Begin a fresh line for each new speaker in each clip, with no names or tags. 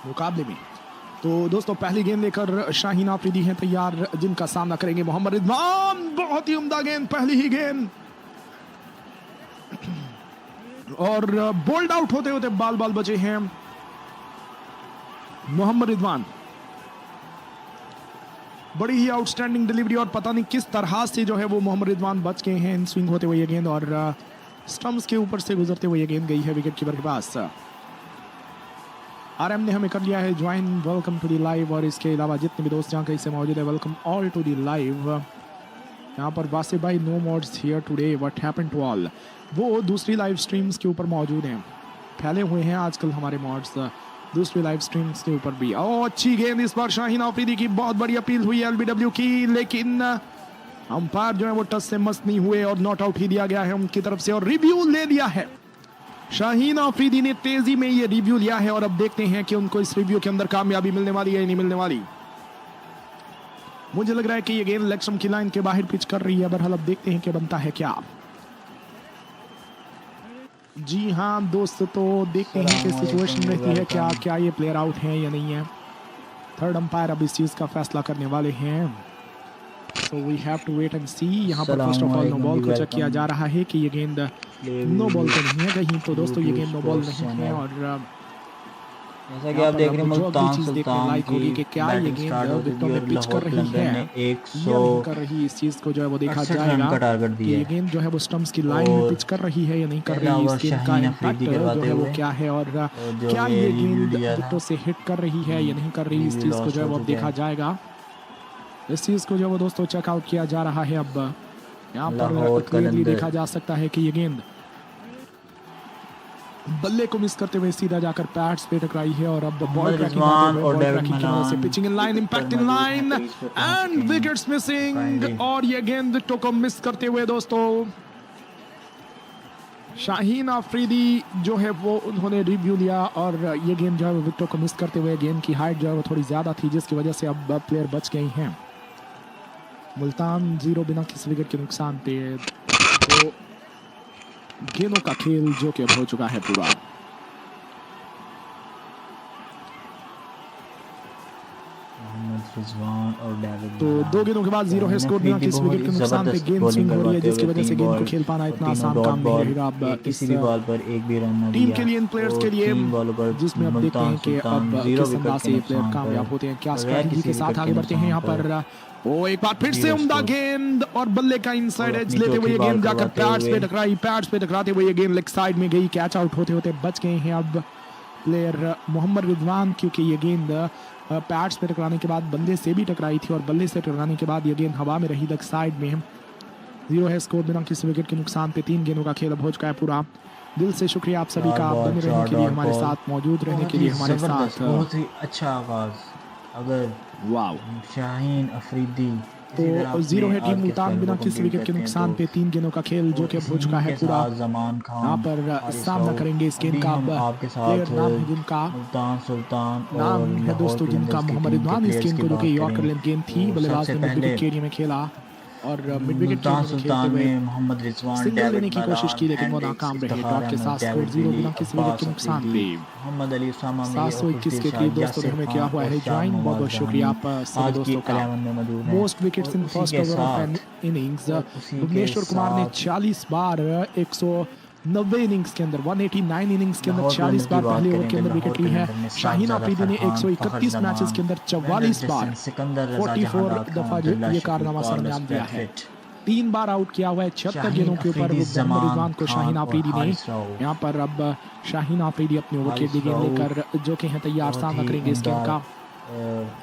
मुकाबले में। तो दोस्तों पहली गेंद लेकर शाहीन आफरीदी हैं तैयार, जिनका सामना करेंगे मोहम्मद रिजवान। बहुत ही उम्दा गेंद, पहली ही गेंद और बोल्ड आउट होते होते बाल बचे हैं मोहम्मद रिजवान। बड़ी ही आउटस्टैंडिंग डिलीवरी और पता नहीं किस तरह से जो है वो मोहम्मद रिजवान बच गए हैं इन स्विंग होते हुए ये गेंद, और स्टंप्स के ऊपर से गुजरते हुए ये गेंद गई है विकेट कीपर के पास। आरएम ने हमें कर लिया है join, welcome to the live. और इसके अलावा जितने भी दोस्त जहाँ कहीं से मौजूद है, welcome all to the live. यहाँ पर वासिफ भाई, no mods here today, what happened to all. वो दूसरी लाइव स्ट्रीम्स के ऊपर मौजूद हैं, फैले हुए हैं आजकल हमारे मॉड्स दूसरी लाइव स्ट्रीम्स के ऊपर भी। अच्छी गेंद इस बार शाहीन आफरीदी की, बहुत बड़ी अपील हुई एलबीडब्ल्यू की, लेकिन अंपायर जो है वो टच से मस नहीं हुए और नॉट आउट ही दिया गया है उनकी तरफ से, और रिव्यू ले लिया है शाहीन आफरीदी ने। तेजी में ये रिव्यू लिया है और अब देखते हैं कि उनको इस रिव्यू के अंदर कामयाबी मिलने वाली है या नहीं मिलने वाली। मुझे लग रहा है कि ये गेंद लेग स्टंप की लाइन के बाहर पिच कर रही है, बहरहाल अब देखते हैं कि बनता है क्या। जी हाँ दोस्त, तो देखते हैं कि सिचुएशन रहती है क्या ये प्लेयर आउट है या नहीं है। थर्ड अंपायर अब इस चीज का फैसला करने वाले हैं, so we have to wait and see. यहाँ पर first of all no ball को चेक किया जा रहा है कि ये गेंद नो बॉल तो नहीं है कहीं, तो दोस्तों ये गेंद नो बॉल नहीं है। और
जैसा कि आप देख रहे हैं मुल्तान सुल्तान
की क्या ये गेंद विकेटों में पिच कर रही है,
100
कर रही, इस चीज को जो है वो देखा जाएगा कि ये गेंद जो है वो स्टंप्स की लाइन में पिच कर रही है या नहीं कर रही, इस गेंद का इम्पैक्ट जो है वो क्या है, और क्या ये गेंद विकेटों से हिट कर रही है या नहीं कर रही, इस चीज को जो है वो देखा जाएगा। इस चीज को जो है वो दोस्तों चेकआउट किया जा रहा है। अब यहाँ पर क्लियरली देखा जा सकता है कि ये गेंद बल्ले को मिस करते हुए सीधा जाकर पैड्स पे टकराई है, और अब बॉल ट्रैकिंग से pitching in line, impact in line and wickets missing, और ये गेंद विकेटों को मिस करते हुए दोस्तों शाहीन आफरीदी जो है वो उन्होंने रिव्यू लिया, और ये गेंद जो है वो विकेटों को मिस करते हुए, गेंद की हाइट जो है वो थोड़ी ज्यादा थी जिसकी वजह से अब प्लेयर बच गए हैं। मुल्तान 0 बिना किसी विकेट के नुकसान पे, तो गेंदों का खेल जो कि अब हो चुका है पूरा। तो 2 गेंदों के बाद 0 है स्कोर, बिना किसी विकेट के नुकसान पे गेंद स्विंग हो रही है, जिसकी वजह से गेंद को खेल पाना इतना आसान काम नहीं रहेगा अब
किसी भी बॉल पर एक भी रन न
टीम के लिए, इन प्लेयर्स के लिए, जिसमें अब देखते हैं कि अब किस अंदाज से ये प्लेयर कामयाब होते हैं, क्या स्ट्रैटेजी के साथ आगे बढ़ते हैं। यहाँ पर एक बार फिर से उम्दा गेंद और बल्ले का इनसाइड एज लेते हुए ये गेंद जाकर पैड्स पे टकराई, पैड्स पे टकराते हुए ये गेंद लेग साइड में गई, कैच आउट होते होते बच गए हैं अब प्लेयर मोहम्मद रिजवान, क्योंकि ये गेंद पैड्स पे टकराने के बाद बल्ले से भी टकराई थी, और बल्ले से टकराने के बाद ये गेंद हवा में रही लेग साइड में। 0 है स्कोर, बिना किसी विकेट के नुकसान पे 3 गेंदों का खेल अब हो चुका है पूरा। दिल से शुक्रिया आप सभी का, आप बने रहने के लिए, हमारे साथ मौजूद रहने के लिए, हमारे साथ।
बहुत ही अच्छा आगाज। अगर
वाव
शाहीन अफरीदी
तो 0 है टीम मुल्तान बिना किसी विकेट के नुकसान पे 3 गेंदों का खेल जो कि अब हो चुका है पूरा। यहाँ पर सामना करेंगे इस गेंद का
आपके साथ
नाम है जिनका
मुल्तान सुल्तान
नाम है दोस्तों जिनका मोहम्मद रिजवान। इस गेंद को जो कि यॉर्कर लेंथ गेंद थी, बल्लेबाज ने मिड विकेट के एरिया में खेला और मिड विकेट
मुल्तान सुल्तान में मोहम्मद रिजवान
सिंगल लेने की कोशिश की, लेकिन वो नाकाम रहे। डॉट के साथ स्कोर 0 बिना किसी विकेट के नुकसान पे।
मोहम्मद अली उसामा
721 के करीब दोस्तों ने हमें किया हुआ है ज्वाइन, बहुत बहुत शुक्रिया आप सभी दोस्तों का। Most wickets in first over of an innings, Bhuvneshwar Kumar ने 40 बार 190 इनिंग्स के अंदर 189 इनिंग्स के अंदर 40 बार पहले ओवर के अंदर विकेट ली है। शाहीन आफरीदी ने 131 मैचेस के अंदर 44 बार 44 दफा ये कारनामा सरअंजाम दिया है। 3 बार आउट किया हुआ है 76 गेंदों के ऊपर मोहम्मद रिजवान को शाहीन आफरीदी ने। यहाँ पर अब शाहीन आफरीदी अपने ओवर के लिए गेंद लेकर जो कि हैं तैयार, सामना करेंगे इस गेंद का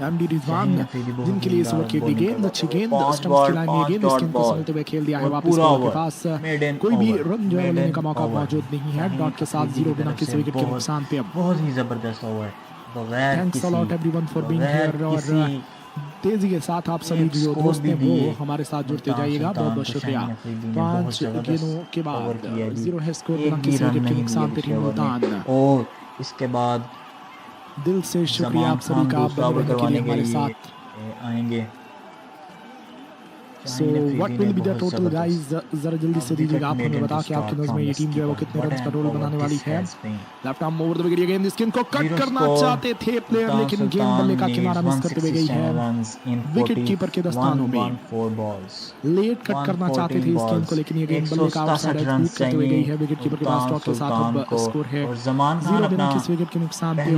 एमडी रिजवान, जिनके लिए इस ओवर के लिए गेंद अच्छी गेंद स्टंप्स की लाइन में गेंद इस गेंद को समझते हुए खेल दिया है वापस के पास। कोई भी रन जो है लेने का मौका मौजूद नहीं है। डॉट के साथ 0 बिना किसी विकेट के नुकसान पे। अब
बहुत ही जबरदस्त ओवर है।
Thanks a lot everyone for being here, और तेजी के साथ आप सभी जो दोस्त हैं वो हमारे साथ जुड़ते जाइएगा, बहुत बहुत शुक्रिया। 5 गेंदों के बाद 0 है स्कोर बिना किसी विकेट के बयान पे टीम मुल्तान।
और इसके बाद
दिल से शुक्रिया आप सभी का, आप बने रहने के लिए हमारे साथ
आएंगे।
So what will be the total guys, जरा जल्दी से दीजिएगा आप हमें बता कि आपकी नज़र में ये टीम जो है वो कितने रन का टोटल बनाने वाली है। Left arm over the wicket गेंद, स्किन को कट करना चाहते थे प्लेयर लेकिन गेंद बल्ले का किनारा मिस करते हुए गई है विकेट कीपर के दस्तानों में। लेट कट करना चाहते थे स्किन को लेकिन ये गेंद बल्ले का आउटसाइड एज करते हुए गई है विकेट कीपर के पास। स्ट्रोक के साथ अब स्कोर है 0 बिना किसी विकेट के नुकसान पे।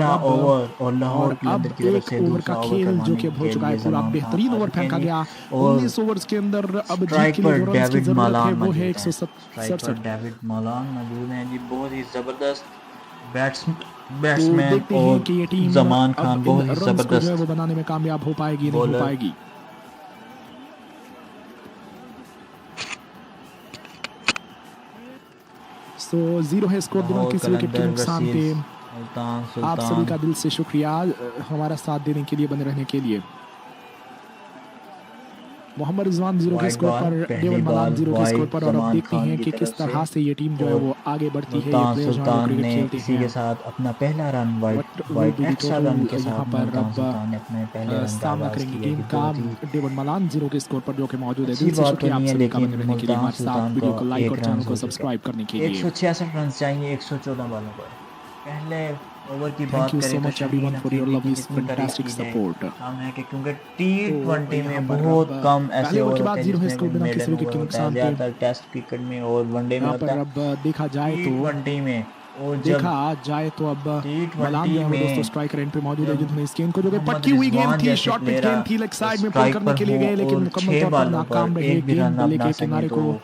और अब एक ओवर का खेल जो कि हो चुका है पूरा, बेहतरीन ओवर फेंका गया 19 ओवर्स के अंदर। अब जीत के लिए जो रन्स की जरूरत है वो है 167।
डेविड मलान मौजूद हैं जी, बहुत ही जबरदस्त
तो
बैट्समैन
देखते हैं कि ये
और
टीम
जमान खान बहुत ही
रन्स को जो है
जबरदस्त
वो बनाने में कामयाब हो पाएगी नहीं हो पाएगी। सो 0 है स्कोर बिना किसी विकेट के नुकसान पे।
मुल्तान
आप सभी
सुल्तान
का दिल से शुक्रिया हमारा साथ देने के लिए, बने रहने के लिए। मोहम्मद रिजवान 0 के स्कोर पर, डेविड मलान 0 के स्कोर पर। और अब देखते हैं कि किस तरह से ये टीम जो है वो आगे बढ़ती है।
मुल्तान सुल्तान ने इसी के साथ अपना पहला रन वाइड एक्स्ट्रा रन के
यहाँ
साथ
पर
मुल्तान सुल्तान ने अपने पहले रन का
सामना
आगाज
करेंगे
किया
टीम
कि
का।
बहुत ही
डेविड मलान 0 के स्कोर पर जो कि मौजूद है।
अच्छी
दिल से
बात
शुक्रिया
तो
आप
नहीं है,
सभी का
लेकिन
बने रहने के लिए,
मुल्तान
हमारे साथ
सुल्तान
वीडियो को
को
लाइक
एक
और
रन
चैनल को
हो चुका है।
सब्सक्राइब करने के लिए।
166 रन चाहिए 114 बॉलों पर। पहले ओवर की बात
थैंक यू सो
करें तो
much everyone for your lovely fantastic
support
support.
हम है कि क्योंकि T20
यहाँ
में
पर
बहुत
अब
कम ऐसे
पहले ओवर
ओवर
के बाद
होते हैं
0 है
जिसमें
स्कोर बिना किसी
मेडन
विकेट
ओवर
के
होता है।
नुकसान पे।
ज्यादातर टेस्ट क्रिकेट में और वनडे में
यहाँ
होता
पर
है।
अब देखा जाए तो
T20 में और जब
देखा जाए तो अब मलान जो है वो
में
दोस्तों स्ट्राइकर एंड पे मौजूद है, जिन्होंने इस गेंद को जो कि
मोहम्मद
पटकी हुई गेंद
रिजवान
थी,
जैसे
शॉर्ट पिच
प्लेयर
गेंद थी, लेग साइड में पुल
स्ट्राइक
करने
पर
के लिए
हो
गए लेकिन
और
मुकम्मल
6
तौर पर
बालों
नाकाम
पर
रहे।
एक भी
गेंद
रन
बल्ले
ना
के
सके
किनारे
तो
को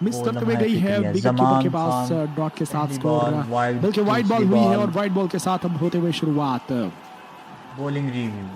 मिस
वो
करते हुए
लम्हा
गई है
फिक्र है।
विकेट कीपर के
जमान
पास
खान
डॉट के साथ
पहली
स्कोर,
बॉल वाइड,
बल्कि वाइड बॉल
दूसरी
हुई है
बॉल
और वाइड बॉल के साथ अब होते हुए शुरुआत।
बॉलिंग रिव्यू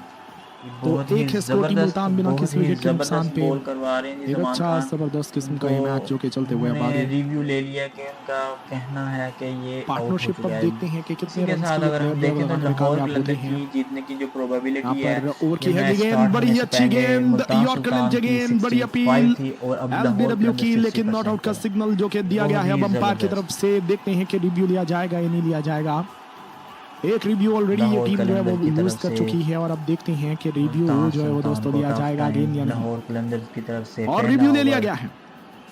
तो एक है स्कोर टीम मुल्तान बिना किसी विकेट के नुकसान पे।
बॉल करवा रहे हैं जी
एक
जमान
अच्छा
खान।
जबरदस्त किस्म का ये मैच जो कि चलते हुए अब आगे
रिव्यू ले लिया कि उनका कहना है कि ये आउट हो
पार्टनरशिप
चुका
अब
है।
देखते हैं कि
इसी
कितने
के
रन
साथ
के
अगर हम
प्लेयर
देखें तो
बनाने में
लाहौर
कामयाब होते
कलंदर
हैं।
की जीतने की जो
यहाँ
प्रोबेबिलिटी है,
पर ओवर की
ये
है
मैच
गेंद,
स्टार्ट
बड़ी
होने से
अच्छी
पहले
गेंद,
मुल्तान
यॉर्कर
सुल्तान
लेंथ
की
गेंद, बड़ी
65
अपील
थी और अब लाहौर
एलबीडब्ल्यू की,
कलंदर
लेकिन नॉट
60%
आउट का
पर है।
सिग्नल जो कि दिया गया है अब
बहुत ही
अंपायर की
जबरदस्त।
तरफ से। देखते हैं कि रिव्यू लिया जाएगा या नहीं लिया जाएगा। एक रिव्यू ऑलरेडी ये
लाहौर
टीम जो है वो
कलंदर की
लूज
तरफ
कर
से
चुकी है और अब देखते हैं कि रिव्यू
मुल्तान
जो है वो
सुल्तान
दोस्तों
को
लिया
टफ
जाएगा
टाइम
गेंद या नहीं।
लाहौर कलंदर्स की तरफ से
और
पहला
रिव्यू ले लिया
ओवर।
गया है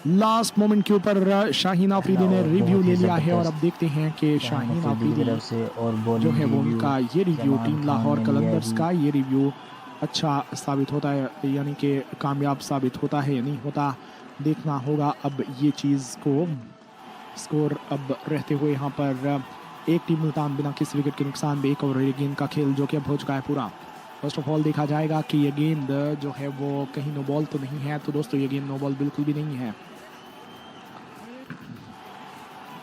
लास्ट मोमेंट के ऊपर। शाहीन आफरीदी ने
और
रिव्यू
बहुत ही
ले लिया है और
जबरदस्त
अब देखते हैं कि शाहीन
की
आफरीदी
तरफ से और
जो
बॉलिंग
है वो
रिव्यू
उनका ये रिव्यू
जमान
टीम
खान
लाहौर
ने लिया
कलंदर्स
जी।
का ये रिव्यू अच्छा साबित होता है, यानी कि कामयाब साबित होता है या नहीं होता, देखना होगा अब ये चीज़ को। स्कोर अब रहते हुए यहाँ पर एक टीम मुल्तान बिना किसी विकेट के नुकसान पे। एक ओवर गेंद का खेल जो कि अब हो चुका है पूरा। फर्स्ट ऑफ ऑल देखा जाएगा कि ये गेंद जो है वो कहीं नो बॉल तो नहीं है, तो दोस्तों ये गेंद नो बॉल बिल्कुल भी नहीं है।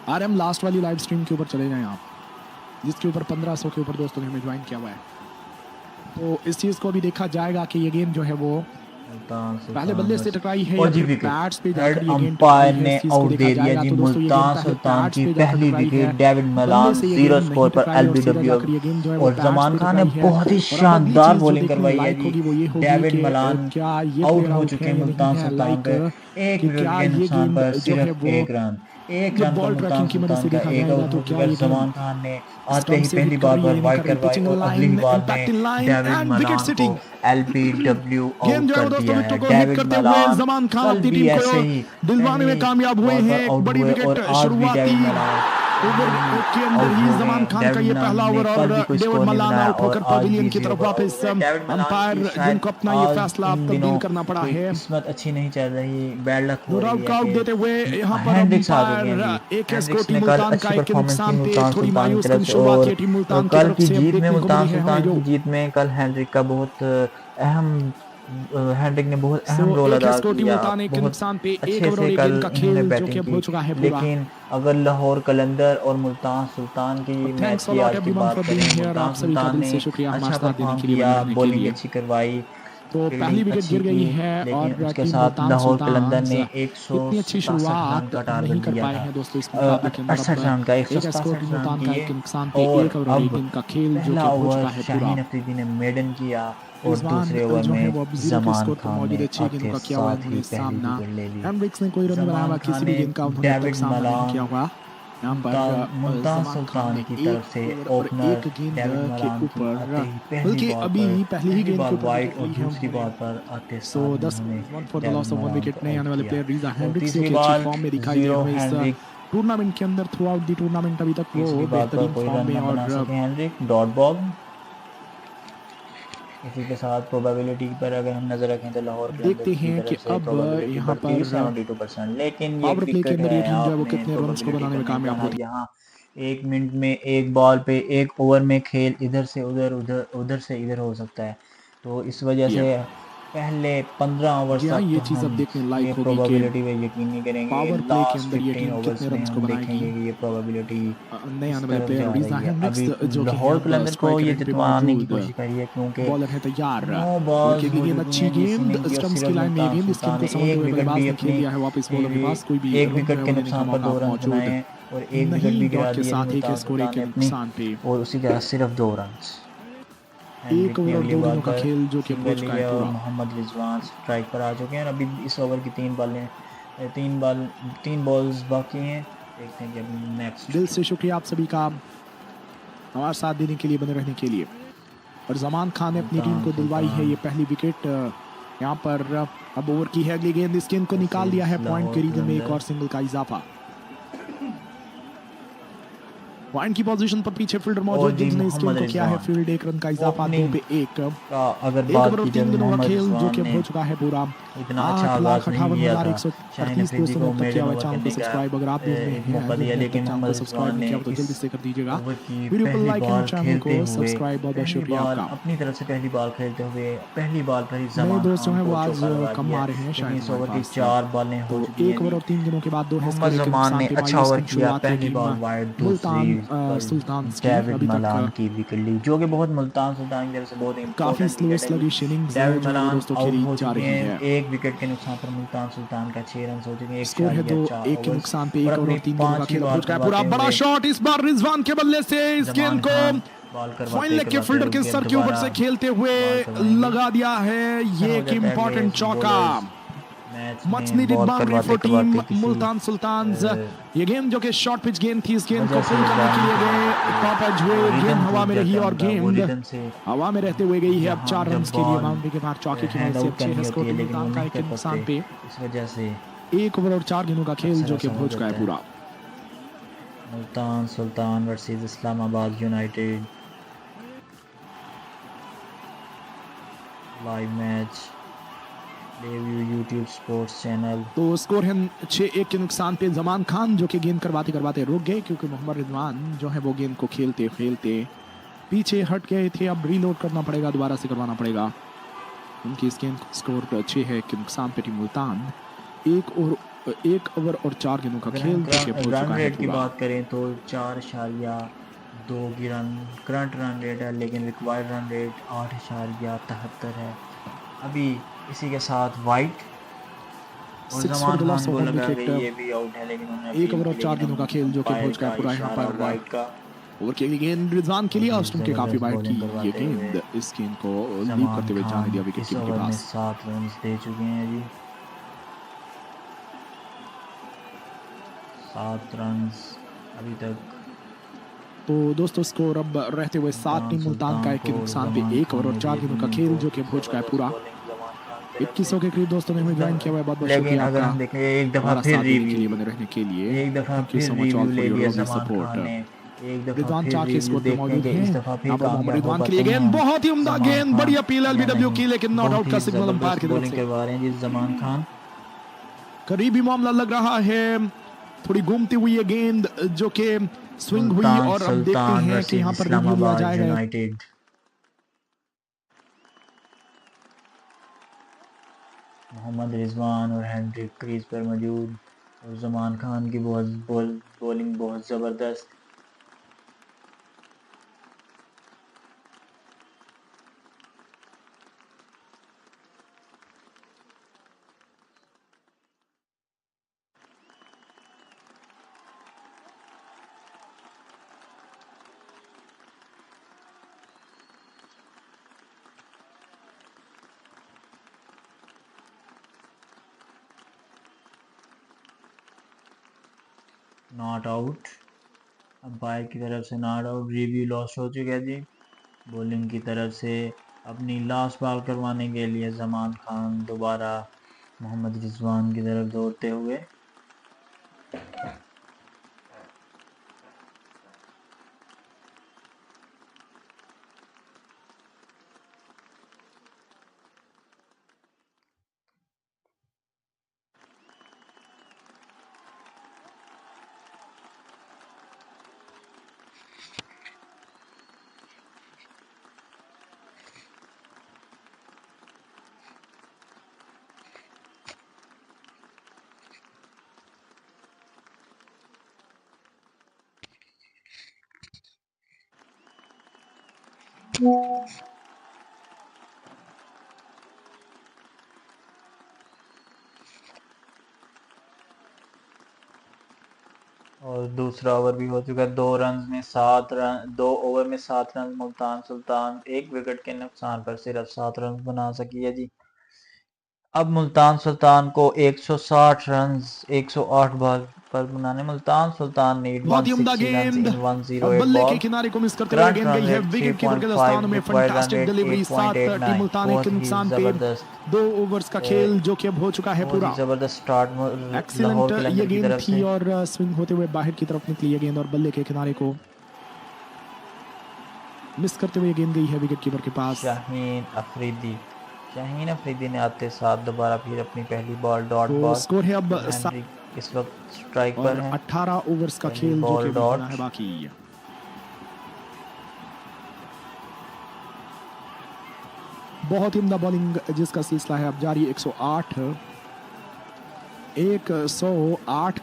आरएम लास्ट वाली लाइव स्ट्रीम के ऊपर चले जाएं आप, जिसके ऊपर 1500 के ऊपर दोस्तों ने हमें ज्वाइन किया हुआ है। तो इस चीज़ को भी देखा जाएगा कि ये गेंद जो है वो पहले बल्ले से टकराई है या फिर बैट्स पे जाकर ये गेंद
अंपायर
टकराई है,
ने
इस चीज़ को
आउट
देखा
दे दिया
जाएगा।
जी
तो दोस्तों ये गेंद
मुल्तान
पहले
सुल्तान
बैट्स
की
पे जाकर
पहली
टकराई
विकेट
है,
डेविड मलान
बल्ले से ये
0
गेंद
स्कोर
नहीं
पर
टकराई और सीधा
एलबीडब्ल्यू।
जाकर ये गेंद जो है वो
और
बैट्स
जमान
पे
खान ने
टकराई है।
बहुत ही
और अब अगली
शानदार
चीज़ जो
बॉलिंग
देखने
करवाई है
लायक
जी।
होगी वो ये होगी
डेविड
कि
मलान
क्या ये
आउट
प्लेयर
हो
आउट
चुके
है
हैं
या
मुल्तान
नहीं है,
सुल्तान
लाइक
पे एक
कि
विकेट
क्या
के
ये
नुकसान पर
गेंद जो है
सिर्फ
वो
एक
जब
रन पर
बॉल
मुल्तान
ट्रैकिंग की मदद से
सुल्तान का
देखा
एक
जाएगा
आउट
तो
हो
क्या
चुका है।
ये
जमान
गेंद
खान ने आते
स्टंप
ही
से
पहली
हिट
बॉल
कर रही
पर
है,
वाइड
कर रही,
करवाई
पिचिंग
और अगली
लाइन,
बॉल
इंपैक्टिंग
में
line
David
and wicket
Malan को
सिटिंग।
एलबीडब्ल्यू
गेंद
आउट
जो है वो
कर
दोस्तों
दिया
विकेटों
है।
को हिट
डेविड
करते हुए
मलान
जमान खान
कल
अपनी
भी
टीम
ऐसे
को
ही
दिलवाने में
पहली
कामयाब हुए
बॉल पर
हैं।
आउट
बड़ी
हुए
विकेट
और आज भी
शुरुआती
डेविड मलान
ओवर के अंदर
आउट
ही
हो
जमान
गए।
खान का
डेविड
ये
मलान
पहला
ने
ओवर और
कल भी कोई
डेविड
स्कोर नहीं
मलान
बनाया
आउट
और
होकर
आज भी
पवेलियन की
0
तरफ
पर आउट
वापस।
हो गए। डेविड मलान
अंपायर
की शायद
जिनको अपना ये
आज
फैसला
इन
तब्दील
दिनों
करना पड़ा
कोई
है,
किस्मत अच्छी नहीं चल रही, बैड लक हो
नो
रही
डाउट
है
आउट
कि
देते हुए यहाँ पर
हेंड्रिक्स आ चुके हैं
अंपायर
जी।
एक
हेंड्रिक्स
स्कोर
ने
टीम
कल
मुल्तान
अच्छी
का एक के
परफॉर्मेंस की
नुकसान पे
मुल्तान
थोड़ी
सुल्तान की
मायूस
तरफ
कुन
से
शुरुआत
और
की टीम मुल्तान की
कल
तरफ
की
से अब
जीत में
देखने को
मुल्तान
मिली है
सुल्तान
हमें
की
जो।
जीत में कल हेंड्रिक का बहुत अहम हेंड्रिक ने बहुत
सो
अहम रोल
एक
अदा
स्कोर टीम
किया,
मुल्तान एक के
बहुत
नुकसान पे एक
अच्छे
ओवर और
से
एक
कल
गेंद का
इन्होंने
खेल जो कि
बैटिंग
अब हो चुका है पूरा।
लेकिन अगर लाहौर कलंदर और मुल्तान सुल्तान की मैच
थैंक्स
की
लॉट
आज की
एवरीवन
बात
फॉर
करें,
बीइंग हियर।
मुल्तान
आप सभी का
सुल्तान
दिल से
ने
शुक्रिया हमारे
अच्छा
साथ देने
परफॉर्म
के लिए,
किया,
बने रहने के
बॉलिंग
लिए।
अच्छी करवाई,
तो पहली
फील्डिंग
विकेट
अच्छी
गिर गई
की,
है और
लेकिन उसके
टीम
साथ
मुल्तान
लाहौर कलंदर
सुल्तान्स
ने
इतनी अच्छी
167 रन
शुरुआत
का
नहीं
टारगेट
कर
दिया
पाए
था,
हैं दोस्तों इस मुकाबले के अंदर।
68 रन का
अब एक स्कोर
167
टीम
रन
मुल्तान का एक
किए
के नुकसान पे
और
एक ओवर और एक
अब
गेंद का खेल जो कि
पहला
अब हो
ओवर
चुका है पूरा।
शाहीन अफरीदी ने मेडन किया और
रिजवान
दूसरे ओवर
जो है
में
वो अब 0 के
जमान
स्कोर पर
खान
मौजूद
ने
है, 6 गेंदों
आते
का किया हुआ है
साथ ही
उन्होंने
पहली
सामना।
विकेट ले ली।
हेंड्रिक्स ने कोई रन नहीं बनाया
जमान
हुआ, किसी
खान
भी
ने
गेंद का उन्होंने अब तक
डेविड
सामना नहीं
मलान
किया हुआ। यहाँ पर
मुल्तान
जमान खान
सुल्तान
ने
की तरफ से
1 ओवर और
ओपनर
1 गेंद
डेविड
के
मलान की
ऊपर,
आते ही
बल्कि अभी पहली ही गेंद के ऊपर
वाइड
विकेट
और
ली है
दूसरी
उन्होंने।
बॉल पर आते
सो
साथ ही
10
उन्होंने
one for the
David
loss of 1
Malan
wicket.
को
नए
आउट
आने वाले
किया।
प्लेयर रीजा
और
हैंड्रिक्स जो
तीसरी
कि अच्छी
बॉल
फॉर्म में दिखाई दे
0
रहे हैं इस
हैंड्रिक,
टूर्नामेंट के अंदर। थ्रू आउट द टूर्नामेंट अभी तक वो
तीसरी बॉल पर
बेहतरीन
कोई
फॉर्म
रन
में,
न बना
और
सके हैंड्रिक, डॉट बॉल। इसी के साथ प्रोबेबिलिटी पर अगर हम नजर रखें तो लाहौर
देखते
कलंदर्स की
हैं कि
तरफ से
अब
प्रोबेबिलिटी
यहाँ
बढ़ती हुई
पर
72%, लेकिन ये
पावर प्ले के
क्रिकेट
अंदर ये
है,
टीम जो है वो
आपने
कितने रन्स को
प्रोबेबिलिटी
बनाने
पर
में
नहीं
कामयाब
जाना।
होती
यहाँ 1 मिनट में एक बॉल पे एक ओवर में खेल इधर से उधर, उधर से इधर हो सकता है। तो इस वजह
है।
से पहले 15 ओवर्स
जी हाँ,
तक
ये
तो
चीज़ अब
हम
देखने
ये
लायक होगी कि
प्रोबेबिलिटी पे यकीन नहीं करेंगे।
पावर प्ले के
लास्ट
अंदर ये
15
टीम कितने
ओवर्स में
रन्स को
हम
बनाएगी।
देखेंगे कि ये प्रोबेबिलिटी
नए
किस
आने वाले
तरफ
प्लेयर
जा
रीजा
रही है।
हैंड्रिक्स
अभी
जो कि हैं
लाहौर
अब
कलंदर को
स्ट्राइकर
ये
एंड पे
जितवाने की
मौजूद।
कोशिश करी है, क्योंकि
बॉलर है तैयार,
9
ओवर
बॉल्स
की अगली
हो
गेंद
चुकी
अच्छी
हैं जिस
गेंद
इनिंग की, और
स्टंप्स की
सिर्फ
लाइन में ये
मुल्तान
गेंद, इस गेंद
सुल्तान
को
ने
संभालते
एक
हुए
विकेट
बल्लेबाज
भी
ने खेल
अपनी
दिया है वापस बॉलर के पास। कोई भी
एक
रन जो
विकेट
है
के
वो लेने का
नुकसान पर
मौका
2 रन बनाए
मौजूद
हैं, और एक विकेट
नहीं।
भी गिरा
डॉट के
दिए
साथ एक है
मुल्तान
स्कोर, एक
सुल्तान
के
ने अपनी,
नुकसान पे।
और उसी के साथ सिर्फ 2 रन।
1
हेनरिक ने
ओवर और
अगली
2
बॉल
गेंदों का
पर
खेल जो कि
सिंगल
अप्रोच का है
लिया, और
पूरा।
मोहम्मद रिजवान स्ट्राइक पर आ चुके हैं। और अभी इस ओवर की 3 बॉल्स बाकी हैं। देखते हैं कि अभी नेक्स्ट।
दिल से शुक्रिया आप सभी का हमारे साथ देने के लिए, बने रहने के लिए। और जमान खान ने अपनी टीम
मुल्तान
को दिलवाई है ये
सुल्तान
पहली विकेट। यहाँ पर अब ओवर की है अगली गेंद, इस गेंद को निकाल दिया है पॉइंट के
लाहौर
रीजन में, एक
कलंदर।
और सिंगल का इजाफा। पॉइंट की पोजीशन पर पीछे फील्डर
और
मौजूद,
जी
जिसने इस गेंद
मोहम्मद
को किया है
रिजवान
फील्ड। 1 रन का इजाफा, 2
ओपनिंग
पे 1।
का अगर
1
बात
ओवर और
की
3
जाए तो
गेंदों का
मोहम्मद
खेल जो
रिजवान
कि अब
ने
हो चुका है पूरा।
इतना अच्छा
8
आगाज
लाख
नहीं
58
किया
हजार
था।
एक सौ
शाहीन
अड़तीस
अफरीदी
दोस्तों ने
को
अब तक
मेडन
किया हुआ
ओवर
चैनल को
करने का
सब्सक्राइब। अगर आप न्यूज में हैं
मौका
अभी
दिया,
तक
लेकिन
चैनल को
मोहम्मद
सब्सक्राइब
रिजवान
नहीं
ने
किया तो
इस
जल्दी से कर दीजिएगा।
ओवर की
वीडियो को
पहली
लाइक एंड
बॉल
चैनल
खेलते
को
हुए
सब्सक्राइब, बहुत बहुत
पहली
शुक्रिया
बॉल
आपका।
अपनी तरफ से पहली बॉल खेलते हुए पहली बॉल पर ही
नए
जमान
दोस्त जो
खान
हैं वो
को
आज
चौका लगा
कम
दिया
आ
है।
रहे हैं
लेकिन
शायद
इस
हमारे
ओवर की
पास।
4 बॉलें हो
तो
चुकी हैं
1 ओवर
जी।
और 3 गेंदों के बाद 2 है
मोहम्मद
स्कोर, एक के
जमान
नुकसान
ने
पे
अच्छा
मायूस
ओवर
कन
किया,
शुरुआत है
पहली
टीम
बॉल वाइड, दूसरी
मुल्तान
पर
सुल्तान्स की।
डेविड
अभी
मलान
तक
की विकेट ली, जो कि बहुत मुल्तान सुल्तान की तरफ से बहुत
काफी
इंपॉर्टेंट
स्लो
विकेट है जी।
स्लगिश इनिंग्स
डेविड
जो है वो
मलान
दोस्तों
आउट
खेली
हो
जा
चुके
रही
हैं,
है।
एक विकेट के नुकसान पर मुल्तान सुल्तान का 6 रन हो चुके हैं,
स्कोर है
1.4
2-1 के
ओवर्स।
नुकसान पे।
और
1 ओवर
अपनी
और 3 गेंदों का
5वीं
खेल
बॉल
अप्रोच का है पूरा।
करवाते
बड़ा
हुए
शॉट इस बार रिजवान के बल्ले से, इस गेंद
जमान
को
खान बॉल
फाइन लेग के
करवाते
फील्डर
रुक
के
गए,
सर के ऊपर
दोबारा
से खेलते हुए
बॉल करवाएंगे।
लगा दिया है
अच्छा
ये
हो
एक
जाता है अगले
इंपॉर्टेंट चौका।
बॉलर्स मैच
मच
में
नीडेड
बॉल
बाउंड्री
करवाते
फॉर टीम
करवाते किसी
मुल्तान सुल्तान्स। ये गेंद जो कि शॉर्ट पिच गेंद थी, इस गेंद को
वजह से
पुल करने के
बॉल
लिए गए, टॉप एज हुए, गेंद
रिदम
हवा
टूट
में रही
जाता है
और
उनका, वो
गेंद
रिदम से
हवा में रहते हुए गई है। अब
जहाँ
4 रन
जब
के लिए
बॉल
बाउंड्री के बाहर चौके की मदद
हैंड
से
आउट
अच्छे
करनी
है
होती
स्कोर
है,
टीम
लेकिन वो
मुल्तान का
नहीं
1 के
कर
नुकसान
पाते,
पे।
इस वजह से
1 ओवर और 4 गेंदों का खेल
अक्सर
जो कि
ऐसा
अब
हो
हो चुका है
जाता है।
पूरा।
Multan Sultan versus Islamabad united live match, प्लेव्यू यूट्यूब स्पोर्ट्स चैनल।
तो स्कोर है 6-1 के नुकसान पे। जमान खान जो कि गेंद करवाते करवाते रुक गए, क्योंकि मोहम्मद रिजवान जो है वो गेंद को खेलते खेलते पीछे हट गए थे। अब रीलोड करना पड़ेगा, दोबारा से करवाना पड़ेगा। उनकी इस गेंद स्कोर 6 है के नुकसान पे टीम मुल्तान। 1 ओवर और 4 गेंदों का
अगर
खेल
हम
जो कि अब हो
रन
चुका है
रेट की
पूरा।
बात करें तो 4.2 की करंट रन रेट है, लेकिन रिक्वायर्ड रन रेट 8.73 है। अभी इसी के साथ वाइट, और
6 for
Zaman
the loss
Khan
of
को
1
लगा कि
विकेट।
ये भी आउट है, लेकिन उन्होंने
1
अपील
ओवर
की,
और 4
लेकिन
गेंदों का खेल जो कि अब हो
अंपायर
चुका
का
है पूरा। यहाँ
इशारा
पर
वाइट का।
ओवर की गेंद रिजवान के लिए,
बहुत ही
ऑस्टन के काफी
जबरदस्त
वाइड की
बॉलिंग
ये
करवाते हुए
गेंद, इस गेंद को लीव
जमान
करते हुए जाने
खान
दिया विकेट
इस
कीपर के
ओवर में
पास।
7 रन दे चुके हैं जी। 7 रन अभी तक।
तो दोस्तों स्कोर अब रहते हुए 7 टीम मुल्तान का 1 के
को
नुकसान पे।
जमान
1 ओवर
खान
और
ने
4
भी
गेंदों का
अपनी
खेल जो
बहुत
कि
ही
अब हो चुका है
जबरदस्त
पूरा।
बॉलिंग जमान खान की तरफ
2100 के करीब दोस्तों ने हमें ज्वाइन किया हुआ है, बहुत बहुत
लेकिन
शुक्रिया
अगर
आपका
हम देखें एक दफ़ा
हमारा
फिर
साथ देने के लिए,
रिव्यू
बने रहने के लिए।
एक दफ़ा
थैंक यू
फिर
so much all
review
for
ले
योर
लिया
लवली
जमान
सपोर्ट।
खान ने, एक दफ़ा
रिजवान
फिर
4 के
रिव्यू
स्कोर पे
देखते हैं
मौजूद
कि
हैं।
इस दफ़ा फिर
यहाँ पर मोहम्मद
कामयाब हो
रिजवान के
पाते
लिए
हैं
गेंद,
हम।
बहुत ही उम्दा
जमान
गेंद,
खान
बड़ी अपील
या
एलबीडब्ल्यू
नहीं,
की, लेकिन नॉट
बहुत
आउट
ही
का सिग्नल अंपायर
ज़बरदस्त
की तरफ
बॉलिंग
से।
करवा रहे हैं जी जमान खान।
करीबी मामला लग रहा है, थोड़ी घूमती हुई ये गेंद जो कि स्विंग हुई,
मुल्तान
और अब देखते
सुल्तान
हैं कि
वर्सेस
यहाँ पर रिव्यू लिया
इस्लामाबाद
जाएगा।
यूनाइटेड। मोहम्मद रिजवान और हेनरी क्रीज पर मौजूद, और जमान खान की बॉलिंग बहुत ज़बरदस्त। Not out. अंपायर की तरफ से नॉट आउट, रिव्यू लॉस हो चुका है जी। बॉलिंग की तरफ से अपनी लास्ट बॉल करवाने के लिए जमान खान दोबारा मोहम्मद रिजवान की तरफ दौड़ते हुए। और दूसरा ओवर भी हो चुका है। 2 ओवर में 7 रन मुल्तान सुल्तान 1 विकेट के नुकसान पर सिर्फ 7 रन बना सकी है जी। अब मुल्तान सुल्तान को 160 रन 108 बॉल पर बनाने। मुल्तान सुल्तान नीड
बहुत ही उम्दा
160 रन
गेंद
इन 108
बल्ले के
बॉल।
किनारे को मिस करते हुए
करंट
गेंद
रन
गई है
रेट
विकेट कीपर के
3.5,
दस्तानों में।
Required run
fantastic
rate
delivery, 7 team
8.89।
Multan
बहुत
के
ही
नुकसान पे
जबरदस्त
2 ओवर्स का खेल जो कि अब हो चुका है
बहुत
पूरा।
ही जबरदस्त स्टार्ट
एक्सीलेंट
लाहौर
ये
कलंदर की
गेंद
तरफ
थी
से।
और स्विंग होते हुए बाहर की तरफ निकली ये गेंद और बल्ले के किनारे को मिस करते हुए गेंद गई है विकेट कीपर के पास।
शाहीन अफरीदी ने आते साथ दोबारा फिर अपनी पहली बॉल डॉट
तो
बॉल।
स्कोर है अब
हेनरी इस वक्त स्ट्राइक पर
और
है।
18 ओवर्स का
पहली
खेल जो
बॉल
कि
डॉट।
बना है बाकी। बहुत ही उम्दा बॉलिंग जिसका सिलसिला है अब जारी। 108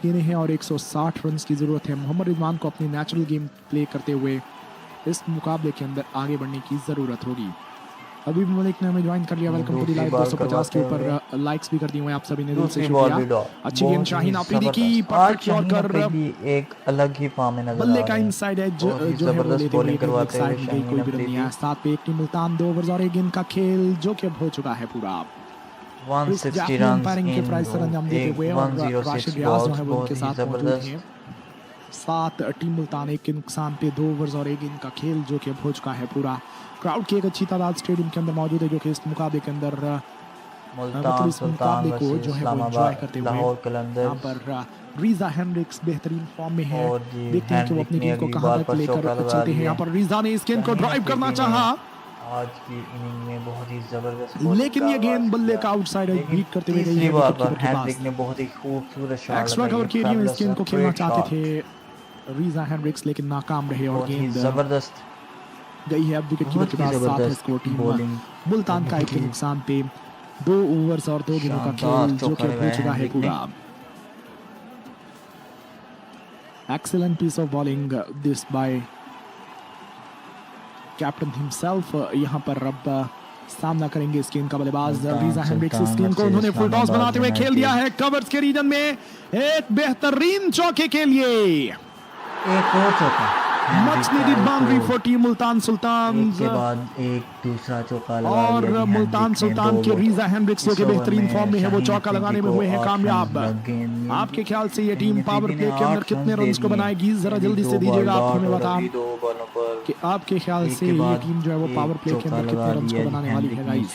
गेंदें हैं और 160 रन की जरूरत है। मोहम्मद रिजवान को अपनी नेचुरल गेम प्ले करते हुए इस मुकाबले के अंदर आगे बढ़ने की जरूरत होगी। अभी मलिक ने हमें ज्वाइन कर लिया। Welcome to the live. 250 के ऊपर लाइक्स भी कर दिए हुए आप सभी ने, दिल से शुक्रिया। अच्छी गेंद शाहीन अफरीदी की, परफेक्ट यॉर्कर।
एक अलग ही फॉर्म में नजर
बल्ले
आ
का
रहे हैं।
इनसाइड एज
बहुत ही
जो है वो
जबरदस्त
लेते हुए
बॉलिंग
गेंद
करवाते हुए
साइड में गई, कोई भी रन नहीं है। 7 पे 1 टीम मुल्तान, 2 ओवर्स और 1 गेंद का खेल जो कि अब हो चुका है पूरा।
160 रन
के प्राइस पर अंजाम देते हुए और राशिद रियाज जो है वो उनके साथ मौजूद हैं। 7 टीम मुल्तान 1 के नुकसान पे 2 ओवर्स और 1 गेंद का खेल जो कि अब हो चुका है पूरा। क्राउड की एक अच्छी तादाद स्टेडियम के अंदर मौजूद है जो कि इस मुकाबले के अंदर
मुल्तान सुल्तान
को जो है वो एंजॉय करते हुए।
लाहौर
यहाँ
कलंदर्स
पर रीजा हेनरिक्स बेहतरीन फॉर्म में है।
और
देखते हैं कि वो अपनी टीम को कहां तक लेकर चलते हैं। यहाँ पर रीजा ने इस गेंद को ड्राइव करना चाहा,
आज की इनिंग में बहुत ही जबरदस्त
लेकिन ये गेंद बल्ले का आउटसाइड बीट करते हुए गई है
बार
विकेट कीपर के पास।
हेनरिक ने बहुत ही खूबसूरत शॉट
एक्स्ट्रा कवर के एरिया में इस गेंद को खेलना चाहते थे रीजा हेनरिक्स, लेकिन नाकाम रहे और गेंद
जबरदस्त
गई है अब विकेट कीपर के पास। 7 है स्कोर टीम मुल्तान का 1 के नुकसान पे 2 ओवर्स और 2 गेंदों का खेल जो कि हो चुका है पूरा। Excellent piece of bowling this by captain himself. यहाँ पर अब सामना करेंगे इस गेंद का बल्लेबाज रीजा हेनरिक्स। इस गेंद को उन्होंने फुल टॉस बनाते हुए खेल दिया है कवर्स के रीजन में एक बेहतरीन चौके के लिए।
एक और चौका,
much needed boundary for team Multan Sultan
के बाद एक दूसरा चौका
और मुल्तान सुल्तान के रीजा हेनरिक्स जो के बेहतरीन फॉर्म में है वो चौका लगाने में हुए हैं कामयाब। आपके ख्याल से ये टीम पावर प्ले के अंदर कितने रन्स को बनाएगी, जरा जल्दी से दीजिएगा आप हमें बता कि आपके ख्याल से ये टीम जो है वो पावर प्ले के अंदर कितने रन्स को बनाने वाली है गाइस।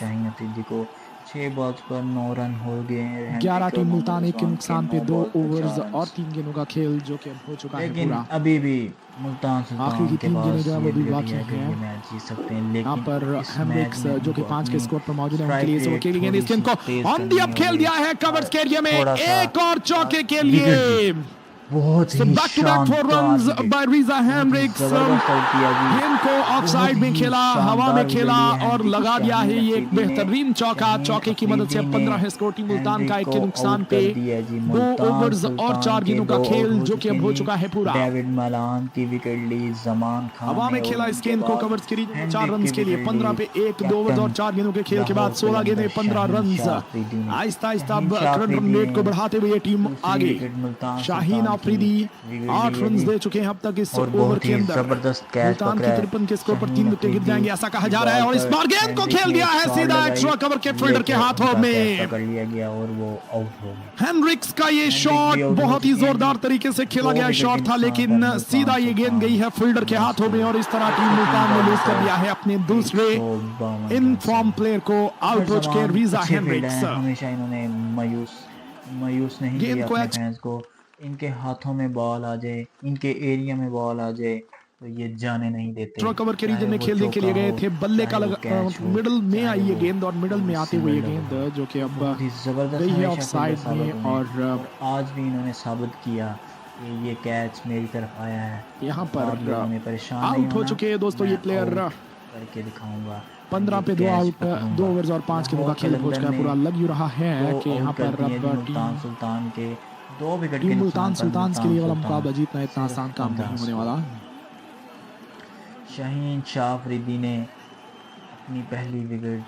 6 बॉल्स पर 9 रन हो गए।
11 टीम मुल्तान 1 के नुकसान पे 2 ओवर्स और 3 गेंदों का खेल जो कि हो चुका है पूरा।
अभी भी मुल्तान
आखिरी की 3 गेंदें जो है वो भी बाकी हैं।
मैच जीत सकते हैं, लेकिन
यहाँ पर हेनरिक्स जो कि 5 के स्कोर पर मौजूद है उनके लिए
स्ट्राइक
खेली गेंद इस गेंद को
तेज
ऑन दी अप
करनी
खेल दिया है कवर्स के एरिया में एक और चौके के लिए।
बहुत ही
back to back 4 runs by Reeza Hendricks. गेंद को ऑफसाइड में खेला, हवा में खेला और लगा दिया है ये एक बेहतरीन चौका। चौके की मदद से 15 है स्कोर टीम मुल्तान का 1 के नुकसान पे 2 ओवर्स और 4 गेंदों का खेल जो कि अब हो चुका है पूरा।
डेविड मलान की विकेट ली जमान खान
हवा में खेला इस गेंद को कवर्स के 4 रन के लिए। 15 पे 1 2 ओवर्स और 4 गेंदों के खेल के बाद 16 गेंदें 15 run. Aahista Aahista current run rate को बढ़ाते हुए ये टीम आगे। शाहीन आफरीदी 8 रन दे चुके हैं अब तक इस ओवर के अंदर।
जबरदस्त कैच
मुल्तान की 53 के स्कोर पर 3 विकेट गिर जाएंगे ऐसा कहा जा रहा है और इस बार गेंद को खेल दिया है सीधा एक्स्ट्रा कवर के फील्डर के हाथों में,
पकड़ लिया गया और वो आउट हो गया।
हेनरिक्स का ये शॉट बहुत ही जोरदार तरीके से खेला गया शॉट था, लेकिन सीधा ये गेंद गई है फील्डर के हाथों में और इस तरह टीम मुल्तान ने लूज कर दिया है अपने दूसरे इन फॉर्म प्लेयर को आउट हो चुके रीजा हेनरिक्स।
हमेशा इन्होंने मायूस नहीं किया अपने फैंस को, इनके हाथों में बॉल आ जाए, इनके एरिया में बॉल आ जाए तो ये जाने नहीं देते।
थ्रो कवर के रीजन में खेलने के लिए गए थे, बल्ले का मिडल में आई ये गेंद और मिडल में आते हुए ये गेंद जो कि अब गई है ऑफ साइड में और
आज भी इन्होंने साबित किया कि ये कैच मेरी तरफ आया है।
यहाँ पर
परेशान
आउट हो चुके हैं दोस्तों ये प्लेयर,
करके दिखाऊंगा।
15 पे 2 आउट, 2 ओवर्स और 5 के का खेल पहुंच गया। पूरा लग ही रहा है कि यहाँ पर
मुल्तान सुल्तान के 2 विकेट
टीम मुल्तान सुल्तान्स के लिए वाला मुकाबला जीतना इतना आसान काम नहीं होने वाला।
शाहीन शाह अफरीदी ने अपनी पहली विकेट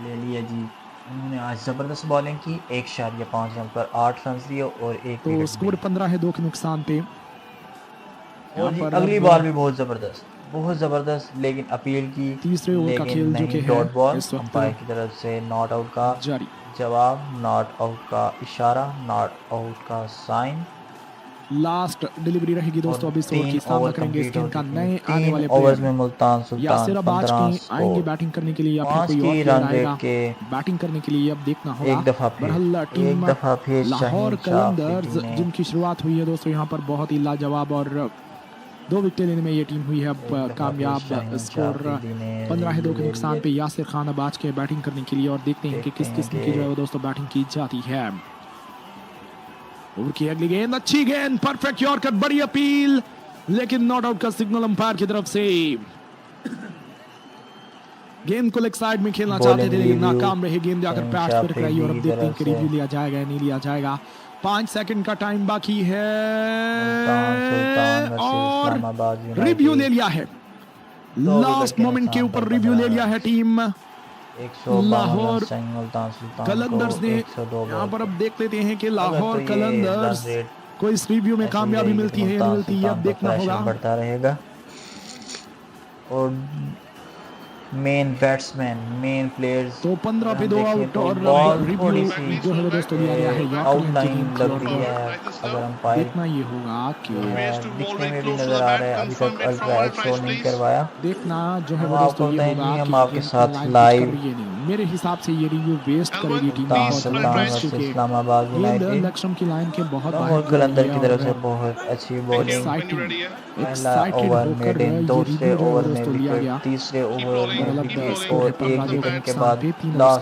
ले लिया जी। उन्होंने आज जबरदस्त बॉलिंग की, 1.5 रन पर 8 रन दिए और एक
तो स्कोर 15 है 2 के नुकसान पे।
और अगली बॉल भी बहुत जबरदस्त लेकिन अपील की
तीसरे ओवर का खेल जो कि
डॉट बॉल अंपायर की तरफ से नॉट आउट का जवाब, नॉट आउट का इशारा, नॉट आउट का साइन।
लास्ट डिलीवरी रहेगी दोस्तों, अभी इस ओवर की सामना करेंगे इस टीम का नए आने वाले
ओवर्स में मुल्तान सुल्तान
आएंगे बैटिंग करने के लिए या फिर कोई और प्लेयर आएगा बैटिंग करने के लिए, अब देखना होगा।
एक दफा
टीम लाहौर कलंदर्स जिनकी शुरुआत हुई है दोस्तों यहाँ पर बहुत ही लाजवाब और 2 विकेट लेने में ये टीम हुई है अब कामयाब। स्कोर 15 है 2 के नुकसान पे। यासिर खान अब आज के बैटिंग करने के लिए और देखते हैं कि किस किस्म की जो है वो दोस्तों बैटिंग की जाती है। ओवर की अगली गेंद, अच्छी गेंद, परफेक्ट यॉर्कर, बड़ी अपील लेकिन नॉट आउट का सिग्नल अंपायर की तरफ से। गेंद को लेग साइड में खेलना चाहते थे लेकिन नाकाम रहे, गेंद जाकर पैच पर टकराई और अब देखते हैं कि रिव्यू लिया जाएगा या नहीं लिया जाएगा। 5 सेकंड का टाइम बाकी है और रिव्यू ले लिया है, लास्ट मोमेंट के ऊपर रिव्यू ले लिया है टीम लाहौर कलंदर्स ने। यहाँ पर अब देख लेते हैं कि लाहौर कलंदर्स को इस रिव्यू में कामयाबी मिलती है या नहीं मिलती है, अब देखना होगा।
बढ़ता रहेगा और मेन बैट्समैन, मेन प्लेयर्स
तो 15 पे 2 आउट और रिव्यू जो है दोस्तों लिया गया है
आउटलाइन लग रही है। अगर अंपायर
देखना ये होगा कि
दिखने में भी नजर आ रहा है, अभी तक अल्ट्रा एज शो नहीं करवाया।
देखना जो है दोस्तों ये होगा
हम आपके साथ लाइव
मेरे हिसाब से ये रिव्यू वेस्ट करेगी टीम
इस्लामाबाद यूनाइटेड
लक्ष्म की लाइन के बहुत
लाहौर कलंदर की तरफ से बहुत अच्छी बॉलिंग। पहला ओवर मेडन, दूसरे ओवर में विकेट, तीसरे ओवर में विकेट और 1 विकेट के बाद लास्ट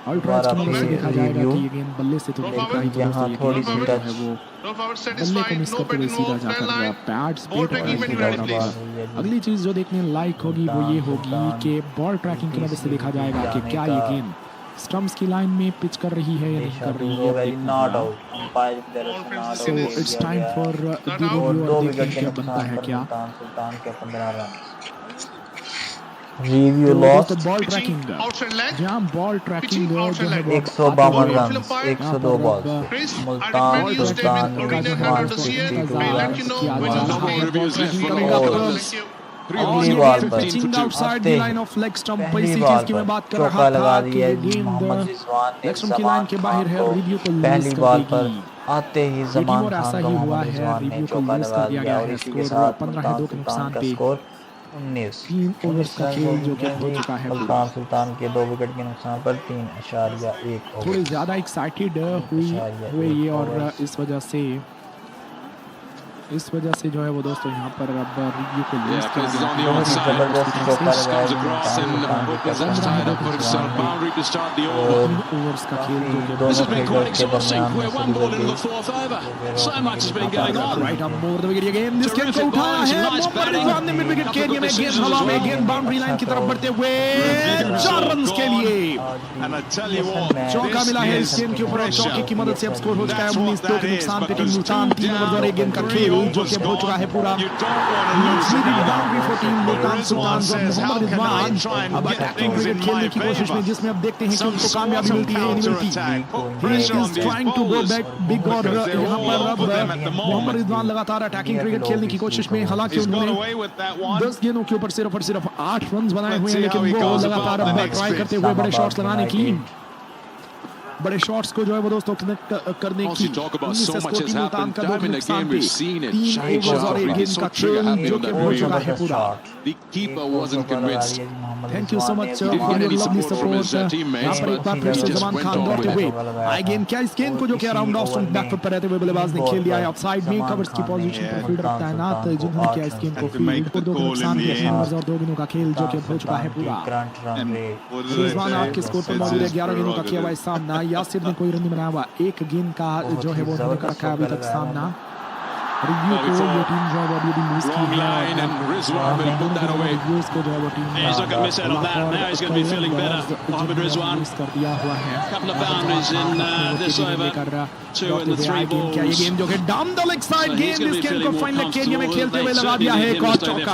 अल्ट्रा की मदद से देखा जाएगा कि ये गेंद बल्ले से तो
यहाँ थोड़ी सी टच
बल्ले को मिस करते हुए सीधा जाकर पैड्स पे। अगली चीज जो देखने लायक होगी वो ये होगी कि बॉल ट्रैकिंग की मदद से देखा जाएगा कि क्या ये गेंद स्टंप्स की लाइन में पिच कर रही है या नहीं कर रही है। So it's time for the review और देखते हैं क्या बनता है क्या।
रिव्यू लॉस्ट
बॉल ट्रैकिंग जहां बॉल ट्रैकिंग जो है
152 रन 102 बॉल मुल्तान सुल्तान अगली बॉल पर
outside the line of leg stump पर इसी चीज की मैं बात कर रहा था कि गेंद लेग स्टंप की लाइन के बाहर है। रिव्यू को
पहली बॉल पर आते ही जमान खान
ऐसा ही हुआ है, रिव्यू को लूज कर दिया गया है। स्कोर 15 है 2 के नुकसान पे। 3 ओवर्स का खेल जो कि हो चुका है।
मुल्तान सुल्तान के 2 विकेट के नुकसान पर 3.1
थोड़ी ज़्यादा एक्साइटेड हुए ये और इस वजह से जो है वो दोस्तों यहाँ पर अब रिव्यू को लूज कर दिया। ओवर्स का खेल राइट अब मोर द विकेट गेंद जिस गेंद को उठाया है मोहम्मद रिजवान ने मिड विकेट के एरिया में गेंद हवा में, गेंद बाउंड्री लाइन की तरफ बढ़ते हुए 4 रन के लिए चौका मिला है इस गेंद के ऊपर और चौके की मदद से अब स्कोर हो चुका है 19 2 के नुकसान पे टीम मुल्तान। 3 ओवर और 1 गेंद का खेल जो कि हो चुका है पूरा। Boundary for team Multan Sultans और मोहम्मद रिजवान अब अटैकिंग क्रिकेट खेलने की कोशिश में, जिसमें अब देखते हैं कि उनको कामयाबी मिलती है नहीं मिलती। He is trying to go back big और यहाँ पर अब मोहम्मद रिजवान लगातार अटैकिंग क्रिकेट खेलने की कोशिश में, हालांकि उन्होंने 10 गेंदों के ऊपर सिर्फ 8 रन बनाए हुए हैं, लेकिन वो लगातार अब ट्राई करते हुए बड़े शॉट्स लगाने की, बड़े शॉट्स को जो है वो दोस्तों कनेक्ट करने की। मुल्तान का 2 नुकसान पे 3 ओवर्स और 1 गेंद का खेल जो कि हो चुका है पूरा। Thank you so much for your lovely support. यहाँ पर एक बार फिर से जमान खान दौड़ते हुए आई गेंद, क्या इस गेंद को जो कि around off stump back foot पर रहते हुए बल्लेबाज ने खेल दिया है ऑफसाइड में। कवर्स की पोजीशन पर फील्डर तैनात जिन्होंने किया इस गेंद को फील्ड को 2 नुकसान पे 3 ओवर्स और 2 गेंदों का खेल जो कि हो चुका है पूरा। रिजवान आपके स्कोर पर मौजूद है 11 गेंदों का किया हुआ है सामना। यासिर ने कोई रन नहीं बनाया हुआ, 1 गेंद का जो है वो उन्होंने कर रखा है अभी तक सामना। रिव्यू को ये टीम जो है वो अभी लूज की है, रिव्यूज को जो है वो टीम कर दिया हुआ है। क्या ये गेम जो है डाउन द लेग साइड गेंद, इस गेंद को फाइनल एरिया में खेलते हुए लगा दिया है एक और चौका।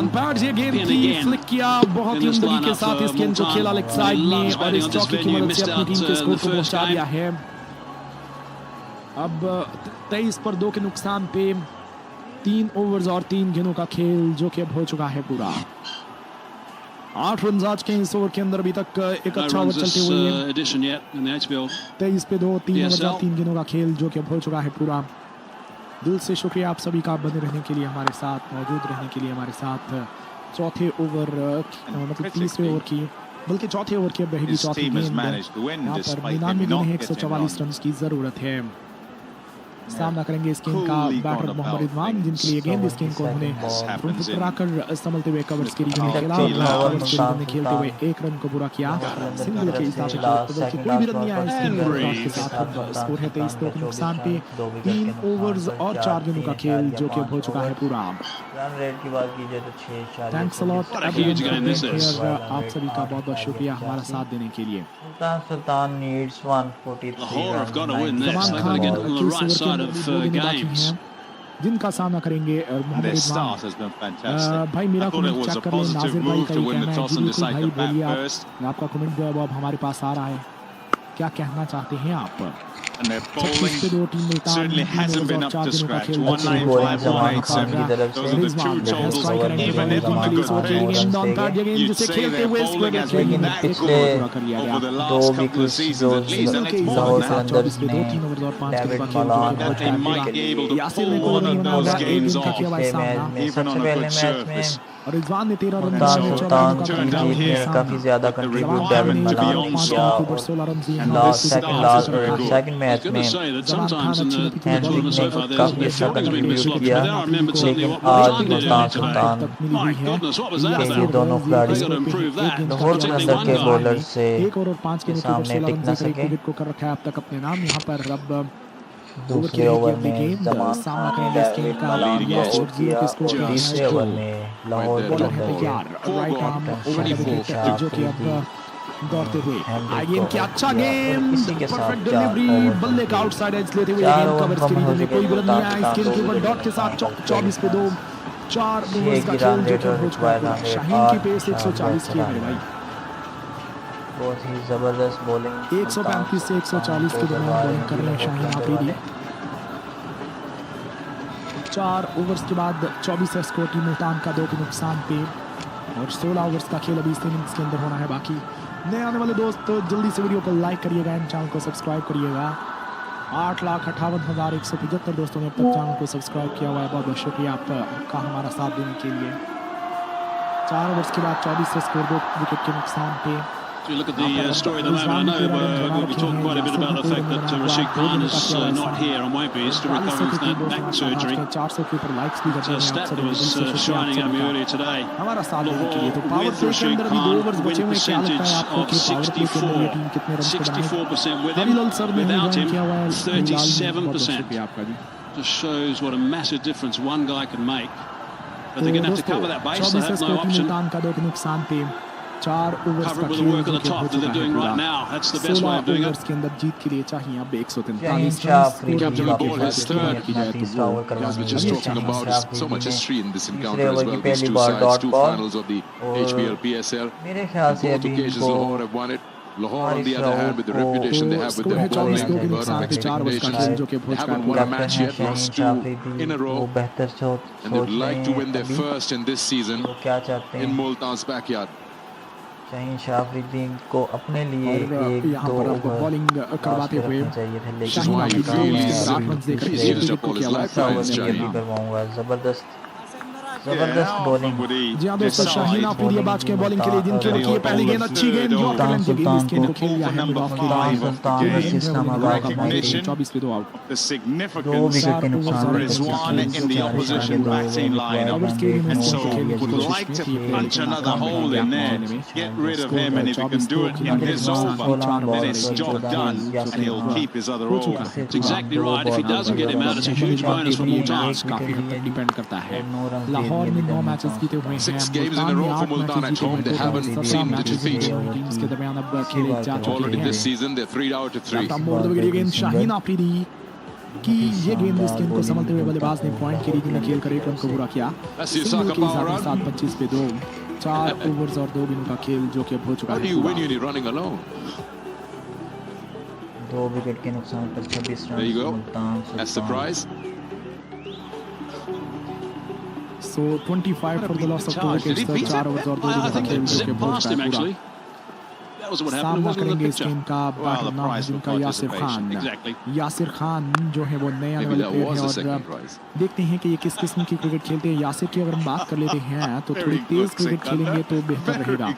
अंपायर ये गेंद की फ्लिक किया, बहुत ही उम्दगी के साथ इस गेंद को खेला लेग साइड में और इस चौके की मदद से अपनी टीम के स्कोर को पहुंचा दिया है। अब 23 पर 2 के नुकसान पे 3 ओवर्स और 3 गेंदों का खेल जो कि अब हो चुका है पूरा। 8 रन आज के इस ओवर के अंदर अभी तक एक अच्छा ओवर चलते हुए है। 23 पे 2, 3 ओवर्स और 3 गेंदों का खेल जो कि अब हो चुका है पूरा। दिल से शुक्रिया आप सभी का बने रहने के लिए, हमारे साथ मौजूद रहने के लिए। हमारे साथ चौथे ओवर मतलब तीसरे ओवर की, बल्कि चौथे ओवर की अब रहेगी चौथी गेंद। यहाँ पर 99 गेंद है, 144 रन की जरूरत है। सामना करेंगे इस गेंद का बैटर मोहम्मद रिजवान, जिनके लिए गेंद इस गेंद को उन्होंने कराकर संभलते हुए कवर्स के लिए खेला, खेलते हुए 1 रन को पूरा किया। सिंगल के हिसाब से कोई भी रन नहीं आया इस गेंद के साथ। स्कोर है 23 2 के नुकसान पे 3 ओवर्स और 4 गेंदों का खेल जो कि हो चुका है पूरा।
रन रेट की बात कीजिए तो 6
थैंक्स अ लॉट, आप सभी का बहुत बहुत शुक्रिया हमारा साथ देने के लिए।
Multan Sultan needs 143
run. जिनका सामना करेंगे मोहम्मद रिजवान। भाई मेरा कमेंट चेक कर लें, नाजिर भाई का ये कहना है जी बिल्कुल भाई बोलिए आप, आपका कमेंट जो है वो अब हमारे पास आ रहा है, क्या कहना चाहते हैं आप? 26 पे 2 टीम मुल्तान जिसे खेलते हुए
लाहौर कलंदर्स ने डेविड मलान
यासिर ने को नहीं बनाया एक दिन का किया
सबसे पहले मैच में
और रिजवान ने 13 रन
मुल्तान सुल्तान की जीत में काफी ज्यादा कंट्रीब्यूट डेविड मलान किया। सेकंड मैच में हैंड्रिक ने काफी अच्छा कंट्रीब्यूट किया, लेकिन आज मुल्तान सुल्तान के ये दोनों खिलाड़ी लाहौर कलंदर के बॉलर से
1 और 5 के
सामने टिक न सके।
को कर रखा है अब तक अपने नाम। यहाँ पर रब
दूसरे ओवर में
सामना करेंगे इस गेंद का
तीसरे ओवर में लाहौर
राइट आर्म ओवर जो कि अब दौड़ते हुए गेंद की अच्छा गेंद, परफेक्ट डिलीवरी, बल्ले का आउटसाइड एज लेते हुए गेंद कवर्स के लिए कोई रन नहीं आया इस गेंद के ऊपर। डॉट के साथ 24 पे 2 4 ओवर्स का खेल जो कि हो चुका है। शाहीन की पेस 140 की है भाई,
बहुत ही जबरदस्त बॉलिंग
135 से 140 के दरमियान बॉलिंग कर रहे हैं शाहीन आफरीदी। 4 ओवर्स के बाद 24 का स्कोर टीम मुल्तान का 2 के नुकसान पे और 16 ओवर्स का खेल अभी इस इनिंग्स के अंदर होना है बाकी। नए आने वाले दोस्त तो जल्दी से वीडियो को लाइक करिएगा एंड चैनल को सब्सक्राइब करिएगा। 8,58,175 दोस्तों ने अब तक चैनल को सब्सक्राइब किया हुआ है, बहुत बहुत शुक्रिया आपका हमारा साथ देने के लिए। 4 ओवर्स के बाद 24 से स्कोर 2 विकेट के नुकसान पे।
If you look at the story at the moment, I know we'll be talking quite a bit about the fact that Rashid Khan is not here and won't be. He's still recovering from that back surgery. Stat that was shining at me earlier today. Lahore with Rashid Khan, win percentage of 64% with him. Without him, 37%. Just shows what a massive difference one guy can make. But they're going to have to cover that base. They have no option.
4 overs
Cover
का
it with the
खेल
work
जो
at the
कि हो
top that
चुका
they're
है
doing right
पूरा।
now. That's the best way
16
of doing it.
Overs के अंदर जीत के लिए चाहिए अब 143
शाहीन
रन।
शाह
स्कोर
अफरीदी
जो
Captain
कि
ball
बात
his
की
third.
की जाए तो
तीसरा
वो
ओवर
As
करवाने
we're
के
just
लिए
talking
Shaheen
about,
Shah
so much
Afridi ने
history in this
तीसरे
encounter as
ओवर की
well. These
पहली
two
ball
sides,
dot
2
ball
finals of the
और
HBL PSL.
मेरे ख्याल
On
से
both
अभी
occasions,
इनको
Lahore have won it. Lahore, on
Haris
the other hand, with the
Rauf
reputation they
तो
have with
score है
their
24
bowling,
2 के
burden of
नुकसान पे 4 ओवर्स का
expectations.
खेल जो कि
They
भोज का है
haven't won
पूरा।
a
कैप्टन
match
है
yet,
Shaheen
lost
Shah
2
Afridi,
in a
वो
row,
बेहतर सोच
and they'd like to win their
अभी
first in this season
वो क्या चाहते
in
हैं
Multan's backyard.
शाहीन शाह अफरीदी को अपने लिए
और
एक
यहाँ
दो
पर अब
ओवर
बॉलिंग
लास्ट
करवाते
के
हुए
रखने चाहिए थे लेकिन
Shaheen
why
Afridi
he
2 overs
feels
के अंदर 8 रन देकर
he's
एक
used
विकेट
up all
को
his
किया हुआ है
lifeline,
पूरा
this
ने
Shaheen.
अपना।
करवाऊंगा जबरदस्त
Yeah,
जबरदस्त
how
bowling
often would he
जी हाँ दोस्तों,
decide
शाहीन अफरीदी अब आज के बॉलिंग के लिए जिनके लिए पहली गेंद अच्छी गेंद
Multan
यॉर्कर के गेंद इस गेंद को खेल लिया है मिड ऑफ के
मुल्तान
लिए।
सुल्तान
गेंद
वर्सेस
है वो
इस्लामाबाद
का
हमारी
पॉइंट 24 पे 2 आउट।
the
दो
significance
विकेट के
चार
नुकसान
ओवर
पर
Rizwan in the opposition batting lineup.
Overs के लिए
And
इस
so
गेंद को खेलने की
would
कोशिश
like
की
to
थी
punch
लेकिन
another
नाकाम
hole
रह
in
गया
there,
मामले में।
get rid of
score
him, and if he can
24
do it, then
के
it's
नुकसान
over.
पे 4
Then
ओवर
it's
से
job
14
done,
जो
and
कि
he'll
पूरा
keep his other
हो
all.
चुका है
It's
पूरा।
exactly right. If he doesn't get him out, it's a huge bonus for Multan.
काफी हद तक डिपेंड करता है।
रन
लाहौर ने 9 मैचेस जीते हुए हैं,
6 games in a
मुल्तान ने
row for
8
Multan
matches
at
जीते
home.
हुए
They
हैं।
haven't
17
seemed to
matches in
defeat.
दोनों टीम्स के दरमियान अब खेले जा चुके
Already
हैं।
this season, they're 3 out of 3.
Left मोड़ दे गेंद शाहीन अफरीदी की ये गेंद इस गेंद को संभलते हुए बल्लेबाज ने पॉइंट के रीजन में खेल कर 1 रन को पूरा किया। सिंगल के हिसाब के साथ 25 पे 2, 4 ओवर्स और 2 गेंदों का खेल जो कि अब हो चुका
How
है
do you
पूरा।
win when you're running alone?
दो विकेट के नुकसान पर 26
There you
run
go.
Multan
That's the
Sultan
prize.
So 25 for the loss of 2
Did he
wickets,
beat
4
it?
overs और 2
I
गेंदों का
think
खेल
it
जो कि
zipped
हो
past
चुका
him
है पूरा।
actually. That was what happened. It
सामना
wasn't in
करेंगे
the
इस
picture.
गेम का
Well, the
बैटर नाम है
prize for
जिनका यासिर खान।
participation. Exactly.
यासिर खान जो है वो नए आने
Maybe
वाले
that
प्लेयर
was
हैं
the
और
second prize.
देखते हैं कि ये किस किस्म की क्रिकेट खेलते हैं। यासिर की अगर हम बात कर लेते हैं तो थोड़ी
Very
तेज
good,
क्रिकेट
Sikandar.
खेलेंगे तो बेहतर रहेगा।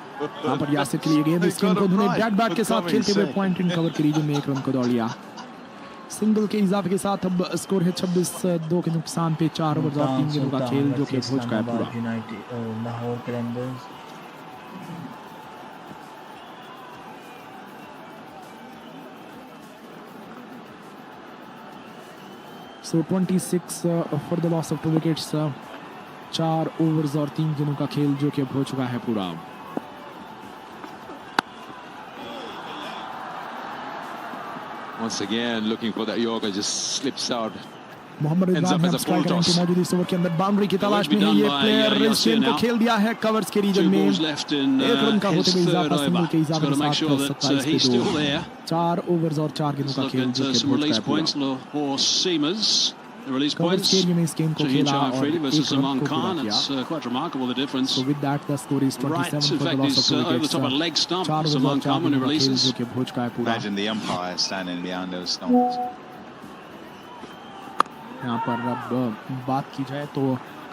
यहाँ पर यासिर के लिए गेंद इस
They
गेंद
got
को
a
उन्होंने
prize
डेड बैट के
for
साथ
coming
खेलते हुए
second.
पॉइंट इन कवर के रीजन में 1 रन को दौड़ लिया। सिंगल के इजाफे के साथ अब स्कोर है 26-2 के नुकसान पे 4 ओवर और 3 गेंदों का खेल जो कि हो चुका है पूरा।
United Lahore Qalandars
So 26 for the loss of 2 wickets, 4 overs और 3 गेंदों का खेल जो कि अब हो चुका है पूरा।
Once again, looking for that Yorker, just slips out.
Mohammad
Ends
Rizwan
up
है
as a
striker
full toss.
की मौजूद इस ओवर के अंदर बाउंड्री की तलाश में है।
done
ये
by,
प्लेयर इस
Yassir
गेंद को
now.
खेल दिया है कवर्स के रीजन
2
में।
balls left in
1 रन का
his
होते हुए
third
इजाफा सिंगल
over.
के
He's
इजाफे
got
के
to make
साथ
sure that
27 पे
he's
2,
still there.
4 ओवर्स और 4 गेंदों
Let's
का
look
खेल
at
जो कि
some
हो चुका
release
है पूरा।
points. Lahore Seamers, the release
covers
points.
के एरिया में इस गेंद को
Shaheen
खेला
Shah
और
Afridi
1
versus
रन
Salman
को पूरा
Khan.
किया।
It's quite remarkable the difference.
So with that the score is 27
Right, in
for the
fact,
loss of
he's
2
over the
wickets,
top of leg stump.
4 overs और
Salman
4
Khan when he
गेंदों का खेल
releases.
जो कि अब हो चुका है पूरा।
Imagine the umpire standing behind those stumps.
यहाँ पर अब बात की जाए तो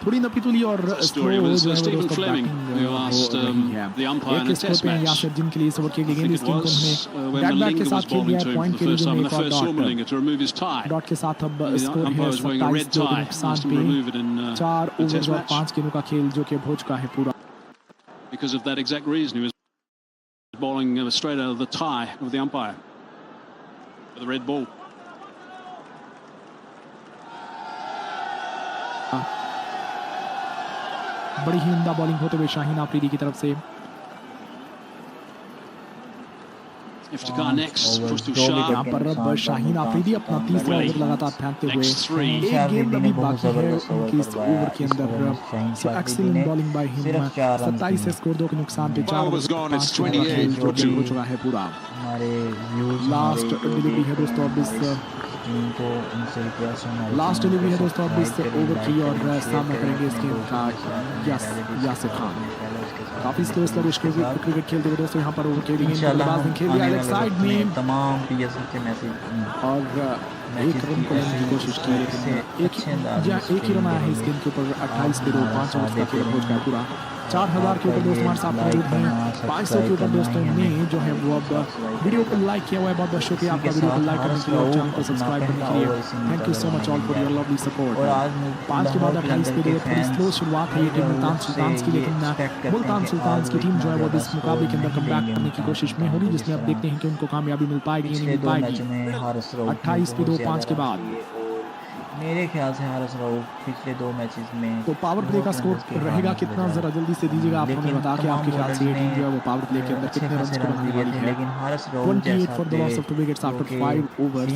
थोड़ी नपीतुली और
That
स्लो
story was
जो है वो
Stephen
दोस्तों
Fleming,
बैटिंग
who
हो
asked
रही है।
the umpire in a
एक स्कोर
test
पे हैं
match.
यासिर जिनके लिए इस ओवर की
I
गेंद
think
इस
it
गेंद को
was
उन्होंने
when
डेड बैट के
Malinga
साथ
was
खेल
bowling
दिया
to
है
him for
पॉइंट
the
के
first
रीजन
time,
में
and
एक
the
और
first
dot
Sawmalinga to remove his tie.
Dot के साथ अब
The
स्कोर है
umpire was wearing a
27
red
2 के
tie.
नुकसान
Asked him to
पे
remove it in
4
the
overs
test
और
match.
5 गेंदों का खेल जो कि अब हो चुका है पूरा।
Because of that exact reason, he was bowling straight out of the tie of the umpire for the red ball.
बड़ी ही उम्दा बॉलिंग होते हुए शाहीन अफरीदी की तरफ से।
Iftikhar next, push to
यहाँ
Shah.
पर अब शाहीन अफरीदी अपना तीसरा ओवर लगातार फेंकते हुए
Next 3.
एक गेंद अभी बाकी है उनकी इस ओवर के अंदर। सो एक्सीलेंट बॉलिंग बाय हिम। 27 से स्कोर 2 के नुकसान पे 4 ओवर 5 गेंदों का खेल जो कि हो चुका है पूरा।
हमारे व्यूज
लास्ट डिलीवरी है दोस्तों अब इस
तो उनसे रिक्वेस्ट है
लास्ट डिलीवरी है दोस्तों अब इस ओवर की और सामना करेंगे इस गेम का यासिर खान। काफी स्लो स्लो क्रिकेट खेलते हुए दोस्तों यहाँ पर ओवर के लिए बल्लेबाज ने खेल दिया लेग साइड में
तमाम पीएसएल के मैसेज
और 1 रन को लेने की कोशिश की लेकिन एक ही रन आया है इस गेम के ऊपर। 28 पे 2, 5 ओवर का खेल हो चुका है पूरा। 4000 के ऊपर दोस्त हमारे साथ मौजूद हैं। 500 के ऊपर दोस्तों ने जो है वो अब वीडियो को लाइक किया हुआ है। बहुत बहुत शुक्रिया आपका वीडियो को लाइक करने के लिए और चैनल को सब्सक्राइब करने के लिए। Thank you so much all for your lovely support. 5 के बाद 28 पे 2 थोड़ी स्लो शुरुआत है ये टीम मुल्तान सुल्तान्स की, लेकिन मुल्तान सुल्तान्स की टीम जो है वो इस मुकाबले के अंदर कमबैक करने की कोशिश में होगी, जिसमें अब देखते हैं कि उनको कामयाबी मिल पाएगी या नहीं मिल पाएगी। 28 पे 2 5 के बाद
मेरे ख्याल से हारिस रऊफ पिछले 2 मैचेस में
तो पावर प्ले का स्कोर रहेगा कितना, जरा जल्दी से दीजिएगा, आप हमें बता के आपके ख्याल से ये टीम जो है वो पावर प्ले के अंदर कितने रन को बनाने वाली है।
लेकिन Haris Rauf
28 for the loss of 2 wickets after 5 overs.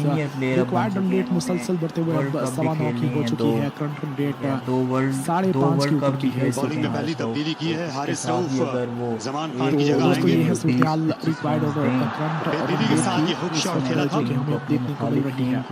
Required run rate मुसलसल बढ़ते हुए अब 9.25 की हो चुकी है। करंट रन रेट 5.5 की ऊपर की है।
बॉलिंग में पहली तब्दीली की है हारिस रऊफ, जमान खान की
तो
जगह
दोस्तों ये
आएंगे।
है सूरत-ए-हाल रिक्वायर्ड और करंट
बेदीली के साथ ये हुक शॉट खेला था,
जो हमें देखने को मिल रही है।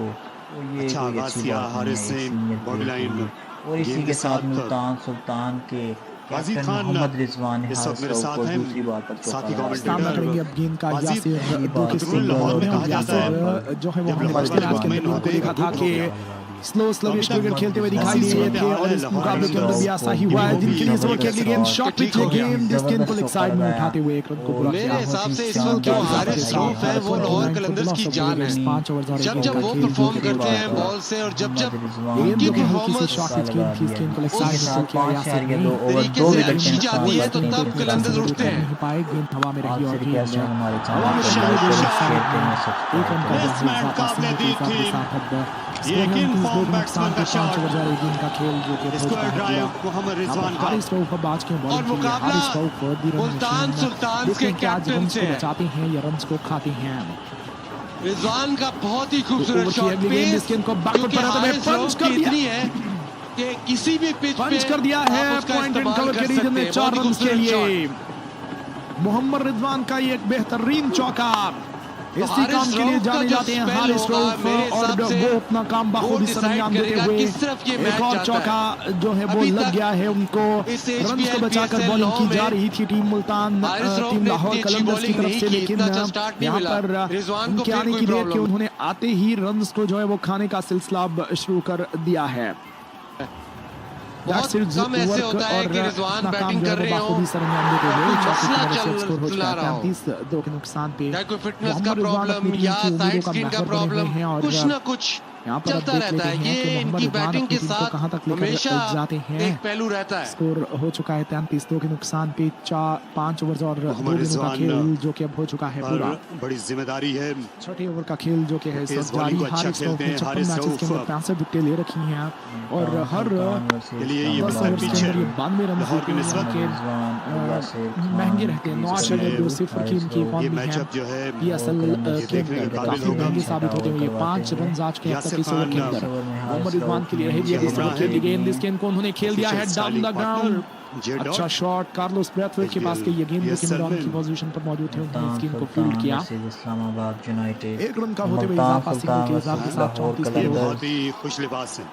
अच्छा आगाज किया हारिस ने बॉडी लाइन
और इसी के साथ मुल्तान सुल्तान के
वाजिद
कैप्टन
खान
मोहम्मद रिजवान
इस वक्त मेरे साथ हैं,
दूसरी बार पर
साथी
सामना करेंगे अब गेंद का
वाजिद
यासिर दो के
तुरुल लाहौर में कहा जाता है।
यासिर जो है वो
जब
हमने
लाहौर
पिछले मैच के
में
अंदर
होते
देखा था कि स्लो स्लविश क्रिकेट खेलते हुए दिखाई दे रहे थे और इस मुकाबले के अंदर भी ऐसा ही हुआ है। जिनके लिए जोर की अगली गेंद शॉट पिच गेंद जिस गेंद को लेग साइड में उठाते हुए एक रन को पूरा किया।
मेरे हिसाब से इस वक्त जो हारिस रऊफ है वो लाहौर कलंदर्स की जान है।
5 ओवर
जब जब वो परफॉर्म करते हैं बॉल से और जब जब उनकी परफॉर्मेंस
शॉट पिच गेंद थी, इस गेंद को लेग साइड में शॉट किया यासिर ने।
तरीके से अच्छी जाती है तो तब कलंदर्स उठते हैं।
नहीं पाए, गेंद हवा में रही और गेंद
हमारे
हवा में एक रन का
बैट्समैन काबिल दीद थी, ये यकीन फॉर्म बैट्समैन का शॉट,
गेंद का खेल जो कि
स्क्वायर ड्राइव मोहम्मद रिजवान का।
हारिस रऊफ अब आज के
और
बॉलिंग के लिए
मुकाबला
हारिस रऊफ
मुल्तान सुल्तान्स के कैप्टन से है।
बचाते हैं या रन्स को खाते हैं।
रिजवान का बहुत ही खूबसूरत
ओवर की
शॉट
अगली गेंद
पेस
इस गेंद को बैकवर्ड
क्योंकि
पर आते हुए
हारिस
पंच
रऊफ
कर
की
दिया,
इतनी है कि किसी भी पिच पे
पंच कर दिया है।
आप उसका
पॉइंट एंड
इस्तेमाल
कवर
कर
के रीजन में
सकते हैं।
4
बहुत ही
रन के
खूबसूरत
लिए
शॉट।
मोहम्मद रिजवान का ये एक बेहतरीन चौका। इसी
हारिस
काम के लिए
रऊफ का
जाने
जो
जाते हैं
स्पेल
हारिस
होगा,
रऊफ
मेरे
और
हिसाब से
वो अपना काम बाखूबी सर अंजाम देते
डिसाइड
हुए
करेगा किस तरफ ये
एक
मैच
और
जाता
चौका जो है वो
अभी
लग
तक
गया है उनको।
इस
रन्स को
HPL
बचाकर
PSL
बॉलिंग की जा
में
रही थी टीम मुल्तान
हारिस रऊफ
टीम
ने
लाहौर
इतनी अच्छी
कलंदर्स की
बॉलिंग
तरफ
नहीं
से,
की,
लेकिन
इतना अच्छा स्टार्ट नहीं
यहाँ
मिला।
पर
रिजवान को
उनके
फिर
आने
कोई
की देर के
प्रॉब्लम
उन्होंने आते ही रन्स को जो है वो खाने का सिलसिला अब शुरू कर दिया है।
बहुत कम ऐसे होता है कि रिजवान बैटिंग कर रहे हो
दो के नुकसान पे
या कोई फिटनेस का प्रॉब्लम या साइड स्क्रीन का प्रॉब्लम कुछ ना कुछ चलता रहता है। ये इनकी बैटिंग के साथ हमेशा
जाते हैं।
एक पहलू रहता है।
स्कोर हो चुका है 33, 2 के नुकसान पे 5 ओवर और 2 दिनों का खेल जो कि अब हो चुका है पूरा।
बड़ी जिम्मेदारी है,
छठे ओवर का खेल जो कि है इस वक्त जारी। हारिस रऊफ ने 56 मैचेस के अंदर 65 विकेटें ले रखी हैं और हर
के लिए ये
10
बड़ा
ओवर के
पिच है।
अंदर ये 92 रन
लाहौर की निस्बत
महंगे रहते हैं। 9.2 की इनकी
ये
इकॉनमी है
मैचअप जो है
PSL के अंदर काफी महंगी साबित होते हुए 5 रन आज के अब तक इस ओवर के अंदर मोहम्मद रिजवान के लिए रहेगी। इस ओवर खेली गेंद इस गेंद को उन्होंने खेल दिया है डाउन द ग्राउंड। अच्छा शॉट कार्लोस ब्रैथवेट के पास के ये गेंद जो कि मिडऑन की पोजीशन पर मौजूद थे, उन्होंने इस गेंद को फील्ड किया।
इस्लामाबाद यूनाइटेड
एक रन का होते हुए इजाफा सिंगल के हिसाब के साथ 34
ये बहुत ही खुश लिबास है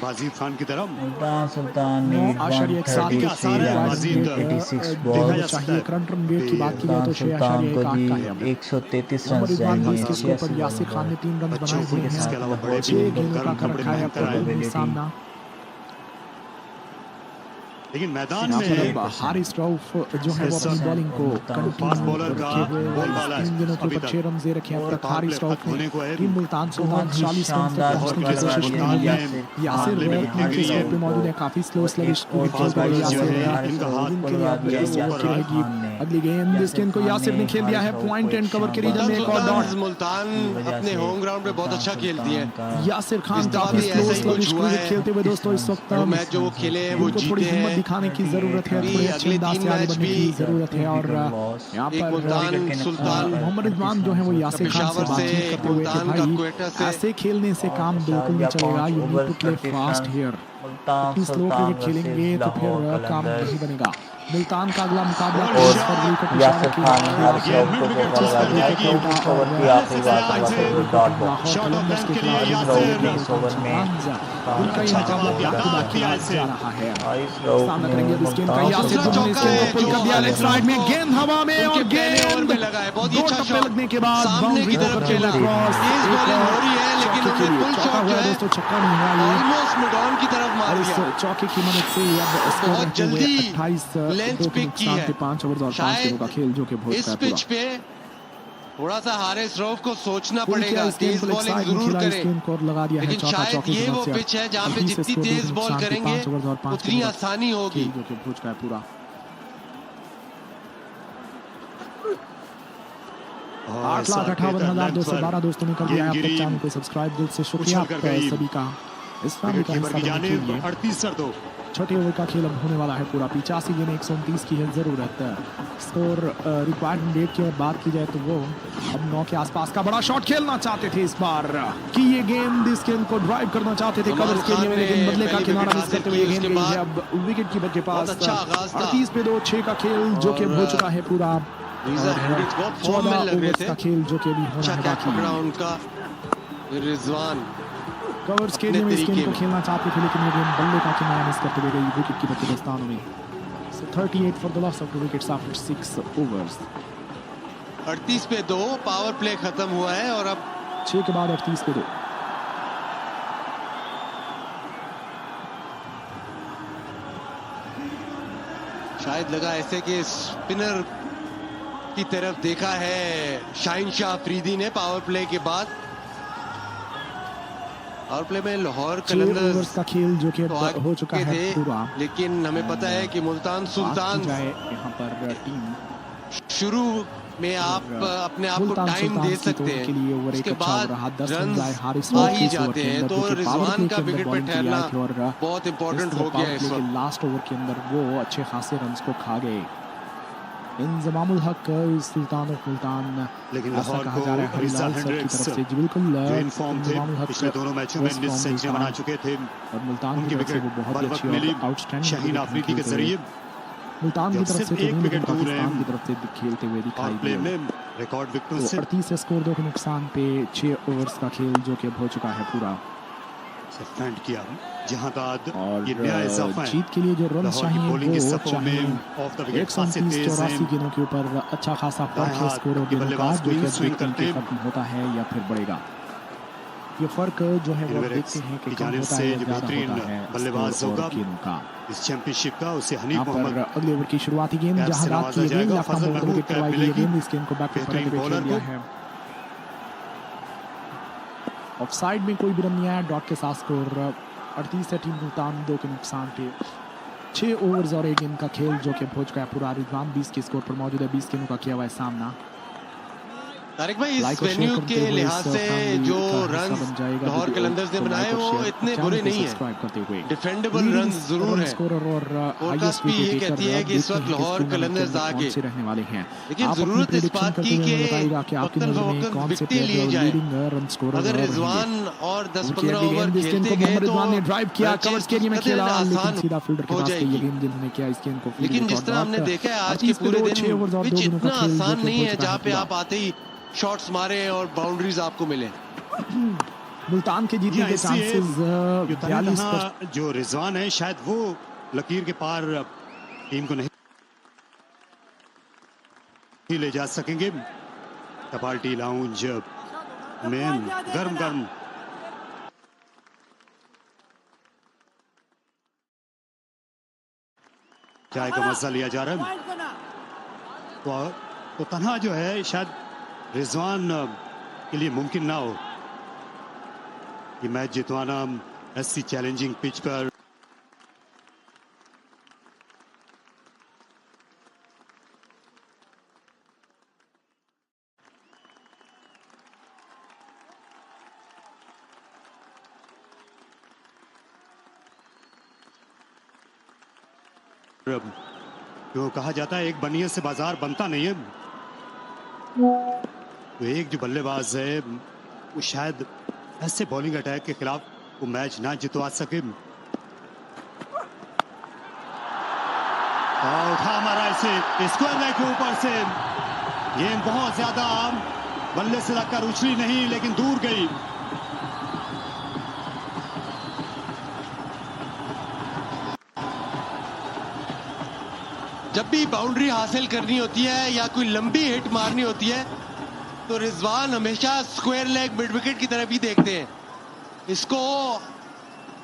वाजिद खान की तरफ।
मुल्तान सुल्तान ने
9.1 के साथ
86 बॉल
चाहिए। करंट रन रेट की बात की जाए तो 6.1 का है।
133 रन
मोहम्मद रिजवान की इसके स्कोर पर यासिर खान ने 3 रन बनाए हुए हैं।
इसके अलावा बड़े
6 गेंदों का कर रखा है अपना सामना।
लेकिन मैदान
यहाँ पर
में
अब हारिस रऊफ जो है वो अपनी बॉलिंग को
फास्ट बॉलर का बॉल वाला है।
3 दिनों के
अभी
ऊपर
तक
6 रन दे रखे हैं। अब तक हारिस रऊफ
होने
ने
को है।
टीम मुल्तान सुल्तान 40 रन तक पहुंचने की
बहुत
कोशिश
बड़ा
की है।
मैदान
यासिर
में
रऊफ
बिकने के
के
लिए
स्कोर पे मौजूद है। काफी स्लो स्लविश
और
खेलते हुए
जो है,
यासिर
इनका हाथ
इनके लिए अब ये ओवर रहेगी। अगली गेंद इस गेंद को यासिर ने खेल दिया है पॉइंट एंड कवर के रीजन में एक और डॉट।
मुल्तान अपने होम ग्राउंड पे बहुत अच्छा खेलती है।
यासिर खान
इस दफा
काफी
भी
स्लो
ऐसा ही
स्लविश
कुछ हुआ
क्रिकेट
है।
खेलते हुए दोस्तों इस वक्त
वो मैच जो वो खेले हैं वो
उनको थोड़ी
जीते
हिम्मत
हैं।
दिखाने की जरूरत है, थोड़े अच्छे
अगले
अंदाज
3
से आगे
मैच
बढ़ने की
भी
जरूरत है। और यहाँ
एक मुल्तान
पर
सुल्तान
मोहम्मद रिजवान जो है वो यासिर खान से
पेशावर से
बातचीत करते हुए कि
मुल्तान का
भाई
क्वेटा से
ऐसे खेलने से काम बिल्कुल नहीं चलेगा। You need to play fast here. इतनी स्लो क्रिकेट खेलेंगे तो फिर काम नहीं बनेगा। मुल्तान का अगला मुकाबला फरवरी को
यासिर खान हारिस रऊफ को ओवर की आखिरी बात dot ball
shot of run के लिए यासिर
ने इस ओवर में
उनका ये मुकाबला बाकी जा रहा है।
हारिस रऊफ
सामना
ने
करेंगे अब इस गेंद का यासिर
दूसरा
जो इस
चौका
गेंद
है,
को पुल कर
जो
दिया लेग
हारिस
साइड में, गेंद हवा में और
उनके पहले ओवर
गेंद
में लगा है। बहुत ही
दो
अच्छा
टप्पे
शॉट
लगने के बाद
सामने की तरफ खेला। तेज बॉलिंग हो रही है लेकिन उन्होंने पुल शॉट जो है
दोस्तों छक्का नहीं हुआ ये।
ऑलमोस्ट मिडऑन की तरफ मार
और इस
दिया।
चौके की मदद से अब स्कोर
बहुत
रहते हुए
जल्दी
28
लेंथ
दो के
पिक की
नुकसान
है।
पे 5 ओवर और 5 दिनों का खेल जो कि बहुत
इस
है
पिच
पूरा।
पे थोड़ा सा हारिस रऊफ को सोचना
पुल किया
पड़ेगा।
इस गेंद
तेज
को लेग
बॉलिंग
साइड में
जरूर
खेला, इस
करें
गेंद को लगा दिया है
लेकिन
चौका
शायद
चौके की
ये वो
मदद से।
पिच है जहाँ पे
अभी से
जितनी
स्कोर
तेज
दो
बॉल
नुकसान पे
करेंगे
5 ओवर और 5
उतनी
दिनों का
आसानी होगी।
खेल जो कि हो चुका है पूरा। 8,58,212 दोस्तों ने कर दिया है अब तक चैनल को सब्सक्राइब। दिल से शुक्रिया आप सभी का। इस्लामी का हिस्सा बनने के लिए
38-2
छठे ओवर का खेल अब होने वाला है पूरा। 85 गेंद 129 की है ज़रूरत। स्कोर रिक्वायर्ड रेट की बात की जाए तो वो अब 9 के आसपास का बड़ा शॉट खेलना चाहते थे इस बार कि ये गेंद इस गेंद को ड्राइव करना चाहते थे कवर्स के लिए, लेकिन बदले का किनारा मिस करते हुए गेंद गई है अब विकेट कीपर के पास। 38 पे 2, 6 का खेल जो कि हो चुका है पूरा। 14 ओवर्स का खेल जो कि अभी होना है बाकी।
रिजवान
कवर्स के लिए इस गेंद को खेलना चाहते थे, लेकिन ये गेंद बल्ले का किनारा मिस करते हुए गई विकेट कीपर के दस्तानों में। So 38 for the loss of the wickets after 6 overs.
38 पे 2, पावर प्ले खत्म हुआ है और अब
6 के बाद 38 पे 2।
शायद लगा ऐसे कि स्पिनर की तरफ देखा है शाहिन शाह अफरीदी ने पावर प्ले के बाद। पावर प्ले में लाहौर कलंदर्स
का खेल जो कि हो चुका है पूरा,
लेकिन हमें पता है कि मुल्तान सुल्तान
यहाँ पर टीम
शुरू में आप अपने आप को टाइम दे सकते हैं, उसके बाद रन आ ही जाते हैं। तो रिजवान का विकेट पर ठहरना बहुत इंपॉर्टेंट हो गया है इस वक्त।
लास्ट ओवर के अंदर वो अच्छे खासे रन्स को खा गए। इंजमामुल हक सुल्तान ऑफ मुल्तान,
लेकिन
ऐसा
लाहौर
कहा जा रहा है हरीलाल सर की तरफ से। बिल्कुल इंजमामुल हक
पिछले दोनों मैचों में सेंचुरी बना चुके थे
और मुल्तान की तरफ से वो बहुत ही अच्छी और आउटस्टैंडिंग
शाहीन अफरीदी के जरिए
मुल्तान की तरफ से तो नहीं, लेकिन पाकिस्तान की तरफ से खेलते हुए दिखाई दिए।
रिकॉर्ड विकेटों से
38 स्कोर 2 के नुकसान पे 6 ओवर्स का खेल जो कि हो चुका है पूरा।
फेंट किया जहां तक
और
ये नया इजाफा है
जीत के लिए जो रन चाहिए वो चाहिए
ऑफ द विकेट
129-84 गेंदों के ऊपर अच्छा खासा फर्क है स्कोर और बल्लेबाज जो कि स्विंग करके खत्म होता है या फिर बढ़ेगा। ये फर्क जो है वो देखते हैं कि कम होता है ज्यादा होता है
बल्लेबाज होगा
का
इस चैंपियनशिप का। उसे हनीफ मोहम्मद
अगले ओवर की शुरुआती गेंद जहां रात की गेंद लेफ्ट आर्म ओवर विकेट करवाई गई गेंद, इस गेंद को बैक पर खेल दिया है। ऑफसाइड में कोई भी रन नहीं आया, डॉट के साथ स्कोर 38 है टीम मुल्तान 2 के नुकसान पे। 6 ओवर्स और 1 गेंद का खेल जो कि हो चुका है पूरा। रिजवान 20 के स्कोर पर मौजूद है, 20 गेंदों का किया हुआ है सामना।
तारिक भाई इस वेन्यू के लिहाज से जो रन लाहौर कलंदर्स ने बनाए वो इतने बुरे नहीं है, डिफेंडेबल रन जरूर है। फोरकास्ट भी ये कहती है कि इस वक्त लाहौर कलंदर्स आगे
रहने वाले हैं,
लेकिन जरूरत इस बात की कि वक्तन फवक्तन विकेट लिए जाए। अगर रिजवान और 10-15 ओवर खेलते गए तो
ड्राइव किया, कवर्स के लिए में खेला, लेकिन सीधा फील्डर के पास ये गेंद जिन्होंने किया इस गेंद को।
लेकिन जिस तरह हमने देखा है आज के पूरे दिन पिच इतना आसान नहीं है जहाँ पे आप आते ही शॉट्स मारे और बाउंड्रीज आपको मिले।
मुल्तान के जीतने के चांसेस 42%।
जो रिजवान है शायद वो लकीर के पार टीम को नहीं ले जा सकेंगे। कपाल्टी लाउंज में गर्म चाय का मजा लिया जा रहा है। तो तन्हा जो है शायद रिजवान के लिए मुमकिन ना हो ये मैच जितवाना ऐसी चैलेंजिंग पिच पर। जो कहा जाता है एक बनिए से बाजार बनता नहीं है, तो एक जो बल्लेबाज है वो शायद ऐसे बॉलिंग अटैक के खिलाफ वो मैच ना जितवा सके। उठा मारा इसे स्क्वायर लेग के ऊपर से, गेंद बहुत ज्यादा बल्ले से लगकर उछली नहीं लेकिन दूर गई।
जब भी बाउंड्री हासिल करनी होती है या कोई लंबी हिट मारनी होती है तो रिजवान हमेशा स्क्वायर लेग मिड विकेट की तरफ ही देखते हैं। इसको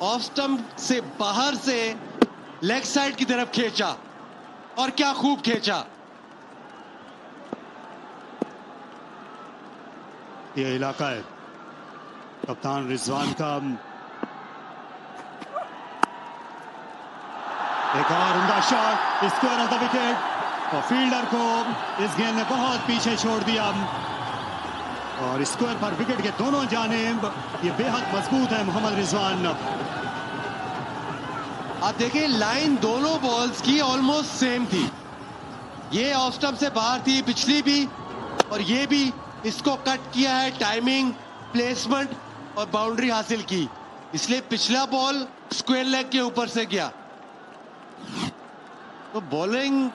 ऑफ स्टंप से बाहर से लेग साइड की तरफ खींचा और क्या खूब खींचा।
ये इलाका है कप्तान रिजवान का। एक और उम्दा shot square of the wicket और फील्डर को इस गेंद ने बहुत पीछे छोड़ दिया। और स्क्वायर पर विकेट के दोनों जानिब ये बेहद मजबूत है मोहम्मद रिजवान।
आप देखिए लाइन दोनों बॉल्स की ऑलमोस्ट सेम थी, ये ऑफ स्टंप से बाहर थी पिछली भी और ये भी, इसको कट किया है, टाइमिंग, प्लेसमेंट और बाउंड्री हासिल की, इसलिए पिछला बॉल स्क्वायर लेग के ऊपर से गया। तो बॉलिंग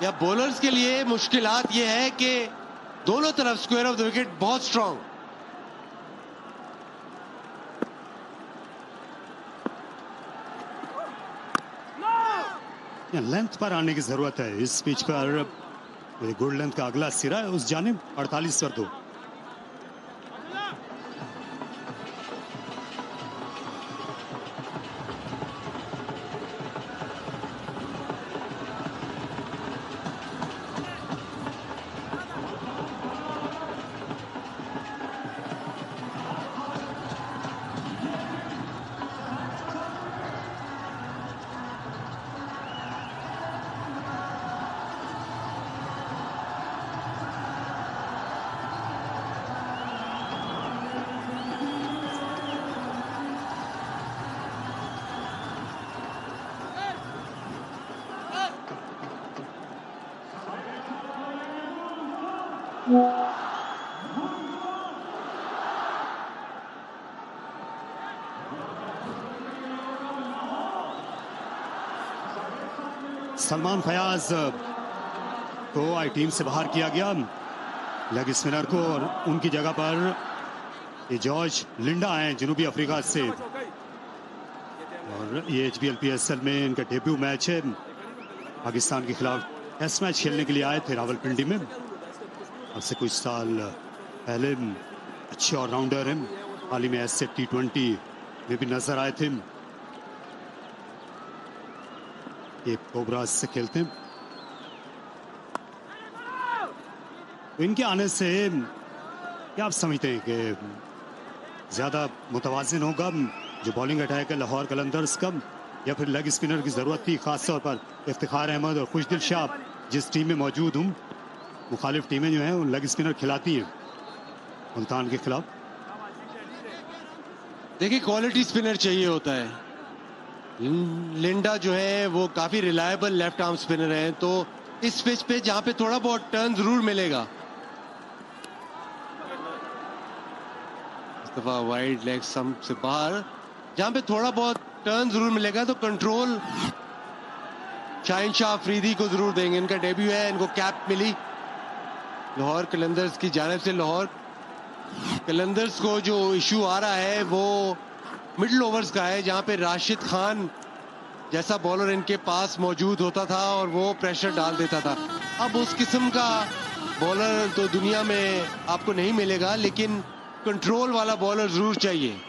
या बॉलर्स के लिए मुश्किलात ये है कि दोनों तरफ स्क्वायर ऑफ द विकेट बहुत स्ट्रांग।
लेंथ पर आने की जरूरत है इस पिच पर। गुड लेंथ का अगला सिरा है उस जानिब 48 पर 2। सलमान फयाज को आई टीम से बाहर किया गया लेग स्पिनर को, और उनकी जगह पर ये जॉर्ज लिंडा आए जनूबी अफ्रीका से, और ये HBL PSL में इनका डेब्यू मैच है। पाकिस्तान के खिलाफ टेस्ट मैच खेलने के लिए आए थे रावलपिंडी में, अब से कुछ साल पहले। अच्छे ऑलराउंडर हैं, हाल ही में ऐसे T20 में भी नजर आए थे। ये कोबराज से खेलते हैं, तो इनके आने से क्या आप समझते हैं कि ज्यादा मुतवाजिन होगा जो बॉलिंग अटैक है लाहौर कलंदर्स का, या फिर लेग स्पिनर की जरूरत थी, खासतौर पर इफ्तिखार अहमद और खुशदिल शाह जिस टीम में मौजूद हूँ, मुखालिफ टीमें जो हैं वो लेग स्पिनर खिलाती हैं मुल्तान के खिलाफ।
देखिए क्वालिटी स्पिनर चाहिए होता है, लिंडा जो है वो काफी रिलायबल लेफ्ट आर्म स्पिनर है, तो इस पिच पे जहां पे थोड़ा बहुत टर्न जरूर मिलेगा, इस दफा वाइड लेग स्टंप से बाहर, जहां पे थोड़ा बहुत टर्न जरूर मिलेगा तो कंट्रोल शाहिन शाह अफरीदी को जरूर देंगे। इनका डेब्यू है, इनको कैप मिली लाहौर कलंदर्स की जानिब से। लाहौर कलंदर्स को जो इशू आ रहा है वो मिडिल ओवर्स का है, जहां पे राशिद खान जैसा बॉलर इनके पास मौजूद होता था और वो प्रेशर डाल देता था। अब उस किस्म का बॉलर तो दुनिया में आपको नहीं मिलेगा, लेकिन कंट्रोल वाला बॉलर जरूर चाहिए।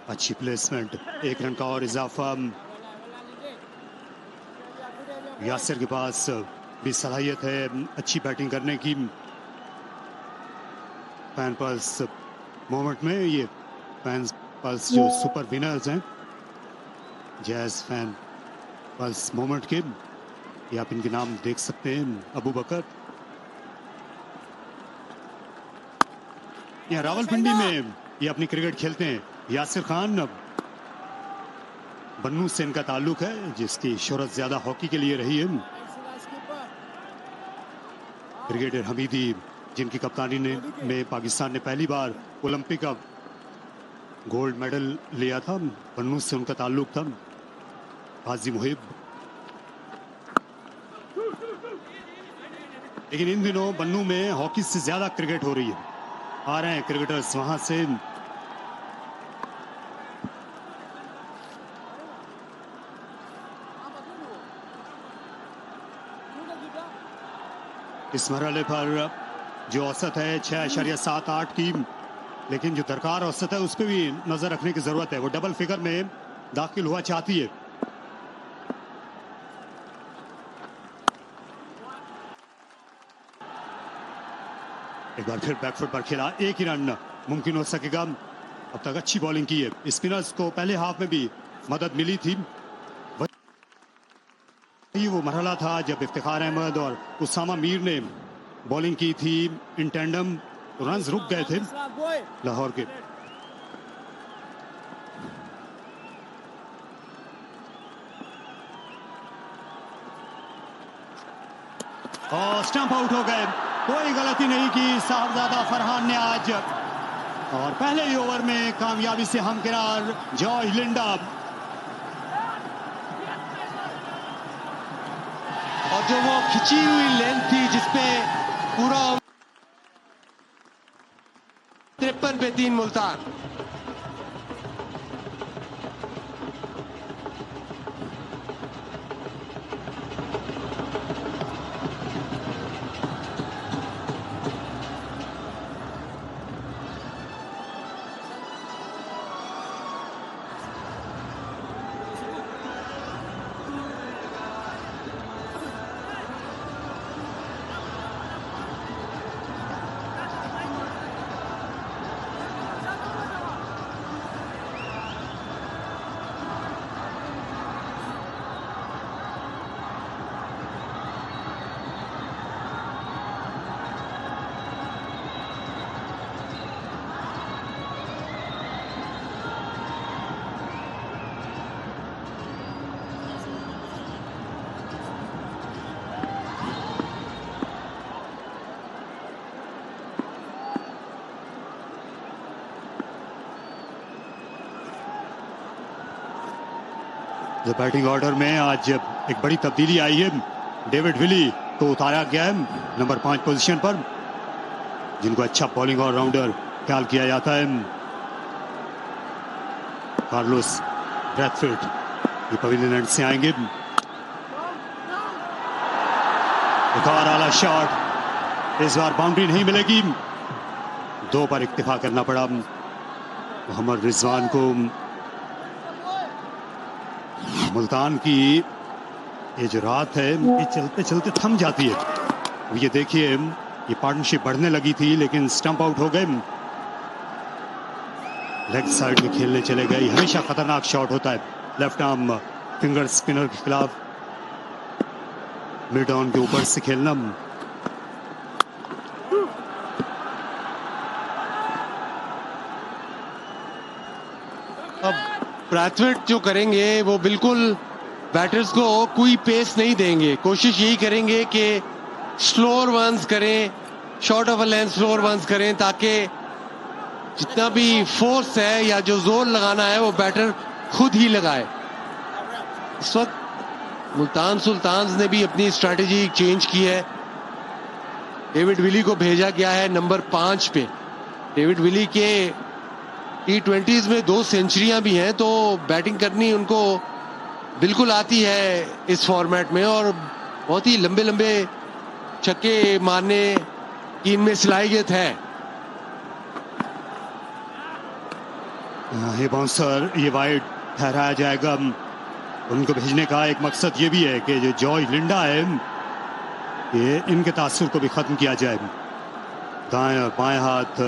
अच्छी प्लेसमेंट, 1 रन का और इजाफा। यासिर के पास भी सलाहियत है अच्छी बैटिंग करने की। फैन पल्स मोमेंट में ये फैन पल्स जो सुपर विनर्स हैं, जैज फैन पल्स मोमेंट के, ये आप इनके नाम देख सकते हैं। अबू बकर यहाँ रावलपिंडी में ये अपनी क्रिकेट खेलते हैं। यासिर खान बन्नू से इनका ताल्लुक है, जिसकी शोहरत ज्यादा हॉकी के लिए रही है। क्रिकेटर हमीदी जिनकी कप्तानी में पाकिस्तान ने पहली बार ओलंपिक का गोल्ड मेडल लिया था, बन्नू से उनका ताल्लुक था। हाजी मुहिब, लेकिन इन दिनों बन्नू में हॉकी से ज्यादा क्रिकेट हो रही है, आ रहे हैं क्रिकेटर्स वहां से। इस मरहले पर जो औसत है 6.78 की, लेकिन जो दरकार औसत है उस पर भी नजर रखने की जरूरत है। वो डबल फिगर में दाखिल हुआ चाहती है। एक बार फिर बैकफुट पर खेला, 1 ही रन मुमकिन हो सकेगा। अब तक अच्छी बॉलिंग की है। स्पिनर्स को पहले हाफ में भी मदद मिली थी। ये वो मरहला था जब इफ्तिखार अहमद और उसामा मीर ने बॉलिंग की थी इन टैंडम, रन्स रुक गए थे लाहौर के। और स्टंप आउट हो गए, कोई गलती नहीं की साहबजादा फरहान ने आज, और पहले ही ओवर में कामयाबी से हमकिनार जॉय लिंडा।
और जो वो खिंची हुई लेंथ थी जिसपे पूरा 53 पे 3 मुल्तान।
बैटिंग ऑर्डर में आज एक बड़ी तब्दीली आई है। डेविड विली को उतारा गया है नंबर 5 पोजीशन पर, जिनको अच्छा बॉलिंग ऑलराउंडर ख्याल किया जाता है। कार्लोस ब्रैथवेट ये पवेलियन एंड से आएंगे। एक और आला शॉट, इस बार बाउंड्री नहीं मिलेगी, 2 पर इक्तिफा करना पड़ा मोहम्मद रिजवान को। मुल्तान की ये जो रात है ये चलते चलते थम जाती है। ये देखिए ये पार्टनरशिप बढ़ने लगी थी लेकिन स्टंप आउट हो गए। लेग साइड में खेलने चले गए, हमेशा खतरनाक शॉट होता है लेफ्ट आर्म फिंगर स्पिनर के खिलाफ, मिड ऑन के ऊपर से खेलना।
अब ब्रैथवेट जो करेंगे वो बिल्कुल बैटर्स को कोई पेस नहीं देंगे, कोशिश यही करेंगे कि स्लोअर वंस करें, short of a length slower ones करें, ताकि जितना भी फोर्स है या जो जोर लगाना है वो बैटर खुद ही लगाए। इस वक्त मुल्तान सुल्तान्स ने भी अपनी स्ट्रैटेजी चेंज की है। डेविड विली को भेजा गया है नंबर 5 पे। डेविड विली के T20s में 2 सेंचुरियां भी हैं, तो बैटिंग करनी उनको बिल्कुल आती है इस फॉर्मेट में, और बहुत ही लंबे लंबे छक्के मारने की इनमें सलाहियत है।
ये बाउंसर ये वाइड ठहराया जाएगा। उनको भेजने का एक मकसद ये भी है कि जो जॉय लिंडा है ये इनके तासुर को भी खत्म किया जाए। दाएं और बाएं हाथ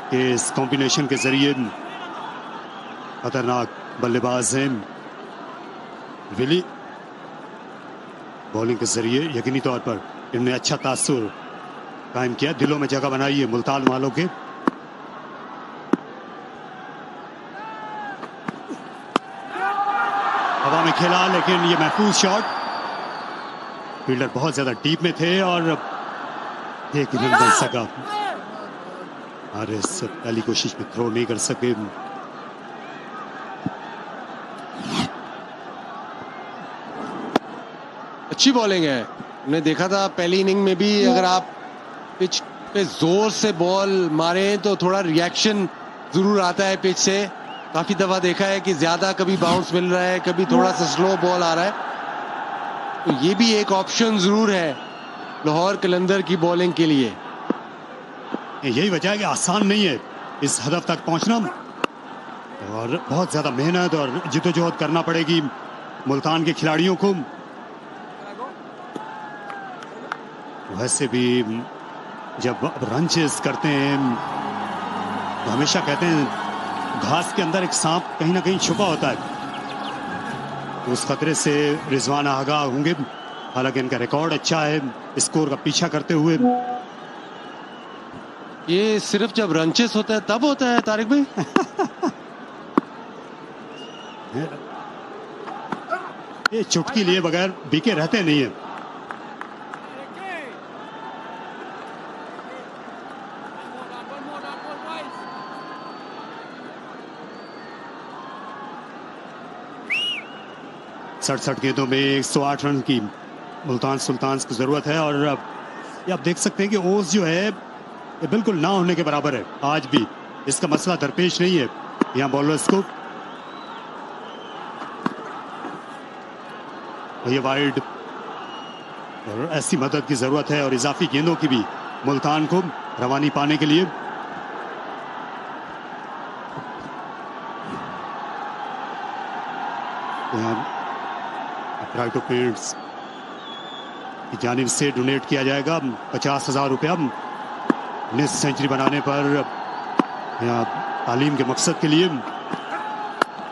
के इस कॉम्बिनेशन के जरिए खतरनाक बल्लेबाज हैं विली। बॉलिंग के जरिए यकीनी तौर पर इन्होंने अच्छा तासुर कायम किया, दिलों में जगह बनाई है मुल्तान वालों के। हवा में खेला लेकिन ये महफूज शॉट, फील्डर बहुत ज्यादा डीप में थे और एक रन बन सका। अरे पहली कोशिश में थ्रो नहीं कर सके।
अच्छी बॉलिंग है, हमने देखा था पहली इनिंग में भी, अगर आप पिच पे जोर से बॉल मारे तो थोड़ा रिएक्शन जरूर आता है पिच से। काफी दफा देखा है कि ज्यादा कभी बाउंस मिल रहा है, कभी थोड़ा सा स्लो बॉल आ रहा है, तो ये भी एक ऑप्शन जरूर है लाहौर कलंदर की बॉलिंग के लिए।
यही वजह है कि आसान नहीं है इस हदफ तक पहुंचना, और बहुत ज्यादा मेहनत और जिद्दोजहद करना पड़ेगी मुल्तान के खिलाड़ियों को। वैसे भी जब रन चेज करते हैं तो हमेशा कहते हैं घास के अंदर एक सांप कहीं ना कहीं छुपा होता है। तो उस खतरे से रिजवान आगाह होंगे। हालांकि इनका रिकॉर्ड अच्छा है स्कोर का पीछा करते हुए।
ये सिर्फ जब रनचेस होता है तब होता है तारिक भाई।
ये चुटकी लिए बगैर बीके रहते नहीं है। सड़सठ गेंदों में 108 रन की मुल्तान सुल्तान्स को जरूरत है। और ये आप देख सकते हैं कि ओस जो है ये बिल्कुल ना होने के बराबर है। आज भी इसका मसला दरपेश नहीं है यहाँ बॉलर्स को। ये वाइड और ऐसी मदद की जरूरत है और इजाफी गेंदों की भी मुल्तान को रवानी पाने के लिए। राइट ऑफ पेड्स की जानिब से डोनेट किया जाएगा 50,000 रुपया नेक्स्ट सेंचुरी बनाने पर यहाँ तालीम के मकसद के लिए।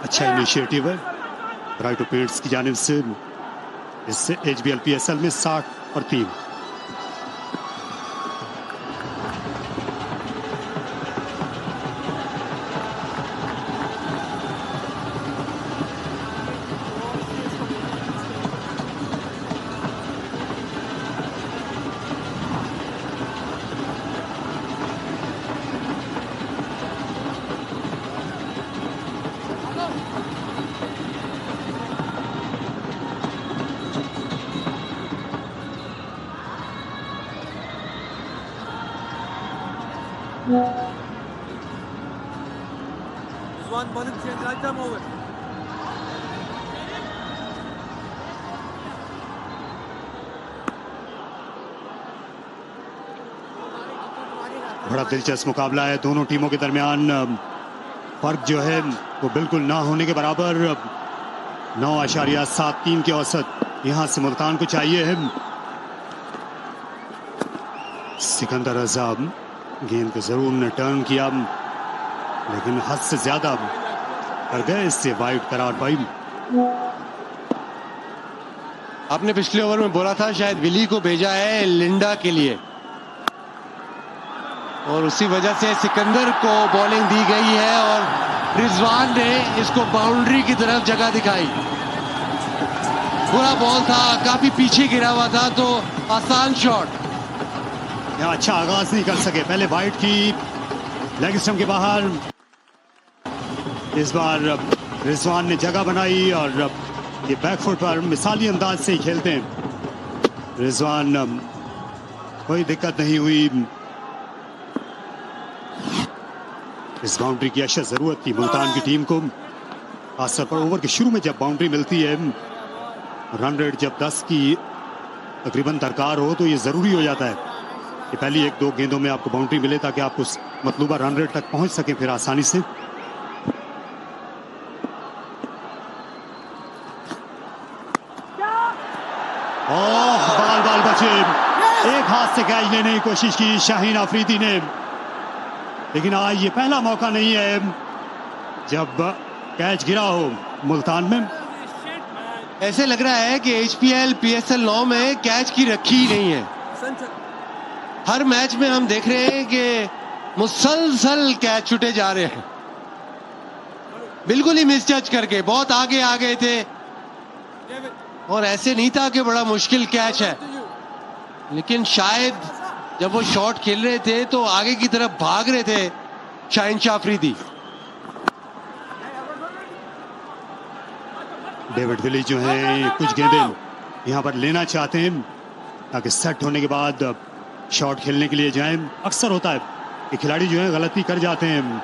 अच्छा इनिशिएटिव है राइट ऑफ पेड्स की जानिब से। इससे HBL PSL में 60 और 3। बड़ा दिलचस्प मुकाबला है दोनों टीमों के दरमियान। फर्क जो है वो बिल्कुल ना होने के बराबर 9.73 की औसत यहां से मुल्तान को चाहिए है। सिकंदर रजा गेंद को जरूर ने टर्न किया लेकिन हद से ज्यादा कर गए। इससे वाइड करार पाई।
आपने पिछले ओवर में बोला था शायद विली को भेजा है लिंडा के लिए और उसी वजह से सिकंदर को बॉलिंग दी गई है और रिजवान ने इसको बाउंड्री की तरफ जगह दिखाई। बुरा बॉल था, काफी पीछे गिरा हुआ था तो आसान शॉट।
यहाँ अच्छा आगाज नहीं कर सके। पहले वाइड की लेग स्टंप के बाहर। इस बार रिजवान ने जगह बनाई और ये बैकफुट पर मिसाली अंदाज से ही खेलते हैं रिजवान। कोई दिक्कत नहीं हुई। इस बाउंड्री की अशद जरूरत थी मुल्तान की टीम को। खासतौर पर ओवर के शुरू में जब बाउंड्री मिलती है, रन रेट जब 10 की तकरीबन दरकार हो तो ये जरूरी हो जाता है कि पहली 1-2 गेंदों में आपको बाउंड्री मिले ताकि आप उस मतलूबा रन रेट तक पहुंच सकें फिर आसानी से। बाल बचे। एक हाथ से कैच लेने की कोशिश की शाहीन अफरीदी ने, लेकिन आज ये पहला मौका नहीं है जब कैच गिरा हो मुल्तान में।
ऐसे लग रहा है कि HPL PSL 9 में कैच की रखी ही नहीं है। हर मैच में हम देख रहे हैं कि मुसलसल कैच छूटे जा रहे हैं, बिल्कुल ही मिसजज करके। बहुत आगे आ गए थे और ऐसे नहीं था कि बड़ा मुश्किल कैच है, लेकिन शायद जब वो शॉट खेल रहे थे तो आगे की तरफ भाग रहे थे शाहीन अफरीदी।
डेविड विली जो है कुछ गेंदें यहाँ पर लेना चाहते हैं ताकि सेट होने के बाद शॉट खेलने के लिए जाएं। अक्सर होता है कि खिलाड़ी जो है गलती कर जाते हैं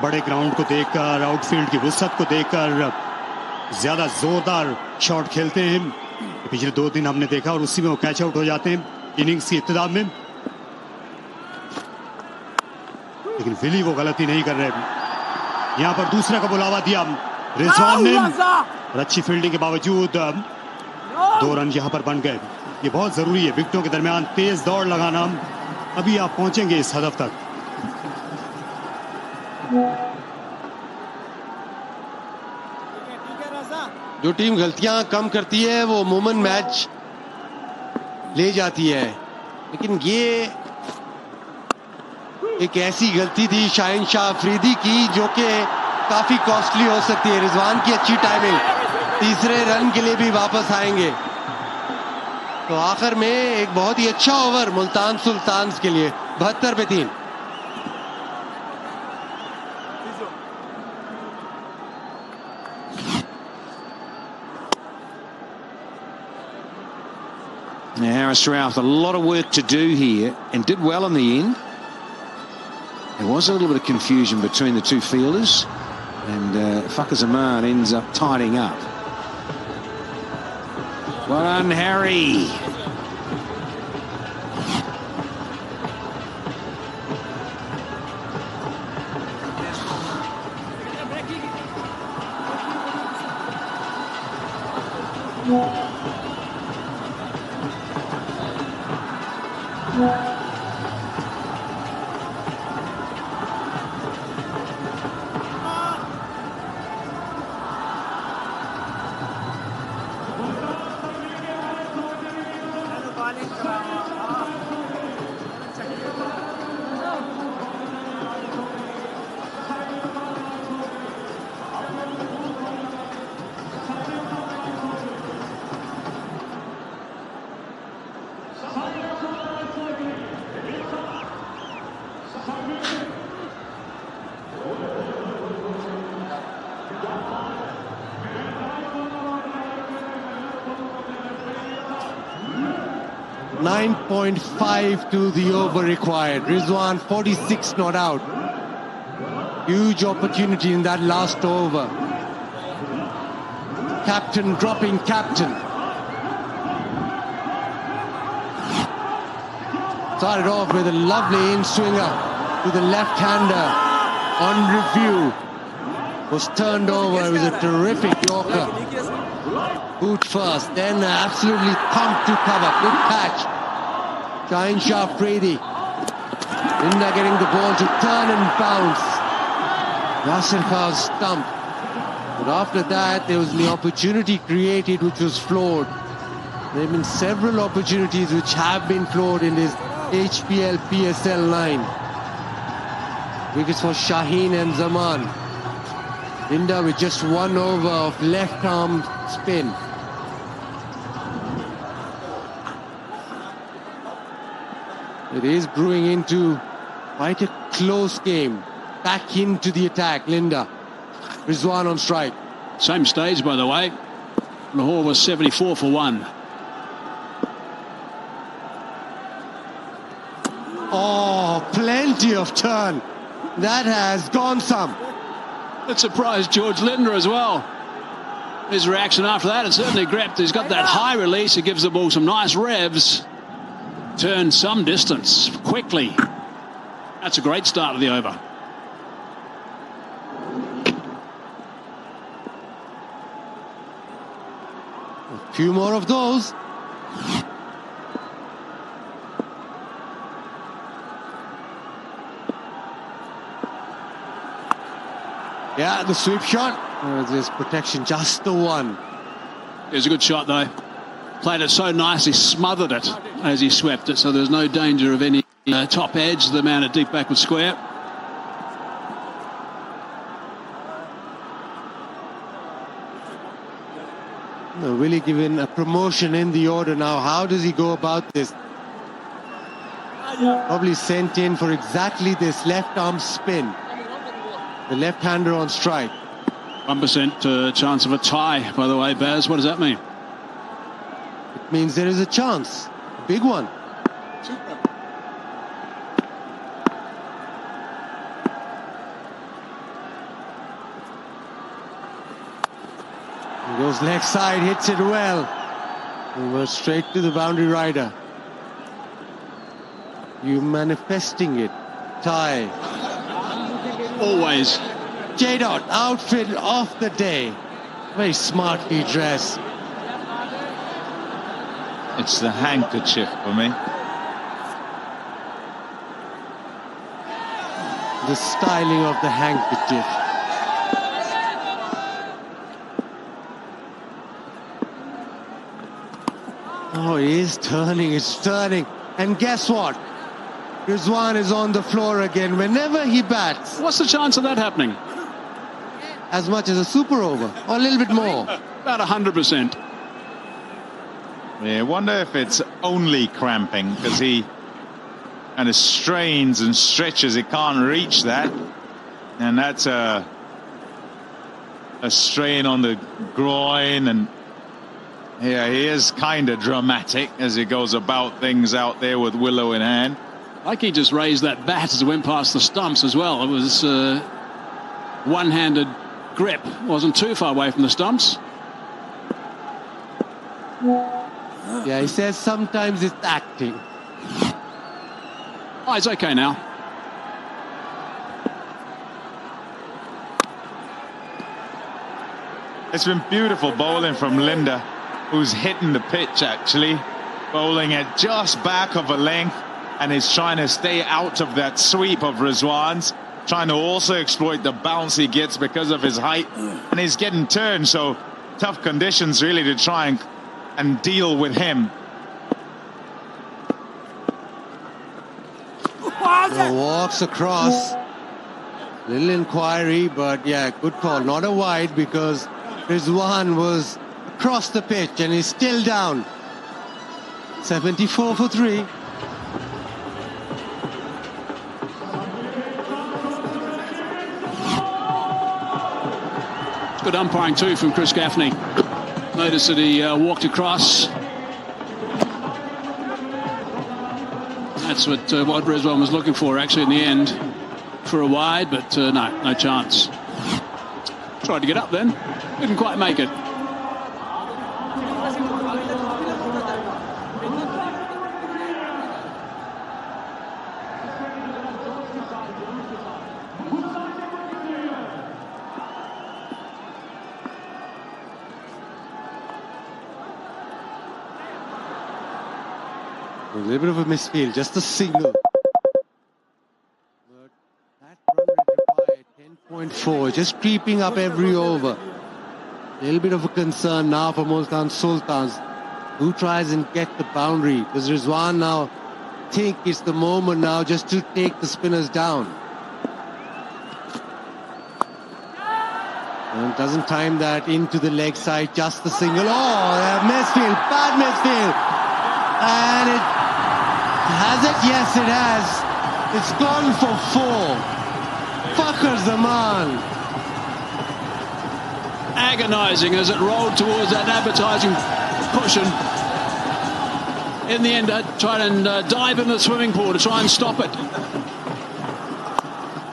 बड़े ग्राउंड को देखकर, आउटफील्ड की वुसअत को देखकर ज्यादा जोरदार शॉट खेलते हैं। पिछले 2 दिन हमने देखा और उसी में वो कैच आउट हो जाते हैं इनिंग्स की इब्तिदा में। लेकिन विली वो गलती नहीं कर रहे। यहां पर दूसरा का बुलावा दिया रिजवान ने और अच्छी फील्डिंग के बावजूद 2 रन यहां पर बन गए। ये बहुत जरूरी है विकेटों के दरमियान तेज दौड़ लगाना। अभी आप पहुंचेंगे इस हदफ तक।
जो टीम गलतियां कम करती है वो अमूमन मैच ले जाती है, लेकिन ये एक ऐसी गलती थी शाहीन शाह अफरीदी की जो कि काफी कॉस्टली हो सकती है। रिजवान की अच्छी टाइमिंग, तीसरे रन के लिए भी वापस आएंगे। तो आखिर में एक बहुत ही अच्छा ओवर मुल्तान सुल्तान्स के लिए, 72 पे 3।
Harris Routh, a lot of work to do here, and did well in the end. There was a little bit of confusion between the two fielders, and Fakhar Zaman ends up tidying up. Well done, Harry.
.5 to the over required. Rizwan 46 not out. Huge opportunity in that last over. Captain dropping captain. Started off with a lovely in-swinger to the left-hander on review. Was turned over. It was a terrific yorker. Boot first, then absolutely thumped to cover. Good catch. Shahin Shah Afridi. Linda getting the ball to turn and bounce. Yasir Khan's stump. But after that, there was the opportunity created which was floored. There have been several opportunities which have been floored in this HPL PSL line. Wickets for Shaheen and Zaman. Linda with just one over of left arm spin. It is brewing into quite a close game. Back into the attack, Linda. Rizwan on strike.
Same stage, by the way. Lahore was 74 for 1.
Oh, plenty of turn. That has gone some.
It surprised George Linder as well. His reaction after that, it certainly grabbed. He's got that high release. It gives the ball some nice revs. Turned some distance quickly. That's a great start of the over.
A few more of those. Yeah, the sweep shot. There's protection, just the one.
It was a good shot though. Played it so nicely, smothered it as he swept it, so there's no danger of any top edge, the man at deep backward square.
No, really given a promotion in the order now. How does he go about this? Probably sent in for exactly this left arm spin. The left-hander on strike.
1% chance of a tie, by the way, Baz. What does that mean?
It means there is a chance. A big one. He goes left side, hits it well. And goes straight to the boundary rider. You manifesting it. Tie.
Always.
J-Dot, outfit of the day. Very smartly dressed.
It's the handkerchief for me.
The styling of the handkerchief. Oh, it is turning, it's turning. And guess what? Rizwan is on the floor again whenever he bats.
What's the chance of that happening?
As much as a super over, or a little bit more.
About 100%.
Yeah, I wonder if it's only cramping, because he kind of strains and stretches. He can't reach that. And that's a strain on the groin. And yeah, he is kind of dramatic as he goes about things out there with willow in hand.
Like he just raised that bat as it went past the stumps as well. It was one-handed grip. Wasn't too far away from the stumps.
Yeah, he says sometimes it's acting.
Oh, it's okay now.
It's been beautiful bowling from Linda, who's hitting the pitch actually, bowling at just back of a length, and is trying to stay out of that sweep of Rizwan's, trying to also exploit the bounce he gets because of his height, and he's getting turned, so tough conditions really to try and deal with him.
Walks across. Little inquiry, but yeah, good call. Not a wide, because Rizwan was across the pitch and he's still down. 74 for 3.
Good umpiring too from Chris Gaffney. Notice that he walked across. That's what Rizwan was looking for actually in the end, for a wide, but no chance. Tried to get up then, didn't quite make it.
A little bit of a misfield, just a single. But that run required 10.4, just creeping up every over. A little bit of a concern now for Multan Sultans, who tries and get the boundary. Does Rizwan now think it's the moment now just to take the spinners down? And doesn't time that into the leg side, just the single. Oh, misfield, bad misfield. And it has it? Yes, it has. It's gone for 4. Fakhr Zaman.
Agonising as it rolled towards that advertising cushion. In the end, I tried and dive in the swimming pool to try and stop it.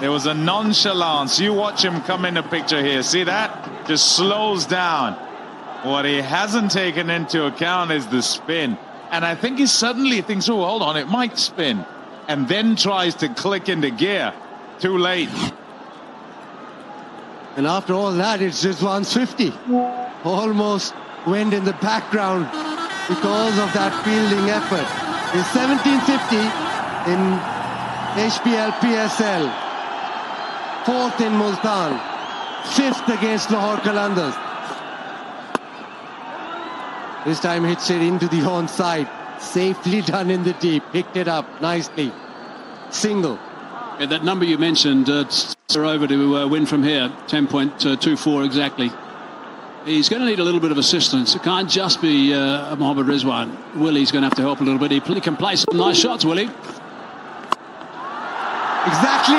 There was a nonchalance. You watch him come in the picture here. See that? Just slows down. What he hasn't taken into account is the spin. And I think he suddenly thinks, oh, hold on, it might spin. And then tries to click into gear. Too late.
And after all that, it's just 150. Almost went in the background because of that fielding effort. It's 1750 in HPL PSL. 4th in Multan. 5th against Lahore Qalandars. This time hits it into the onside. Safely done in the deep. Picked it up nicely. Single.
Yeah, that number you mentioned, are over to win from here. 10.24 exactly. He's going to need a little bit of assistance. It can't just be Mohammad Rizwan. Willie's going to have to help a little bit. He can play some nice shots, Willie.
Exactly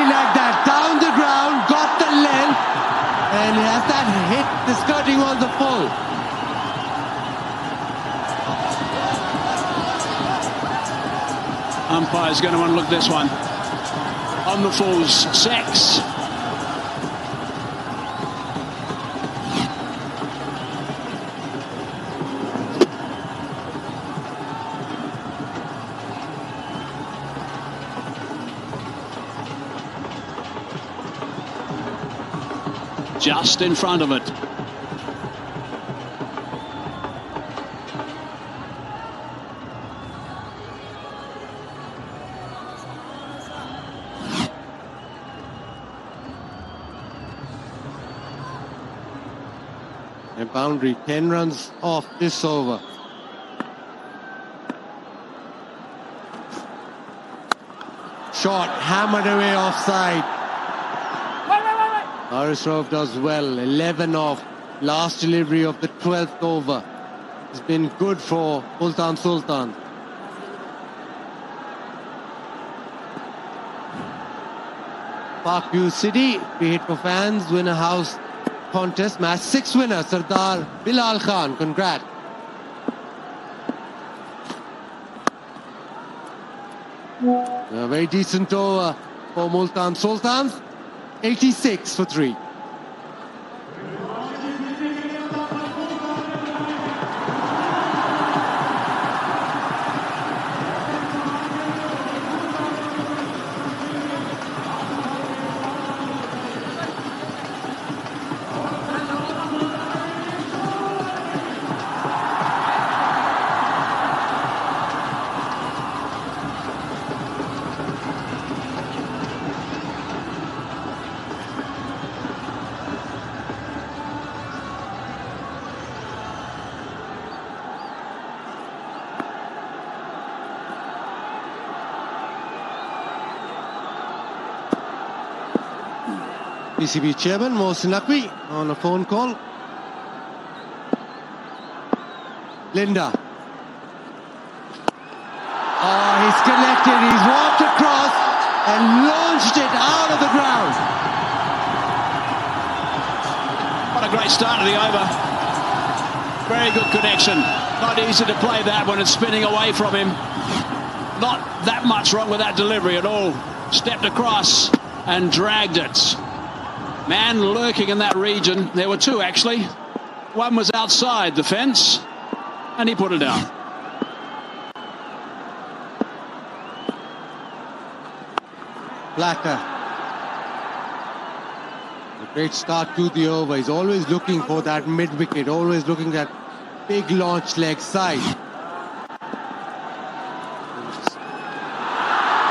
like that. Down the ground. Got the length. And has that hit the skirting on the full.
Umpire's going to want to look this one. On the falls, 6. Just in front of it.
A boundary, 10 runs off this over. shot hammered away offside. Arisrov does well. 11 off. Last delivery of the 12th over. It's been good for Multan Sultans. PSL City, free hit for fans, win a house contest. Match 6 winner, Sardar Bilal Khan. Congrats. A very decent over for Multan Sultans. 86 for 3. PCB chairman Mohsin Naqvi on a phone call. Linda. Oh, he's connected. He's walked across and launched it out of the ground.
What a great start to the over. Very good connection. Not easy to play that when it's spinning away from him. Not that much wrong with that delivery at all. Stepped across and dragged it. Man lurking in that region. There were two actually. One was outside the fence and he put it down.
Blacker. A great start to the over. He's always looking for that mid wicket, always looking at big launch leg side.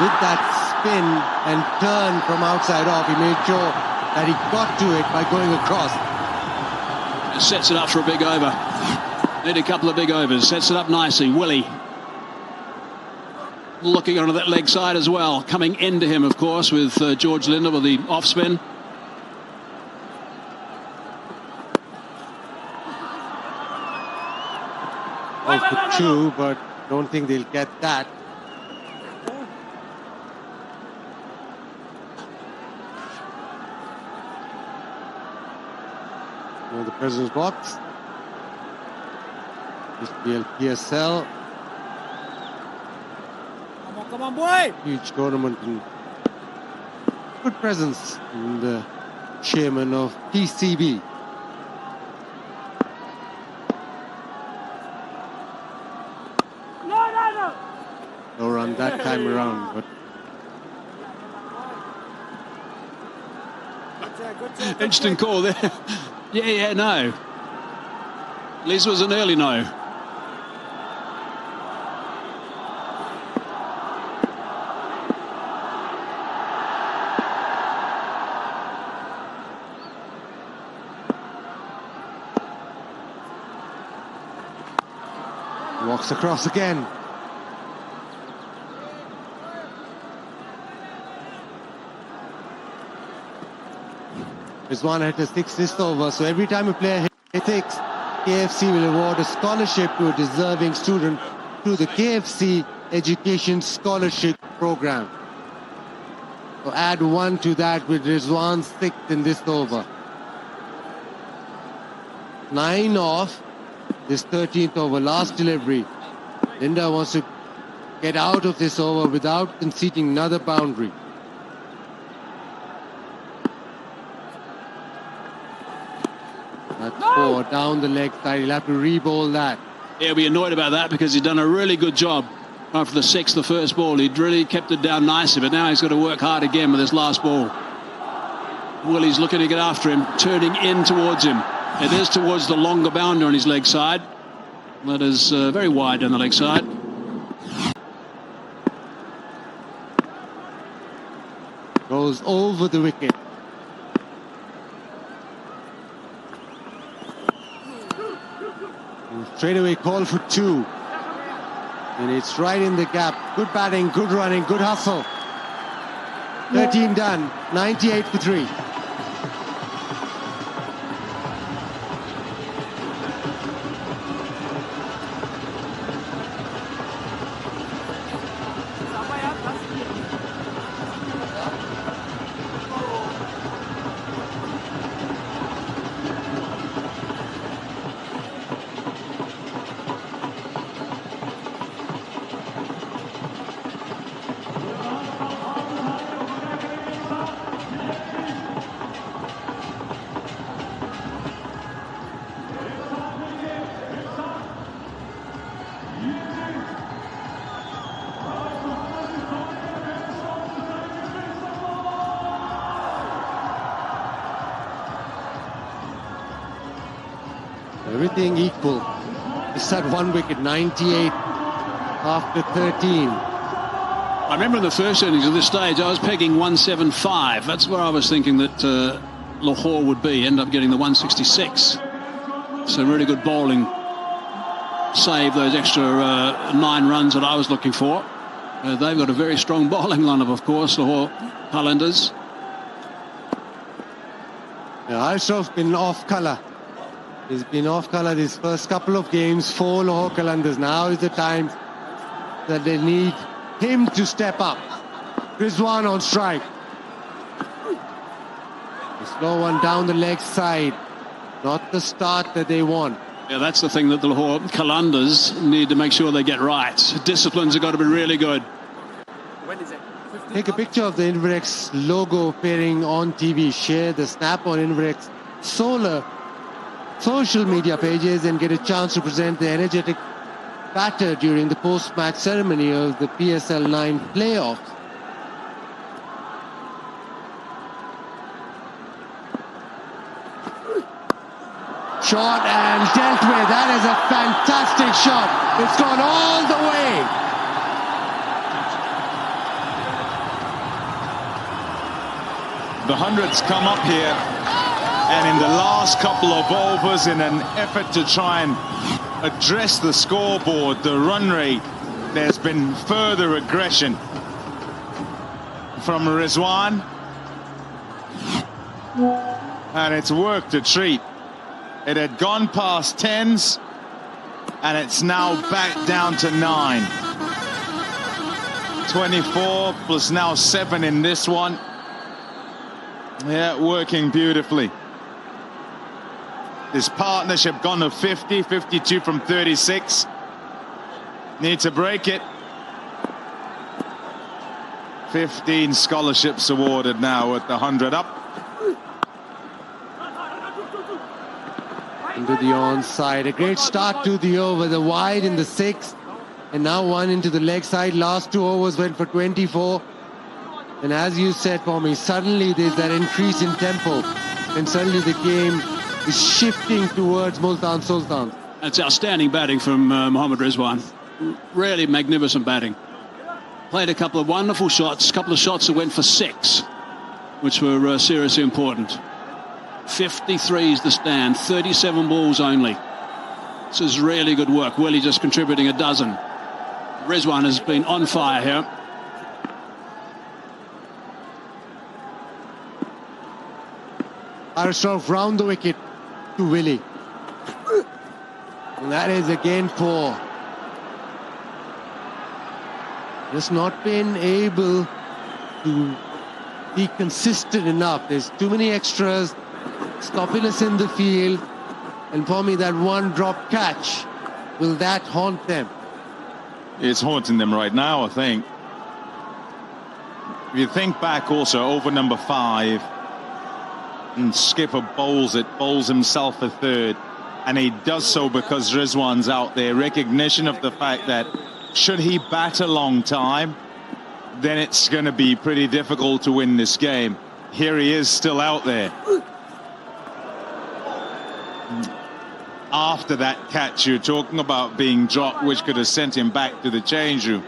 With that spin and turn from outside off, he made sure that he got to it by going across.
It sets it up for a big over. Need a couple of big overs. Sets it up nicely. Willie looking onto that leg side as well. Coming into him, of course, with George Linder with the off spin.
Oh, for 2, but don't think they'll get that. The President's box. PSL.
Come on, boy!
Huge tournament and good presence in the chairman of PCB. No run that time around, but
Interesting call there. Yeah, no. At least it was an early no.
walks across again. Rizwan had a 6 this over, so every time a player hits 6, KFC will award a scholarship to a deserving student through the KFC Education Scholarship Program. So add 1 to that with Rizwan's 6th in this over. 9 off this 13th over, last delivery. Linda wants to get out of this over without conceding another boundary. That's 4 down the leg side. He'll have to re-bowl that.
He'll be annoyed about that because he's done a really good job after the 6th, the first ball. He'd really kept it down nicely, but now he's got to work hard again with this last ball. Willie's looking to get after him, turning in towards him. It is towards the longer boundary on his leg side. That is very wide down the leg side.
Goes over the wicket. And straight away call for 2. And it's right in the gap. Good batting, good running, good hustle. 13 done, 98 for 3. Everything equal. It's at 1 wicket, 98 after 13.
I remember in the first innings at this stage, I was pegging 175. That's where I was thinking that Lahore would be. End up getting the 166. So really good bowling. Save those extra 9 runs that I was looking for. They've got a very strong bowling lineup, of course, Lahore Qalandars.
Ashraf's been off colour. He's been off colour these first couple of games for Lahore Qalandars. Now is the time that they need him to step up. Rizwan on strike. The slow one down the leg side. Not the start that they want.
Yeah, that's the thing that the Lahore Qalandars need to make sure they get right. Disciplines have got to be really good.
Take a picture of the Inverex logo appearing on TV. Share the snap on Inverex social media pages and get a chance to present the energetic batter during the post-match ceremony of the PSL 9 playoffs. Shot and dealt with. That is a fantastic shot. It's gone all the way.
The hundreds come up here, and in the last couple of overs, in an effort to try and address the scoreboard, the run rate, there's been further aggression from Rizwan, and it's worked a treat. It had gone past 10s, and it's now back down to 9. 24 plus now 7 in this one. Yeah, working beautifully. This partnership gone to 50, 52 from 36. Need to break it. 15 scholarships awarded now with the 100 up.
Into the onside. A great start to the over. The wide in the 6th. And now one into the leg side. Last 2 overs went for 24. And as you said for me, suddenly there's that increase in tempo. And suddenly the game is shifting towards Multan Sultans.
That's outstanding batting from Mohammad Rizwan. Really magnificent batting. Played a couple of wonderful shots, a couple of shots that went for 6, which were seriously important. 53 is the stand, 37 balls only. This is really good work. Willie just contributing a dozen. Rizwan has been on fire here.
Ashraf round the wicket to Willie. And that is again 4. Just not been able to be consistent enough. There's too many extras, sloppiness in the field, and for me that one drop catch, will that haunt them?
It's haunting them right now, I think. If you think back also, over number 5, and Skipper bowls himself a 3rd, and he does so because Rizwan's out there. Recognition of the fact that should he bat a long time, then it's going to be pretty difficult to win this game. Here he is still out there. After that catch you're talking about being dropped, which could have sent him back to the change room.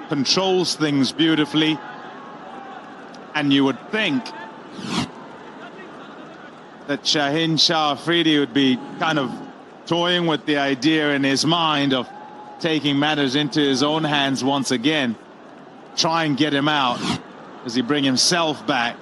Controls things beautifully, and you would think that Shaheen Shah Afridi would be kind of toying with the idea in his mind of taking matters into his own hands once again, try and get him out. Does he bring himself back?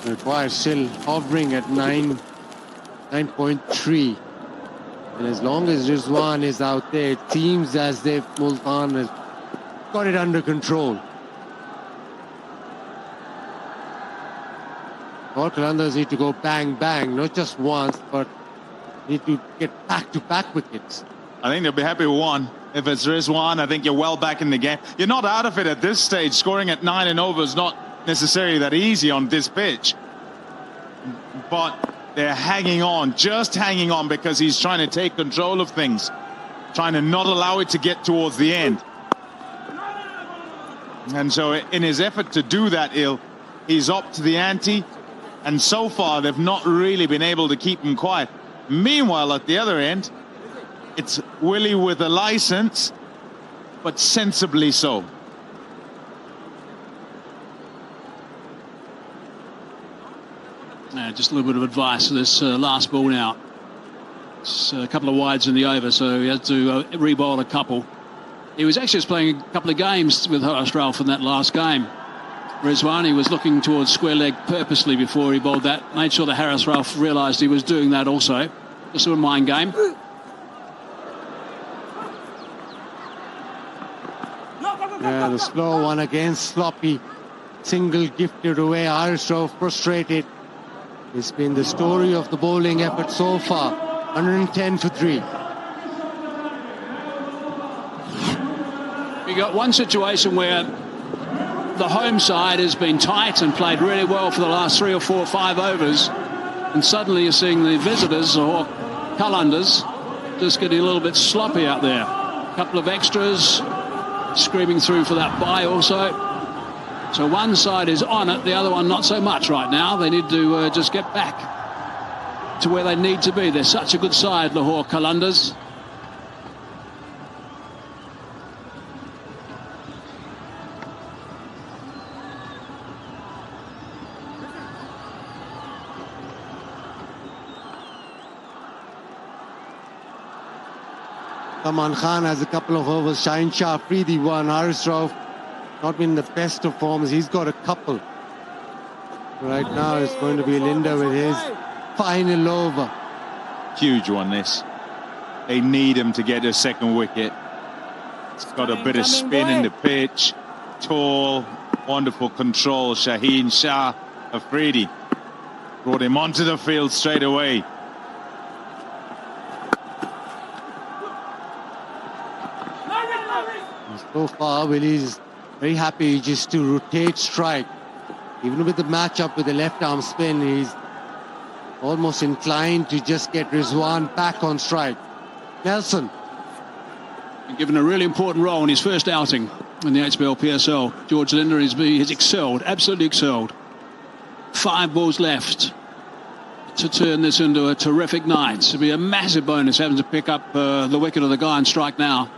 Required still hovering at 9.3. And as long as Rizwan is out there, it seems as if Multan has got it under control. Lahore Qalandars need to go bang bang, not just once, but need to get back-to-back wickets.
I think they'll be happy with one. If it's Rizwan, I think you're well back in the game. You're not out of it at this stage. Scoring at 9 and over is not necessarily that easy on this pitch. But they're hanging on, just hanging on, because he's trying to take control of things, trying to not allow it to get towards the end. And so in his effort to do that, he's up to the ante, and so far they've not really been able to keep him quiet. Meanwhile, at the other end, it's Willie with a license, but sensibly so.
Just a little bit of advice for this last ball now. It's a couple of wides in the over, so he had to re-bowl a couple. He was actually just playing a couple of games with Haris Rauf in that last game. Rizwani was looking towards square leg purposely before he bowled that. Made sure that Haris Rauf realised he was doing that also. Just a mind game.
Yeah, the slow one again, sloppy. Single gifted away. Haris Rauf frustrated. It's been the story of the bowling effort so far. 110 for 3.
We got one situation where the home side has been tight and played really well for the last 3 or 4 or 5 overs, and suddenly you're seeing the visitors, or Qalandars, just getting a little bit sloppy out there. A couple of extras screaming through for that bye also. So one side is on it, the other one not so much right now. They need to just get back to where they need to be. They're such a good side, Lahore Qalandars.
Kaman Khan has a couple of overs. Shaheen Shah, Afridi one. Haris Rauf not been the best of forms. He's got a couple. Right now it's going to be Linda with his final over.
Huge one, this. They need him to get a second wicket. It's got a bit of spin in the pitch. Tall, wonderful control. Shaheen Shah, Afridi brought him onto the field straight away.
So far, Willie's very happy just to rotate strike. Even with the matchup with the left arm spin, he's almost inclined to just get Rizwan back on strike. Nelson.
Given a really important role in his first outing in the HBL PSL. George Linder has excelled, absolutely excelled. 5 balls left to turn this into a terrific night. It'll be a massive bonus having to pick up the wicket of the guy on strike now.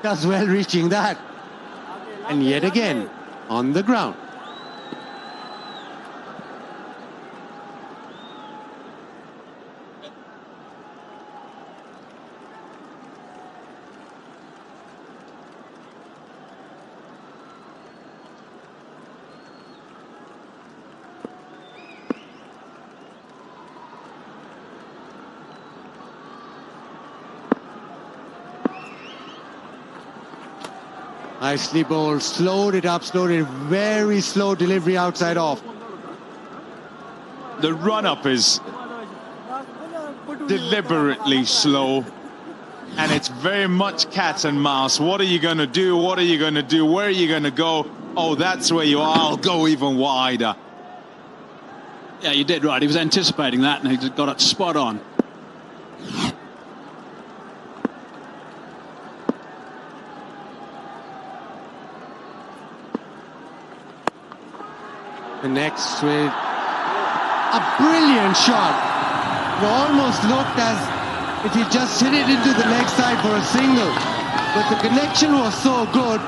Does well reaching that. And yet again, on the ground. Nicely bowled, slowed it up, very slow delivery outside off.
The run-up is deliberately slow, and it's very much cat and mouse. What are you going to do? What are you going to do? Where are you going to go? Oh, that's where you are. I'll go even wider.
Yeah, you did right. He was anticipating that, and he got it spot on.
The next with a brilliant shot. It almost looked as if he just hit it into the leg side for a single. But the connection was so good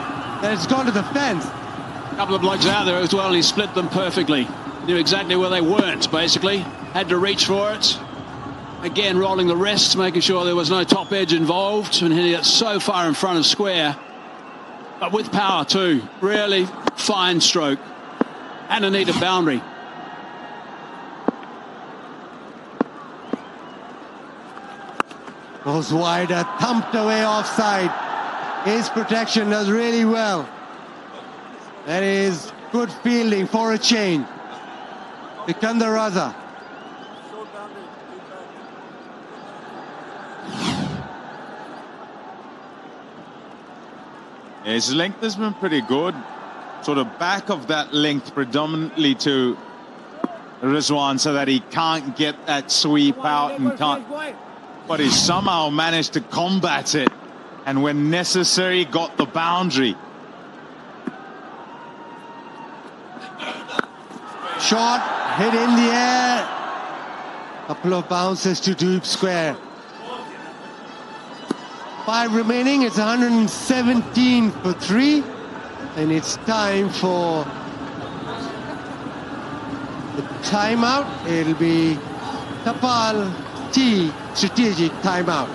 that it's gone to the fence.
A couple of blokes out there as well, and he split them perfectly. Knew exactly where they weren't, basically. Had to reach for it. Again, rolling the wrists, making sure there was no top edge involved, and hitting it so far in front of square. But with power too. Really fine stroke. And a needed boundary.
Goes wide, thumped away offside. His protection does really well. That is good fielding for a change. Sikandar Raza.
His length has been pretty good. Sort of back of that length predominantly to Rizwan so that he can't get that sweep out and can't. But he somehow managed to combat it, and when necessary got the boundary.
Shot, hit in the air. Couple of bounces to deep square. 5 remaining, it's 117 for 3. And it's time for the timeout. It'll be Tapal T strategic timeout.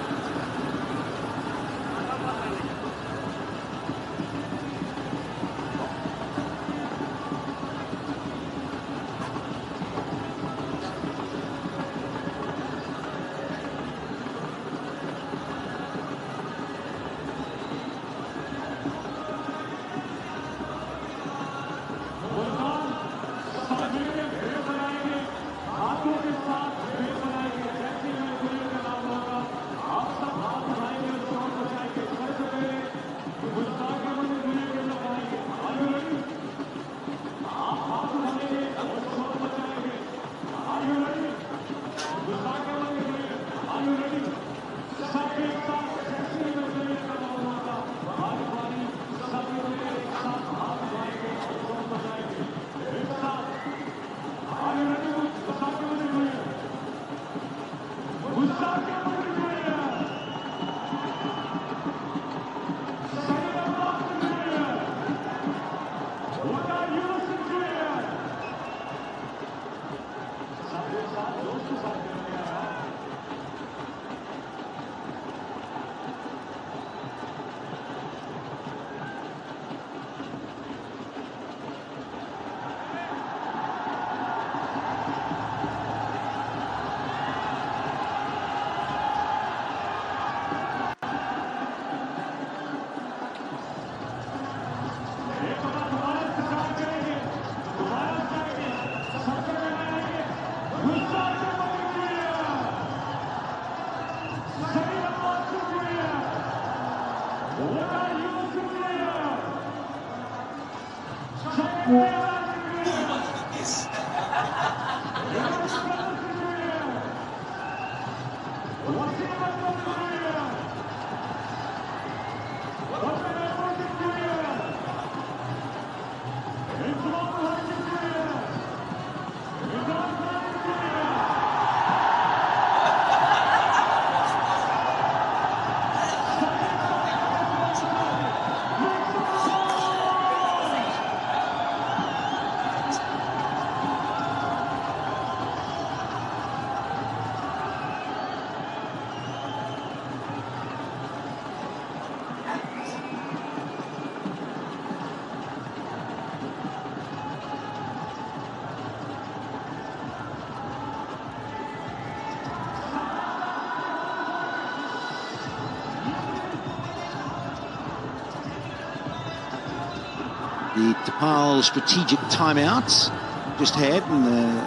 The Tapal strategic timeouts just had, and the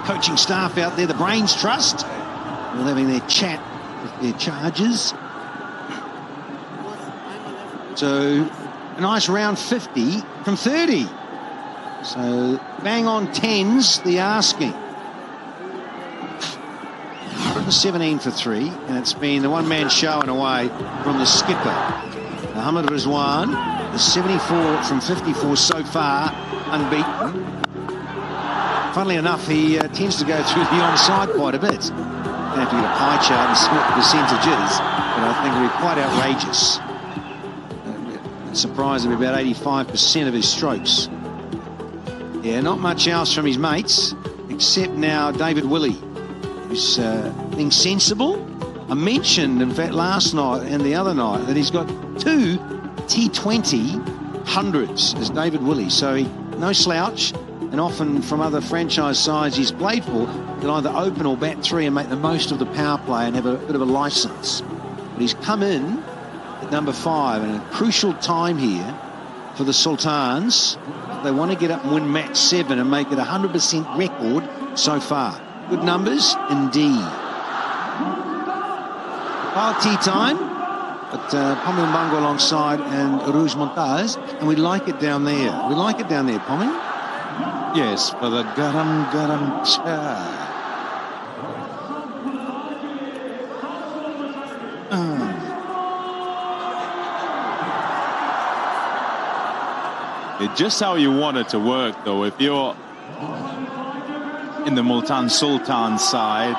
coaching staff out there, the Brains Trust, all having their chat with their charges. So a nice round 50 from 30. So bang on 10s, the asking. 117 for 3, and it's been the one-man show in a way from the skipper. Mohammad Rizwan, the 74 from 54 so far, unbeaten. Funnily enough, he tends to go through the onside quite a bit. going to have to get a pie chart and split the percentages, but I think it'll be quite outrageous. Surprised him about 85% of his strokes. Yeah, not much else from his mates, except now David Willey, who's being sensible. I mentioned, in fact, last night and the other night that he's got 2 T20 hundreds as David Willey, so he no slouch, and often from other franchise sides he's played for, can either open or bat 3 and make the most of the power play and have a bit of a licence. But he's come in at number 5 and a crucial time here for the Sultans. They want to get up and win match 7 and make it a 100% record so far. Good numbers indeed. Well, tea time, but Pommy Mbango alongside and Rouge Montaz, and we like it down there. We like it down there, Pommy.
Yes, for the garam garam cha. It's just how you want it to work, though. If you're in the Multan Sultans side,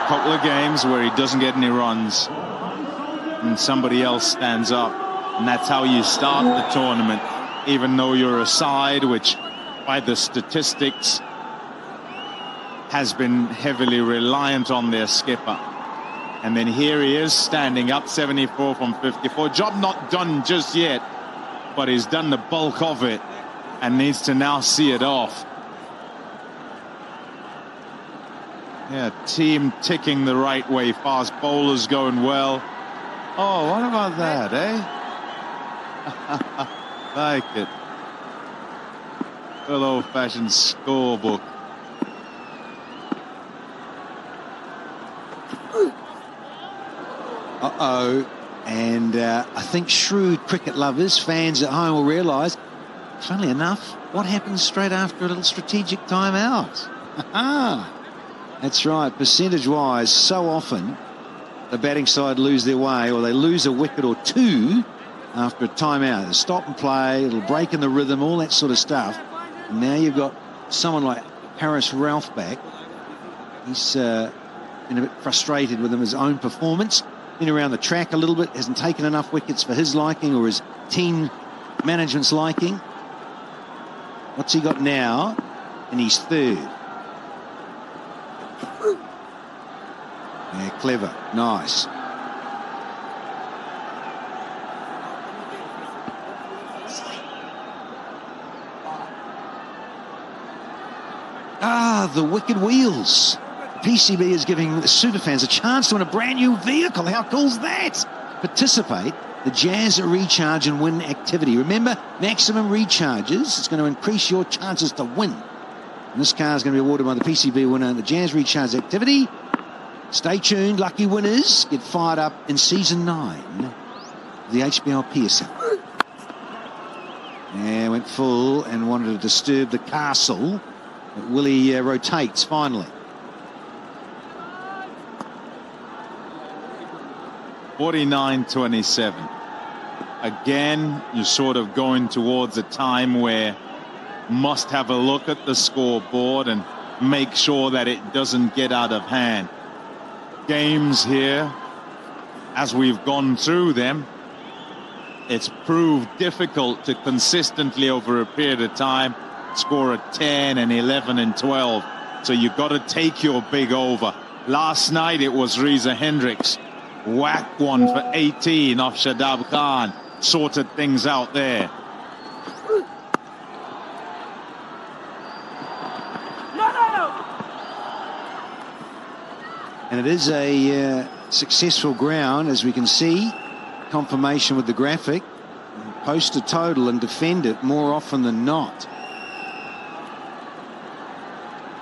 couple of games where he doesn't get any runs and somebody else stands up, and that's how you start the tournament, even though you're a side which by the statistics has been heavily reliant on their skipper. And then here he is standing up, 74 from 54. Job not done just yet, but he's done the bulk of it and needs to now see it off. Yeah, team ticking the right way. Fast bowlers going well. Oh, what about that, eh? Like it. Good old-fashioned scorebook.
Uh-oh. And I think shrewd cricket lovers, fans at home will realise, funnily enough, what happens straight after a little strategic timeout? That's right. Percentage-wise, so often the batting side lose their way, or they lose a wicket or 2 after a timeout. Stop and play, it'll break in the rhythm, all that sort of stuff. And now you've got someone like Paris Ralph back. He's been a bit frustrated with his own performance. Been around the track a little bit, hasn't taken enough wickets for his liking or his team management's liking. What's he got now? And he's 3rd. Yeah, clever, nice. The wicked wheels. PCB is giving the superfans a chance to win a brand new vehicle. How cool's that? Participate the Jazz Recharge and Win activity. Remember, maximum recharges. It's going to increase your chances to win. And this car is going to be awarded by the PCB winner in the Jazz Recharge activity. Stay tuned. Lucky winners get fired up in season 9 of the HBL PSL. Yeah, went full and wanted to disturb the castle. But Willie rotates finally.
49-27. Again, you're sort of going towards a time where must have a look at the scoreboard and make sure that it doesn't get out of hand. Games here, as we've gone through them, it's proved difficult to consistently over a period of time score a 10 and 11 and 12. So you've got to take your big over. Last night it was Reza Hendricks. Whacked one for 18 off Shadab Khan. Sorted things out there.
And it is a successful ground, as we can see. Confirmation with the graphic. Post a total and defend it more often than not.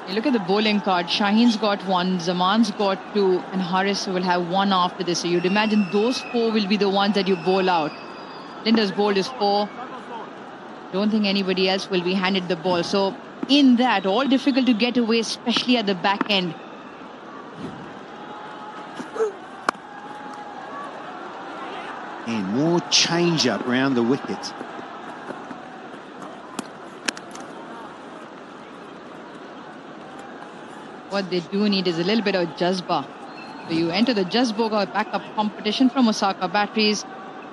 You look at the bowling card. Shaheen's got 1, Zaman's got 2, and Haris will have 1 after this. So you'd imagine those 4 will be the ones that you bowl out. Linda's bowled is 4. Don't think anybody else will be handed the ball. So in that, all difficult to get away, especially at the back end.
And more change up around the wicket.
What they do need is a little bit of jazba. So you enter the Jazboga backup competition from Osaka Batteries.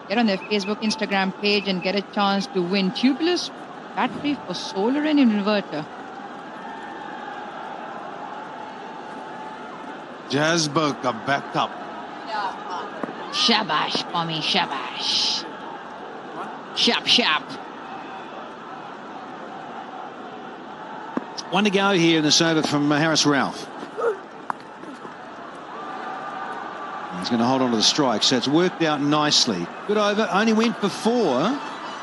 Get on their Facebook, Instagram page and get a chance to win tubeless battery for solar and inverter.
Jazboga backup.
Shabash, Pommy, shabash. Shap, shap.
One to go here in this over from Harris Ralph. He's going to hold on to the strike, so it's worked out nicely. Good over, only went for 4,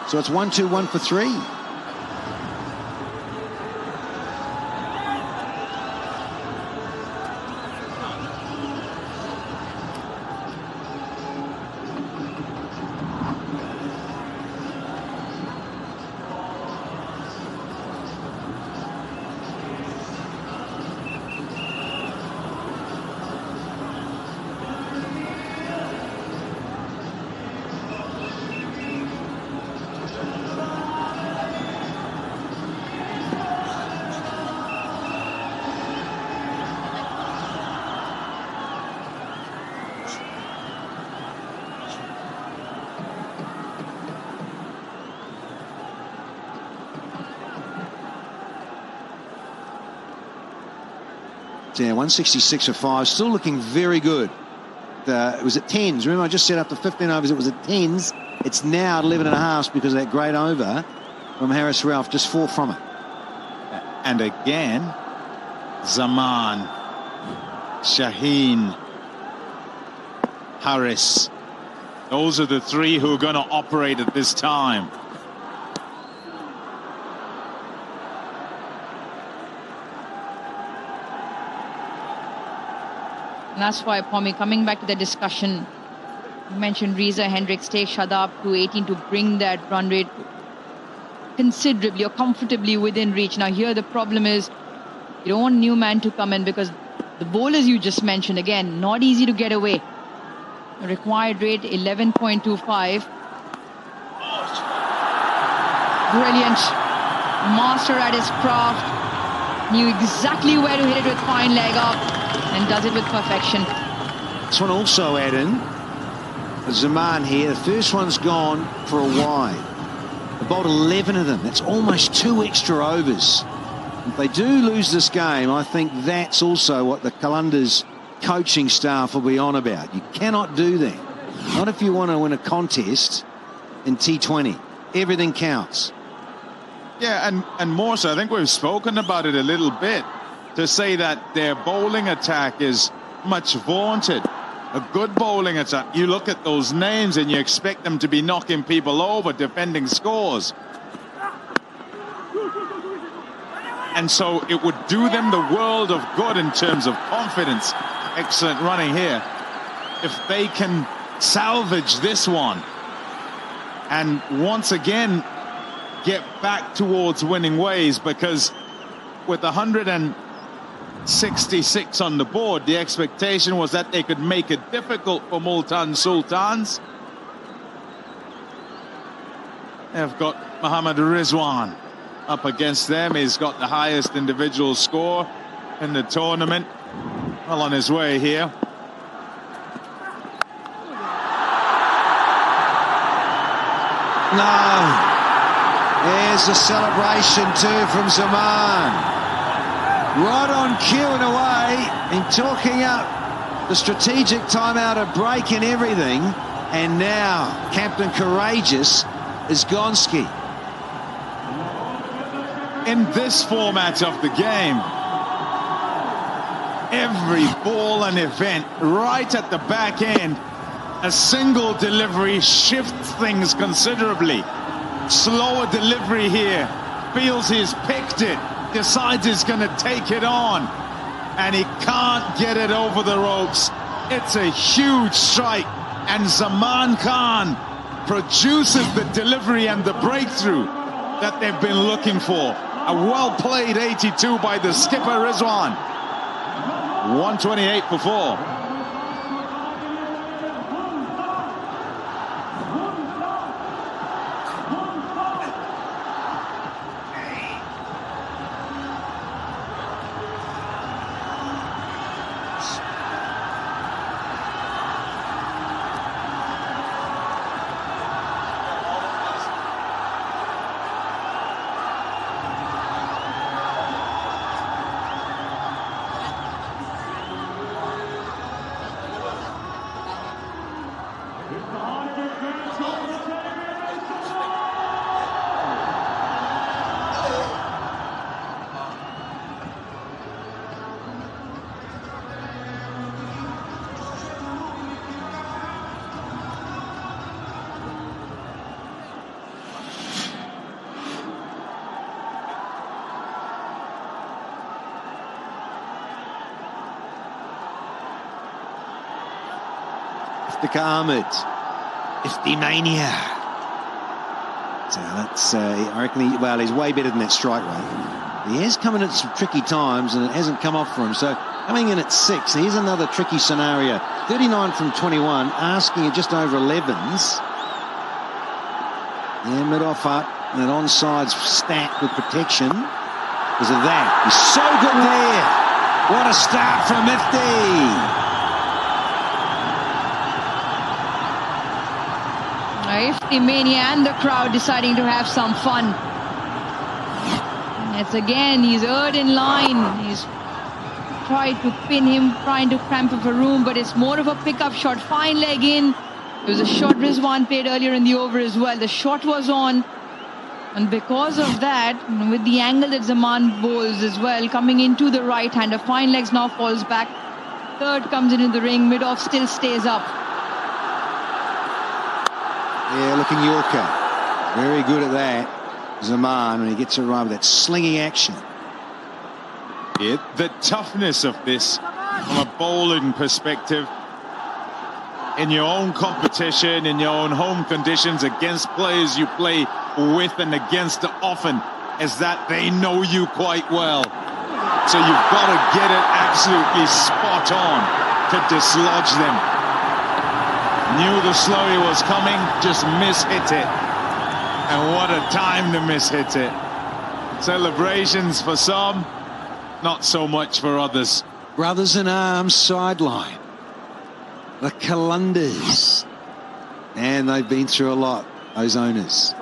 so it's 1-2, 1 for 3. Yeah, 166 for 5, still looking very good. It was at 10s. Remember, I just set up the 15 overs. It was at 10s. It's now at 11.5 because of that great over from Harris Ralph, just 4 from it.
And again, Zaman, Shaheen, Harris. Those are the 3 who are going to operate at this time.
And that's why, Pommy, coming back to the discussion, you mentioned Reza Hendricks take Shadab to 18 to bring that run rate considerably or comfortably within reach. Now here the problem is you don't want new man to come in because the bowlers you just mentioned, again, not easy to get away. The required rate 11.25. Brilliant. Master at his craft. Knew exactly where to hit it with fine leg up. And does it with perfection.
This one also, Adam, Zaman here. The first one's gone for a wide. They bowled 11 of them. That's almost 2 extra overs. If they do lose this game, I think that's also what the Qalandars coaching staff will be on about. You cannot do that. Not if you want to win a contest in T20. Everything counts.
Yeah, and more so, I think we've spoken about it a little bit. To say that their bowling attack is much vaunted. A good bowling attack. You look at those names and you expect them to be knocking people over, defending scores. And so it would do them the world of good in terms of confidence. Excellent running here. If they can salvage this one and once again get back towards winning ways, because with 166 on the board, the expectation was that they could make it difficult for Multan Sultans. They've got Mohammad Rizwan up against them. He's got the highest individual score in the tournament. Well on his way here.
No. There's the celebration too from Zaman. Right on cue in a way, and talking up the strategic timeout, a break and everything. And now Captain Courageous is Gonski.
In this format of the game, every ball and event right at the back end, a single delivery shifts things considerably. Slower delivery here, feels he's picked it, decides he's going to take it on, and he can't get it over the ropes. It's a huge strike, and Zaman Khan produces the delivery and the breakthrough that they've been looking for. A well-played 82 by the skipper Rizwan. 128 for 4.
Iftikhar Ahmed. Ifti Mania. So that's, I reckon, he's way better than that strike rate. He has come in at some tricky times and it hasn't come off for him. So coming in at 6, here's another tricky scenario. 39 from 21, asking at just over 11s. And mid-off up, and an onside stack with protection. Because of that, he's so good there. What a start from Ifti.
Ifti Mania and the crowd deciding to have some fun. It's again, he's erred in line. He's tried to pin him, trying to cramp up a room, but it's more of a pickup shot. Fine leg in. It was a shot Rizwan played earlier in the over as well. The shot was on. And because of that, with the angle that Zaman bowls as well, coming into the right hander, fine legs now falls back. Third comes into the ring, mid-off still stays up.
Yeah, looking Yorker. Very good at that. Zaman, when he gets it right with that slinging action.
Yeah, the toughness of this from a bowling perspective, in your own competition, in your own home conditions, against players you play with and against often, is that they know you quite well. So you've got to get it absolutely spot on to dislodge them. Knew the slurry was coming, just mishit it. And what a time to mishit it. Celebrations for some, not so much for others.
Brothers in arms sideline. The Qalandars. And they've been through a lot, those owners.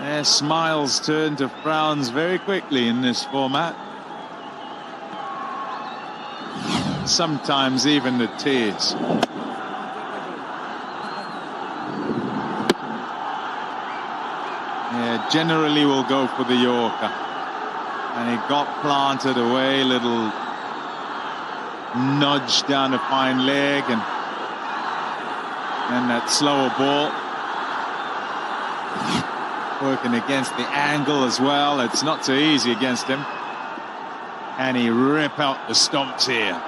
Their smiles turn to frowns very quickly in this format. Sometimes even the tears. Yeah, generally will go for the Yorker. And he got planted away, little nudge down the fine leg, and that slower ball. Working against the angle as well. It's not so easy against him. And he rip out the stumps here.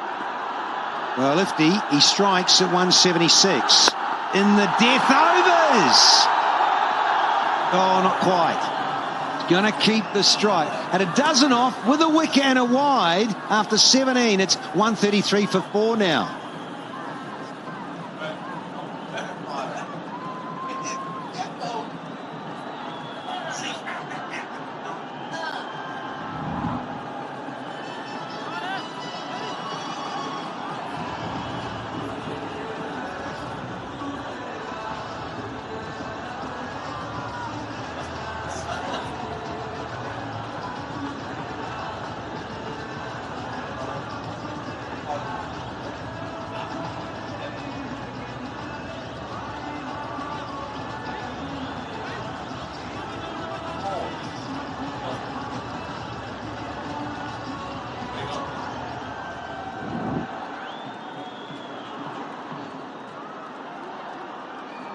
Well, Ifti, he strikes at 176 in the death overs. Oh, not quite. Going to keep the strike. And a dozen off with a wicket and a wide after 17. It's 133 for 4 now.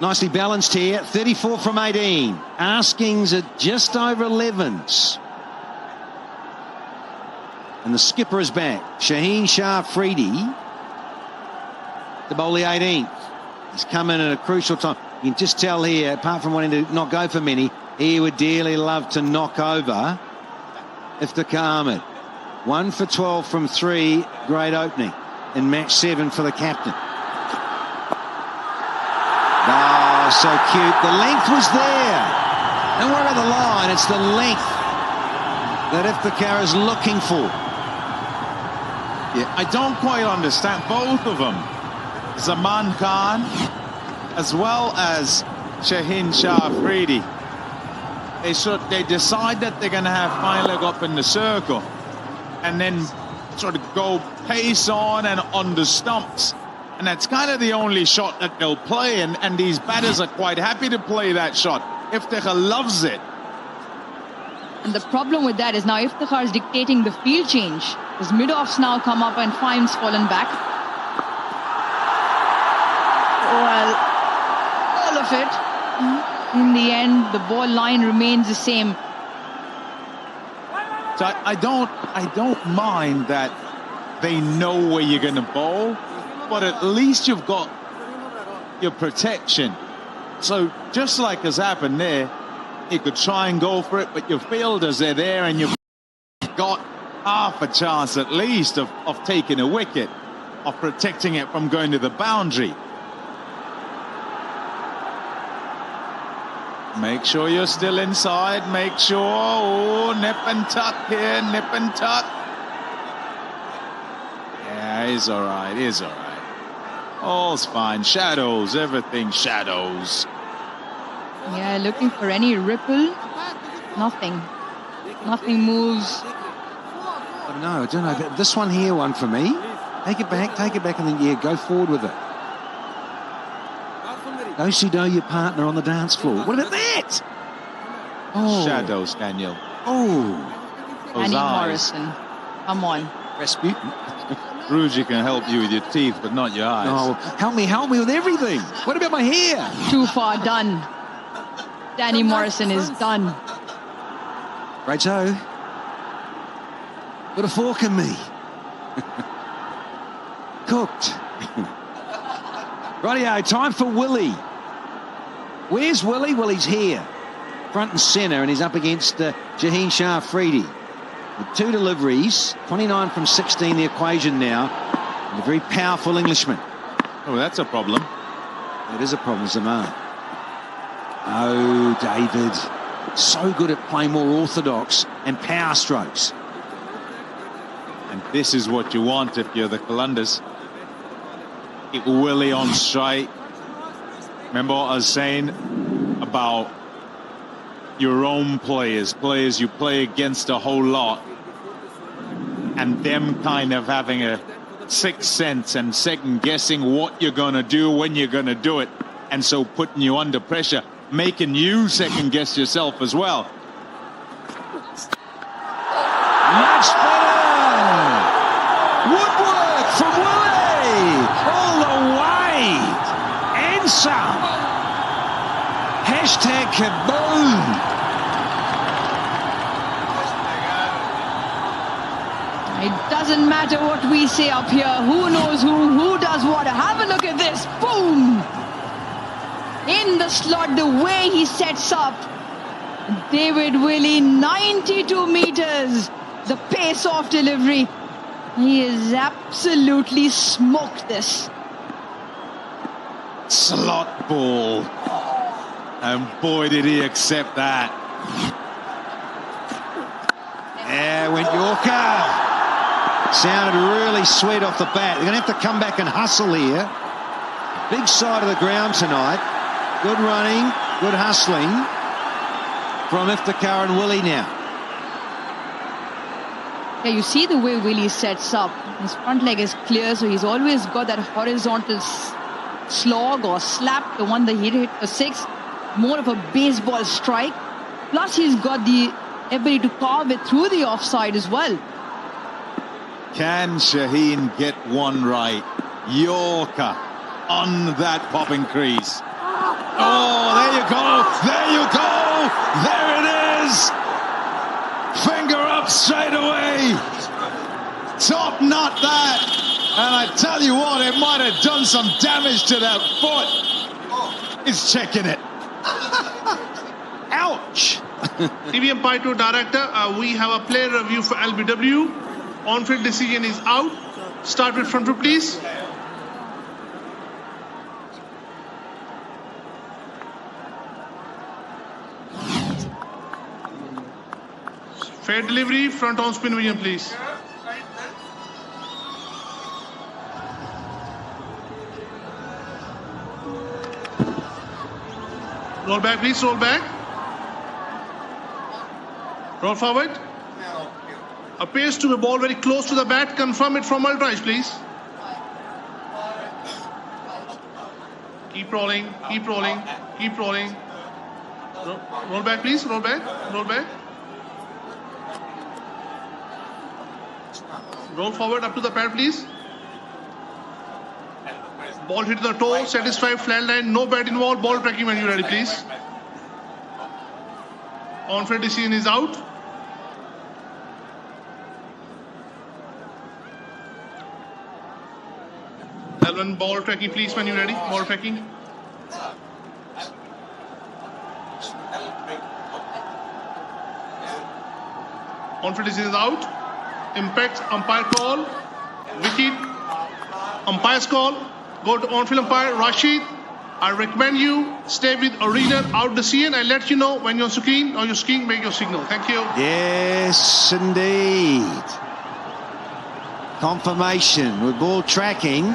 Nicely balanced here, 34 from 18. Askings at just over 11s. And the skipper is back. Shaheen Shah Afridi to bowl the 18th. He's come in at a crucial time. You can just tell here, apart from wanting to not go for many, he would dearly love to knock over Iftikhar Ahmed. 1 for 12 from 3. Great opening in match 7 for the captain. Oh, so cute. The length was there. Don't worry about the line. It's the length that Iftikhar is looking for.
Yeah, I don't quite understand both of them. Zaman Khan as well as Shaheen Shah Afridi. They decide that they're going to have fine leg up in the circle and then sort of go pace on and on the stumps. And that's kind of the only shot that they'll play, and these batters are quite happy to play that shot. Iftikhar loves it.
And the problem with that is now Iftikhar is dictating the field change. His mid-offs now come up and Fine's fallen back. Well, all of it, in the end, the ball line remains the same.
So I don't mind that they know where you're going to bowl. but at least you've got your protection. So just like has happened there, you could try and go for it, but your fielders are there and you've got half a chance at least of taking a wicket, of protecting it from going to the boundary. Make sure you're still inside. Make sure. Oh, nip and tuck here. Nip and tuck. Yeah, he's all right. He's all right. All's fine. Shadows. Everything shadows.
Yeah, looking for any ripple. Nothing. Nothing moves.
No, I don't know. This one here, one for me. Take it back, and then, yeah, go forward with it. Do your partner on the dance floor. What about that? Oh.
Shadows, Daniel.
Oh.
Danny Morrison. Come on.
Rasputin.
Ruji can help you with your teeth, but not your eyes.
Oh, help me with everything. What about my hair?
Too far done. Danny Morrison is done.
Righto. Put a fork in me. Cooked. Rightio, time for Willie. Where's Willie? Well, he's here. Front and centre, and he's up against Shaheen Shah Afridi. With 2 deliveries, 29 from 16 the equation now. And a very powerful Englishman.
Oh, that's a problem.
It is a problem, Zaman. Oh, David. So good at playing more orthodox and power strokes.
And this is what you want if you're the Qalandars. Keep Willie on strike. Remember what I was saying about your own players you play against a whole lot, and them kind of having a sixth sense and second guessing what you're going to do when you're going to do it, and so putting you under pressure, making you second guess yourself as well.
Much better. Woodwork from Willie all the way and some. Hashtag kaboom.
It doesn't matter what we say up here. Who knows who does what. Have a look at this. Boom. In the slot, the way he sets up. David Willey, 92 meters. The pace of delivery. He has absolutely smoked this.
Slot ball. And boy, did he accept that.
Yeah, went Yorker. Sounded really sweet off the bat. They're going to have to come back and hustle here. Big side of the ground tonight. Good running, good hustling from Iftikhar and Willie now.
Yeah, you see the way Willie sets up. His front leg is clear, so he's always got that horizontal slog or slap, the one that he hit for 6. More of a baseball strike. Plus, he's got the ability to carve it through the offside as well.
Can Shaheen get one right? Yorker on that popping crease. Oh, there you go. There you go. There it is. Finger up straight away. Top knot that. And I tell you what, it might have done some damage to that foot. He's checking it.
Ouch.
TV Umpire to Director, we have a player review for LBW. On-field decision is out. Start with front foot, please. Fair delivery, front on spin vision, please. Roll back, please, roll back. Roll forward. Appears to be ball very close to the bat. Confirm it from Ultrash, please. Keep rolling, keep rolling, keep rolling. Roll back, please, roll back, roll back. Roll forward up to the pad, please. Ball hit the toe, satisfied, flat line, no bat involved, ball tracking when you're ready, please. On-field decision is out. One ball tracking, please, when you're ready. Ball tracking. On-field decision is out. Impact, umpire call. Wicket, umpire's call. Go to on-field umpire, Rashid. I recommend you stay with arena out decision. I'll let you know when you're skiing or you're skiing, make your signal. Thank you.
Yes, indeed. Confirmation with ball tracking.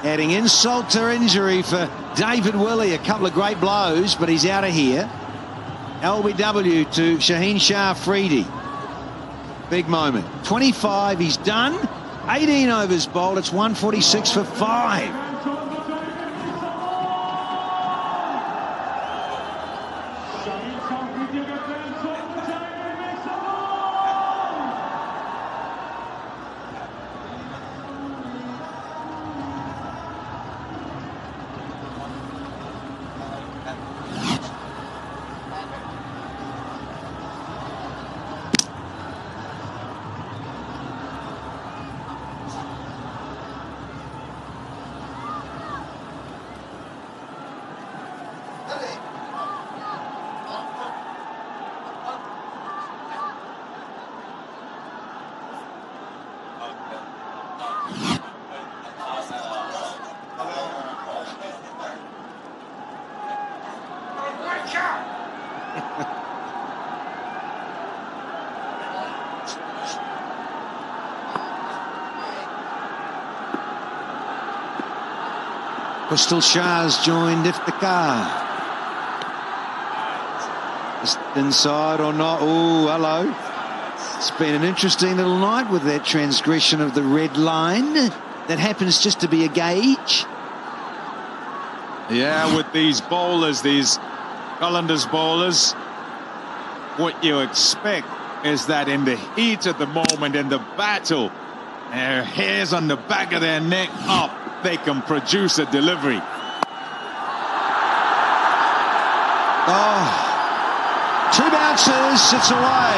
Adding insult to injury for David Willey. A couple of great blows, but he's out of here. LBW to Shaheen Shah Afridi. Big moment. 25, he's done. 18 overs bowled. It's 146 for 5. Crystal Shah's joined Iftikhar. Just inside or not? Oh, hello. It's been an interesting little night with that transgression of the red line. That happens just to be a gauge.
Yeah, with these bowlers, these Qalandars bowlers, what you expect is that in the heat of the moment, in the battle, their hairs on the back of their neck up, they can produce a delivery.
Oh, 2 bounces, it's away.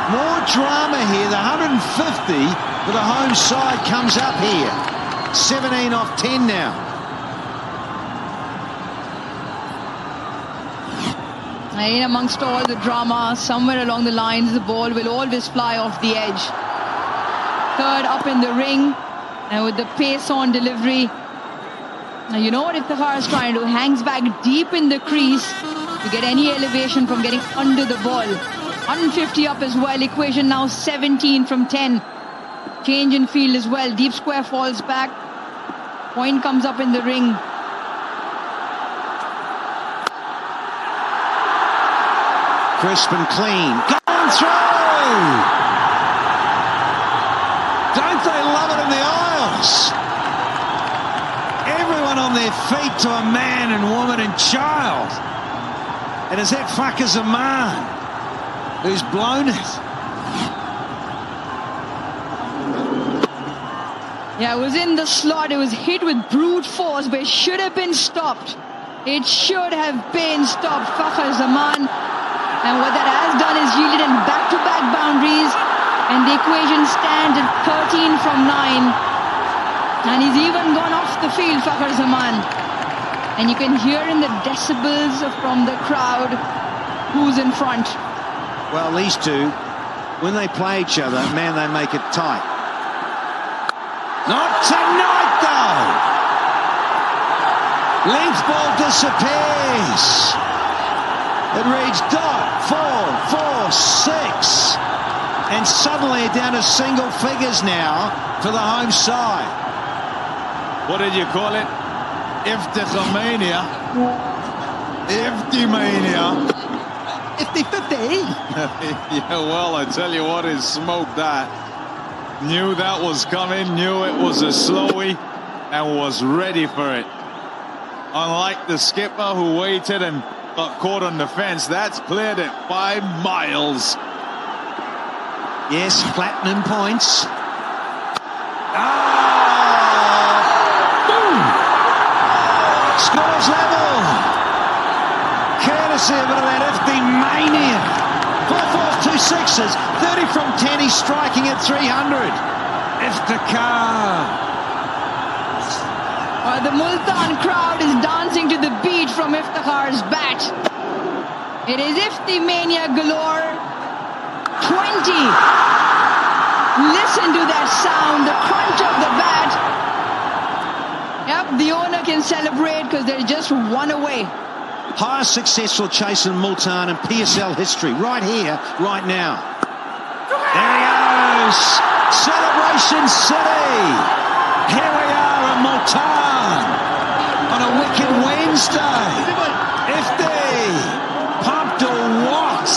More drama here. The 150 for the home side comes up here. 17 off 10 now.
In amongst all the drama, somewhere along the lines, the ball will always fly off the edge. Third up in the ring. And with the pace on delivery. Now you know what Iftikhar is trying to do. Hangs back deep in the crease to get any elevation from getting under the ball. 150 up as well. Equation now 17 from 10. Change in field as well. Deep square falls back. Point comes up in the ring.
Crisp and clean. Gone through! Don't they love it in the aisles? Everyone on their feet to a man and woman and child. And is that Fakhar Zaman who's blown it?
Yeah, it was in the slot. It was hit with brute force, but it should have been stopped. It should have been stopped. Fakhar Zaman. And what that has done is yielded in back-to-back boundaries. And the equation stands at 13 from 9. And he's even gone off the field, Fakhar Zaman. And you can hear in the decibels from the crowd who's in front.
Well, these two, when they play each other, man, they make it tight. Not tonight, though. Length ball disappears. It reads dot, 4, 4, 6. And suddenly down to single figures now for the home side.
What did you call it? Iftikhamania. Iftimania.
50-50.
Yeah, well, I tell you what, he smoked that. Knew that was coming, knew it was a slowie, and was ready for it. Unlike the skipper who waited and got caught on the fence, that's cleared it 5 miles.
Yes, platinum points. Boom! Scores level. Courtesy of that FD mania. 4 4s, 2 6s. 30 from 10. He's striking at 300. Iftikhar.
The Multan crowd is dancing to the beat from Iftikhar's bat. It is Ifti mania galore. 20. Listen to that sound, the crunch of the bat. Yep, the owner can celebrate because they're just one away.
Highest successful chase in Multan in PSL history, right here, right now. There he goes! Celebration City! Here we are at Multan on a wicked Wednesday. Ifti pumped or what?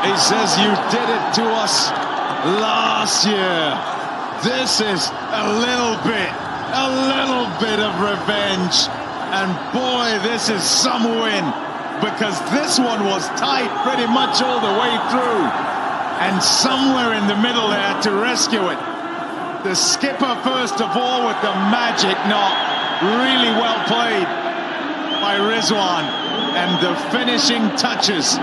He says you did it to us last year. This is a little bit of revenge. And boy, this is some win, because this one was tight pretty much all the way through. And somewhere in the middle there to rescue it. The skipper first of all with the magic knock. Really well played by Rizwan. And the finishing touches